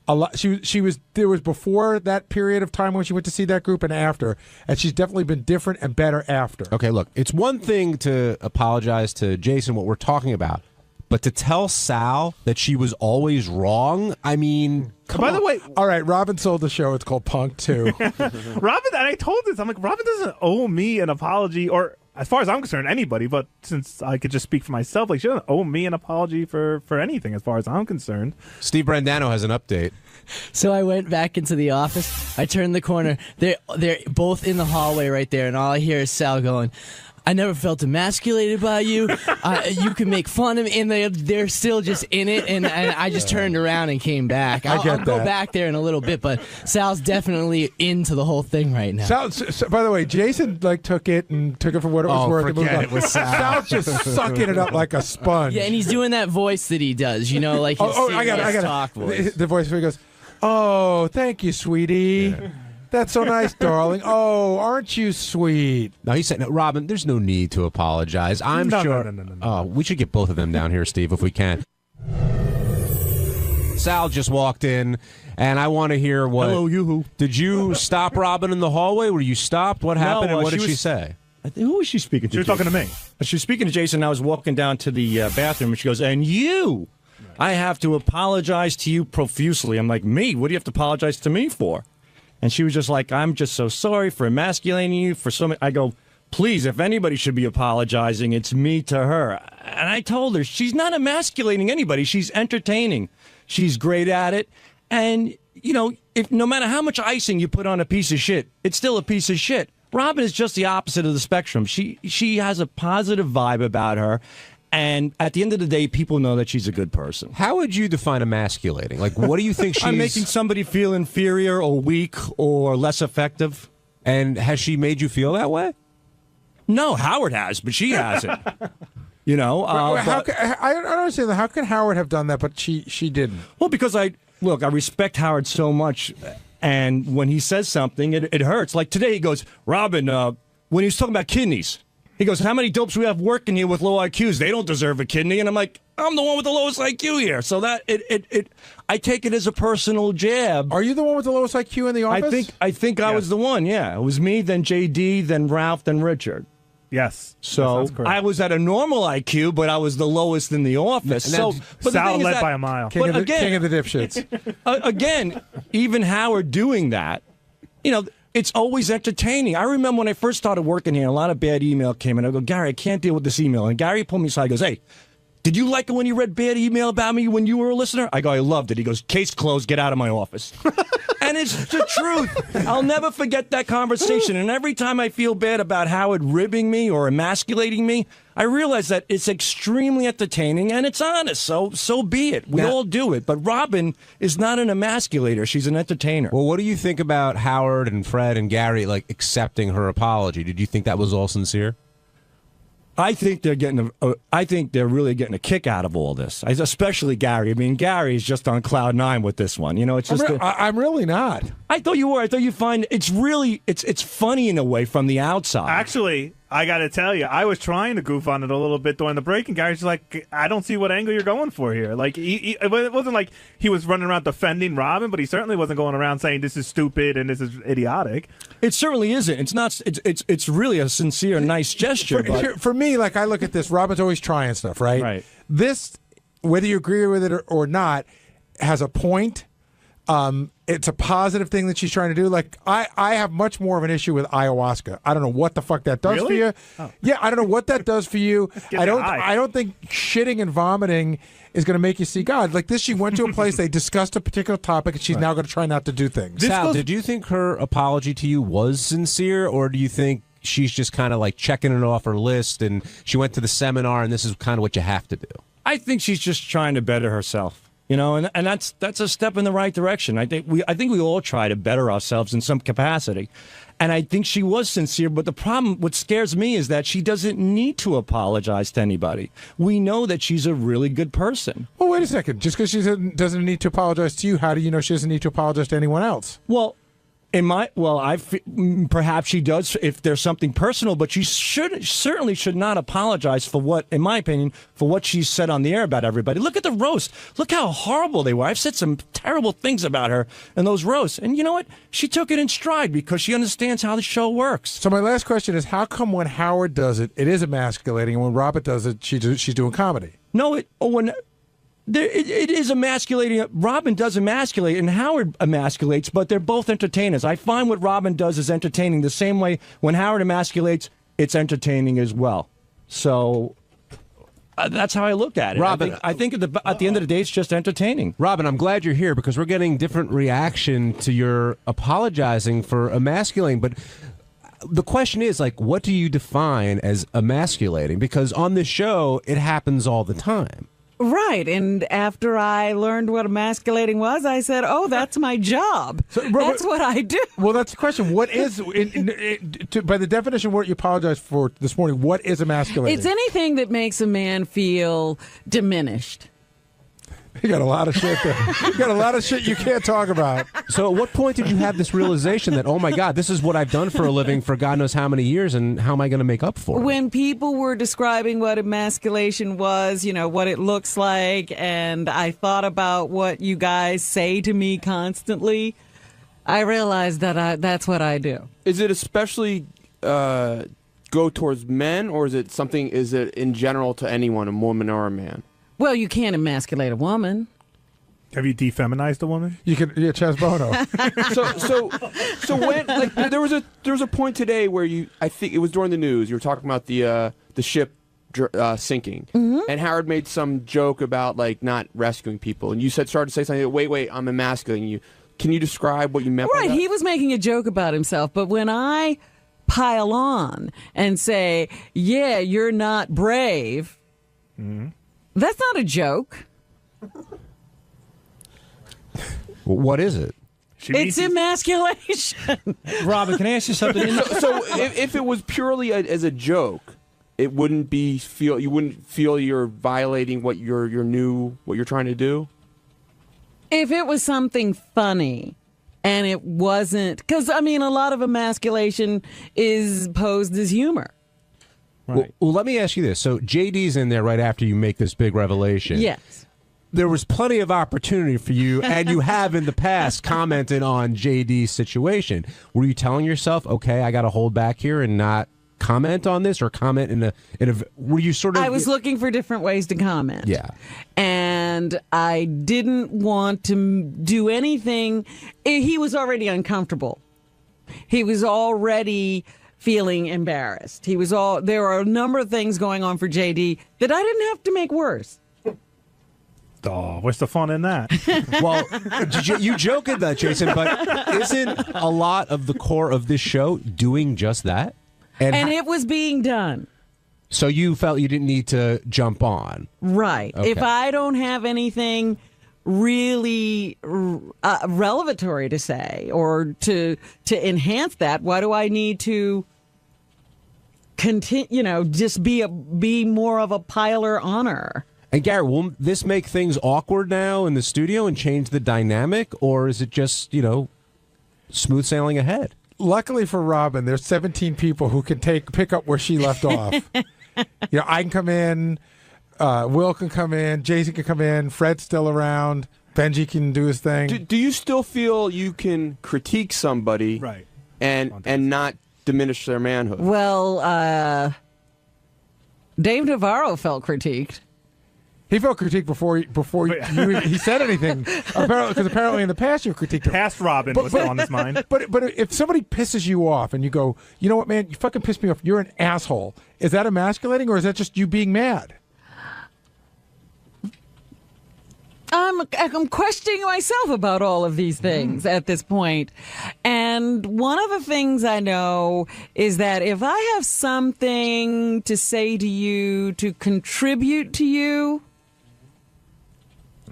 a lot. She was there was before that period of time when she went to see that group and after, and she's definitely been different and better after. Okay, look, it's one thing to apologize to Jason, what we're talking about, but to tell Sal that she was always wrong, I mean, by the way, all right, Robin sold the show. It's called Punk 2. Robin, and I told this, I'm like, Robin doesn't owe me an apology, or as far as I'm concerned, anybody, but since I could just speak for myself, like, she doesn't owe me an apology for anything as far as I'm concerned. Steve Brandano has an update. So I went back into the office. I turned the corner. They're both in the hallway right there, and all I hear is Sal going, "I never felt emasculated by you. You can make fun of me," and they're still just in it. And I just turned around and came back. I'll go back there in a little bit, but Sal's definitely into the whole thing right now. Sal, by the way, Jason took it for what it was worth. Forget it with Sal. Sal's just sucking it up like a sponge. Yeah, and he's doing that voice that he does. You know, like his I got talk voice. The voice where he goes, "Oh, thank you, sweetie." Yeah. That's so nice, darling. Oh, aren't you sweet? No, he said, no, Robin, there's no need to apologize. I'm sure. No. Oh, we should get both of them down here, Steve, if we can. Sal just walked in, and I want to hear what. Hello, yoo-hoo. Did you stop Robin in the hallway? Were you stopped? What happened, and what did she say? Who was she speaking to? She was talking to me. She was speaking to Jason. I was walking down to the bathroom, and she goes, "And you, I have to apologize to you profusely." I'm like, "Me? What do you have to apologize to me for?" And she was just like, "I'm just so sorry for emasculating you for so many." I go, "Please, if anybody should be apologizing, it's me to her." And I told her, she's not emasculating anybody. She's entertaining. She's great at it. And, you know, if no matter how much icing you put on a piece of shit, it's still a piece of shit. Robin is just the opposite of the spectrum. She has a positive vibe about her. And at the end of the day, people know that she's a good person. How would you define emasculating? Like, what do you think she's... I'm making somebody feel inferior or weak or less effective. And has she made you feel that way? No, Howard has, but she hasn't. You know? I don't understand that. How can Howard have done that, but she didn't? Well, because I respect Howard so much, and when he says something, it hurts. Like today, he goes, "Robin, when he was talking about kidneys, he goes, how many dopes we have working here with low IQs? They don't deserve a kidney." And I'm like, I'm the one with the lowest IQ here. So that I take it as a personal jab. Are you the one with the lowest IQ in the office? I think I was the one, yeah. It was me, then JD, then Ralph, then Richard. Yes. So I was at a normal IQ, but I was the lowest in the office. So Sal led by a mile. King of the dipshits. Again, even Howard doing that, you know, it's always entertaining. I remember when I first started working here, a lot of bad email came in. I go, "Gary, I can't deal with this email." And Gary pulled me aside and goes, "Hey, did you like it when you read bad email about me when you were a listener?" I go, "I loved it." He goes, "Case closed, get out of my office." And it's the truth. I'll never forget that conversation. And every time I feel bad about Howard ribbing me or emasculating me, I realize that it's extremely entertaining and it's honest. So be it. We all do it. But Robin is not an emasculator. She's an entertainer. Well, what do you think about Howard and Fred and Gary, like, accepting her apology? Did you think that was all sincere? I think they're getting. I think they're really getting a kick out of all this, especially Gary. I mean, Gary's just on cloud nine with this one. You know, it's just. I'm really not. I thought you were. I thought you find it's really it's funny in a way from the outside. Actually, I got to tell you, I was trying to goof on it a little bit during the break, and Gary's like, "I don't see what angle you're going for here." Like, it wasn't like he was running around defending Robin, but he certainly wasn't going around saying this is stupid and this is idiotic. It certainly isn't. It's not. It's really a sincere, nice gesture. For me, like, I look at this, Robin's always trying stuff, right? Right. This, whether you agree with it or not, has a point. It's a positive thing that she's trying to do. Like, I have much more of an issue with ayahuasca. I don't know what the fuck that does for you. Oh. Yeah, I don't know what that does for you. I don't think shitting and vomiting is going to make you see God. Like this, she went to a place, they discussed a particular topic, and she's now going to try not to do things. Sal, did you think her apology to you was sincere, or do you think she's just kind of like checking it off her list and she went to the seminar and this is kind of what you have to do? I think she's just trying to better herself. and that's a step in the right direction. I think we all try to better ourselves in some capacity. And I think she was sincere, but the problem, what scares me is that she doesn't need to apologize to anybody. We know that she's a really good person. Well, wait a second. Just because she doesn't need to apologize to you, how do you know she doesn't need to apologize to anyone else? Well, perhaps she does if there's something personal, but she certainly should not apologize for what, in my opinion, for what she said on the air about everybody. Look at the roast. Look how horrible they were. I've said some terrible things about her in those roasts. And you know what? She took it in stride because she understands how the show works. So my last question is, how come when Howard does it, it is emasculating, and when Robert does it, she's doing comedy? No, it is emasculating. Robin does emasculate, and Howard emasculates, but they're both entertainers. I find what Robin does is entertaining the same way when Howard emasculates, it's entertaining as well. So that's how I look at it. Robin, I think at the end of the day, it's just entertaining. Robin, I'm glad you're here because we're getting different reaction to your apologizing for emasculating, but the question is, like, what do you define as emasculating? Because on this show, it happens all the time. Right, and after I learned what emasculating was, I said, "Oh, that's my job. That's what I do." Well, that's the question. What is, by the definition of what you apologized for this morning, what is emasculating? It's anything that makes a man feel diminished. You got a lot of shit there. You got a lot of shit you can't talk about. So at what point did you have this realization that, oh my God, this is what I've done for a living for God knows how many years, and how am I going to make up for it? When people were describing what emasculation was, what it looks like, and I thought about what you guys say to me constantly, I realized that that's what I do. Is it especially go towards men, or is it in general to anyone, a woman or a man? Well, you can't emasculate a woman. Have you defeminized a woman? You can, Chaz Bono. so when there was a point today where I think it was during the news, you were talking about the ship sinking, and Howard made some joke about not rescuing people, and you started to say something. Wait, I'm emasculating you. Can you describe what you meant? Right, by that? he was making a joke about himself, but when I pile on and say, "Yeah, you're not brave." That's not a joke. What is it? It's emasculation. Robin, can I ask you something? So if it was purely as a joke, it wouldn't you wouldn't feel you're violating what you're trying to do? If it was something funny and it wasn't, because a lot of emasculation is posed as humor. Right. Well, let me ask you this. So JD's in there right after you make this big revelation. Yes. There was plenty of opportunity for you, and you have in the past commented on JD's situation. Were you telling yourself, okay, I got to hold back here and not comment on this, or comment in a were you sort of... I was looking for different ways to comment. Yeah. And I didn't want to do anything. He was already uncomfortable. He was already feeling embarrassed. There were a number of things going on for JD that I didn't have to make worse. Oh, what's the fun in that? Well, you joke at that, Jason, but isn't a lot of the core of this show doing just that? And it was being done. So you felt you didn't need to jump on. Right. Okay. If I don't have anything really revelatory to say or to enhance that, why do I need to continue, just be more of a piler honor? And Gary, will this make things awkward now in the studio and change the dynamic, or is it just, smooth sailing ahead? Luckily for Robin, there's 17 people who can pick up where she left off. I can come in, Will can come in, Jason can come in, Fred's still around, Benji can do his thing. Do you still feel you can critique somebody, right, and not diminish their manhood? Well, Dave Navarro felt critiqued. He felt critiqued before he said anything. Apparently in the past you've critiqued him. Past Robin was on his mind. But if somebody pisses you off and you go, you know what, man, you fucking pissed me off. You're an asshole. Is that emasculating, or is that just you being mad? I'm questioning myself about all of these things at this point. And one of the things I know is that if I have something to say to you, to contribute to you,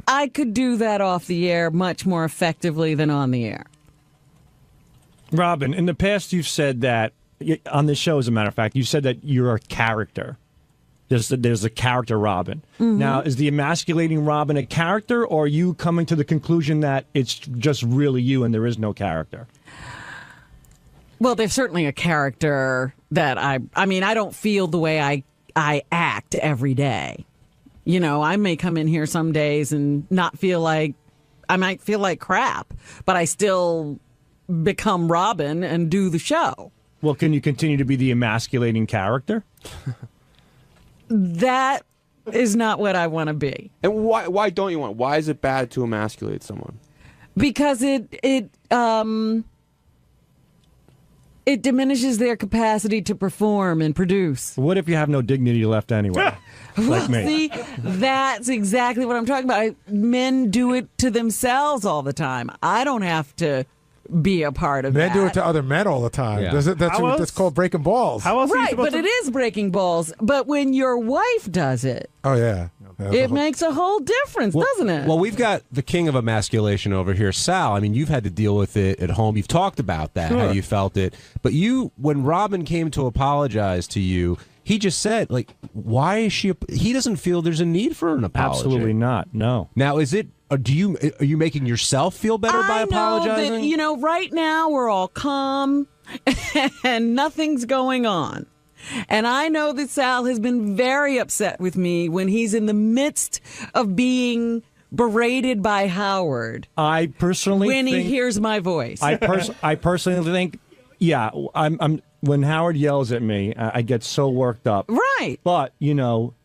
I could do that off the air much more effectively than on the air. Robin, in the past you've said that, on this show as a matter of fact, you said that you're a character. There's a character Robin. Mm-hmm. Now, is the emasculating Robin a character, or are you coming to the conclusion that it's just really you and there is no character? Well, there's certainly a character that I don't feel the way I act every day. You know, I may come in here some days and not feel like, I might feel like crap, but I still become Robin and do the show. Well, can you continue to be the emasculating character? That is not what I want to be. And why don't you want? Why is it bad to emasculate someone? Because it diminishes their capacity to perform and produce. What if you have no dignity left anyway? Like me. See, that's exactly what I'm talking about. Men do it to themselves all the time. I don't have to be a part of Men that. do it to other men all the time. Yeah. That's called breaking balls. How else are you Right, supposed but it is breaking balls. But when your wife does it, Oh, yeah. it makes a whole difference, doesn't it? Well, we've got the king of emasculation over here, Sal. I mean, you've had to deal with it at home. You've talked about that, how you felt it. But when Robin came to apologize to you, he just said, like, why is she? He doesn't feel there's a need for an apology. Absolutely not. No. Now, is it? Are you making yourself feel better by apologizing? That, you know, right now we're all calm and nothing's going on. And I know that Sal has been very upset with me when he's in the midst of being berated by Howard. I personally when think, he hears my voice. I personally think, yeah, I'm when Howard yells at me, I get so worked up. Right. But, you know,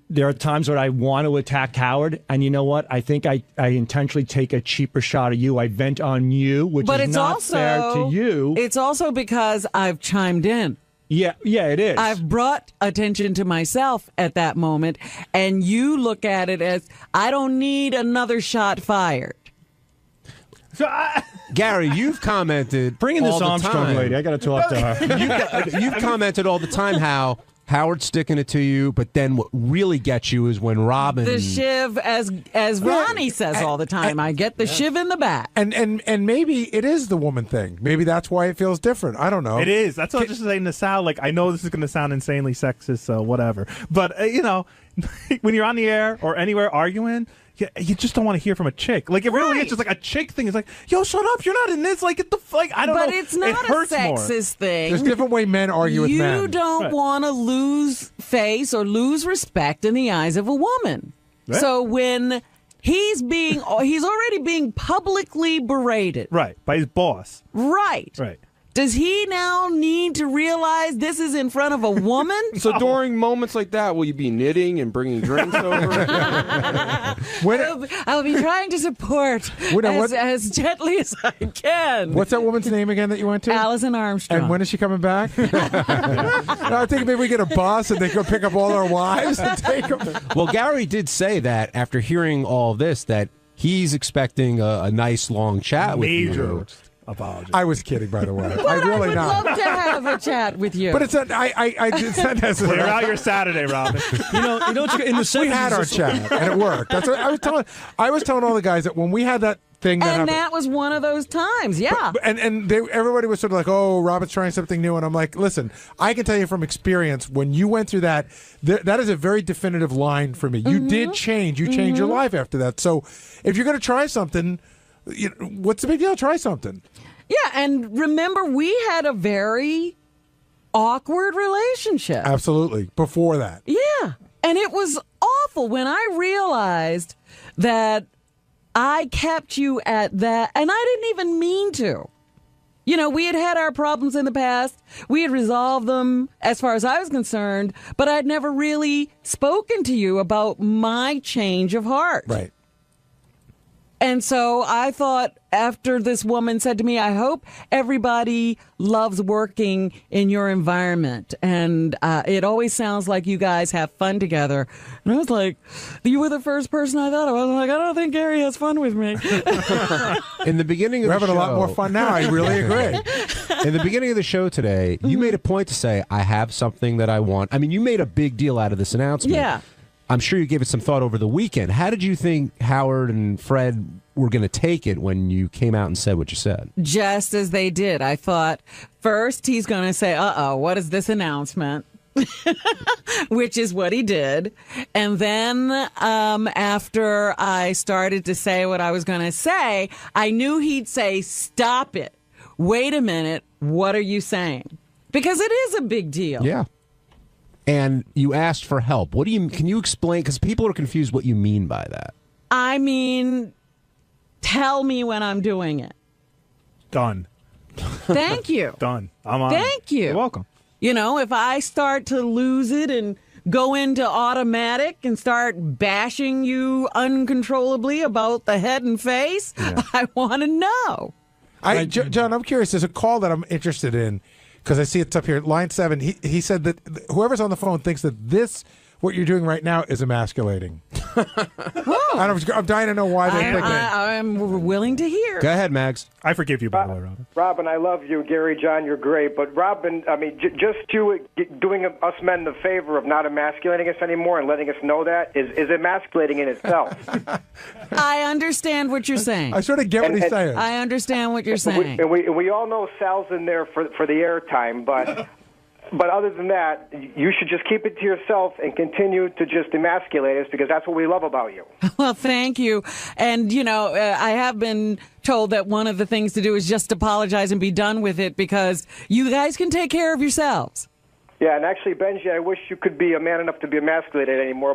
there are times where I want to attack Howard, and you know what? I think I intentionally take a cheaper shot of you. I vent on you, which is not fair to you. It's also because I've chimed in. Yeah, it is. I've brought attention to myself at that moment, and you look at it as, I don't need another shot fired. So Gary, you've commented. Bring in this all the Armstrong time. lady. I got to talk to her. You've commented all the time how Howard's sticking it to you, but then what really gets you is when Robin. The shiv, as Ronnie says all the time, I get the shiv in the back. And maybe it is the woman thing. Maybe that's why it feels different. I don't know. It is. That's what I'm just saying to Sal. Like, I know this is going to sound insanely sexist, so whatever. But, you know, when you're on the air or anywhere arguing, you just don't want to hear from a chick. Like, it really is just like a chick thing. It's like, yo, shut up. You're not in this. Like, I don't know. But it's not a sexist thing. There's different way men argue with men. You don't want to lose face or lose respect in the eyes of a woman. Right. So when he's already being publicly berated. Right. By his boss. Right. Right. Does he now need to realize this is in front of a woman? So during moments like that, will you be knitting and bringing drinks over? I'll be trying to support as gently as I can. What's that woman's name again that you went to? Alison Armstrong. And when is she coming back? I think maybe we get a bus and they go pick up all our wives and take them. Well, Gary did say that after hearing all this that he's expecting a nice long chat with you. Apology. I was kidding, by the way. But I would love to have a chat with you. But it's not. It's not necessary. Clear out your Saturday, Robin. You know. In the we had our chat and it worked. That's what I was telling. I was telling all the guys that when we had that thing that happened, that was one of those times. Yeah. Everybody was sort of like, "Oh, Robin's trying something new," and I'm like, "Listen, I can tell you from experience when you went through that, that is a very definitive line for me. You did change. You changed your life after that. So if you're going to try something." What's the big deal? Try something. Yeah, and remember, we had a very awkward relationship. Absolutely. Before that. Yeah, and it was awful when I realized that I kept you at that, and I didn't even mean to. You know, we had our problems in the past. We had resolved them as far as I was concerned, but I'd never really spoken to you about my change of heart. Right. And so I thought after this woman said to me, I hope everybody loves working in your environment. And it always sounds like you guys have fun together. And I was like, you were the first person I thought of. I was like, I don't think Gary has fun with me. In the beginning of We're the show. having a lot more fun now. I really agree. In the beginning of the show today, you made a point to say, I have something that I want. I mean, you made a big deal out of this announcement. Yeah. I'm sure you gave it some thought over the weekend. How did you think Howard and Fred were going to take it when you came out and said what you said? Just as they did. I thought, first he's going to say, what is this announcement? Which is what he did. And then after I started to say what I was going to say, I knew he'd say, stop it. Wait a minute. What are you saying? Because it is a big deal. Yeah. And you asked for help. Can you explain? Because people are confused what you mean by that. I mean, tell me when I'm doing it. Done. Thank you. Done. I'm on. Thank you. You're welcome. You know, if I start to lose it and go into automatic and start bashing you uncontrollably about the head and face, I want to know. John, I'm curious. There's a call that I'm interested in because I see it's up here. Line 7, he said that whoever's on the phone thinks that what you're doing right now is emasculating. I'm dying to know why they think that. I'm willing to hear. Go ahead, Mags. I forgive you, by the way, Robin. Robin, I love you. Gary, John, you're great. But Robin, I mean, just you doing us men the favor of not emasculating us anymore and letting us know that is emasculating in itself. I understand what you're saying. I sort of get what he's saying. I understand what you're saying. We all know Sal's in there for the airtime, but... But other than that, you should just keep it to yourself and continue to just emasculate us because that's what we love about you. Well, thank you. And, you know, I have been told that one of the things to do is just apologize and be done with it because you guys can take care of yourselves. Yeah, and actually, Benji, I wish you could be a man enough to be emasculated anymore, but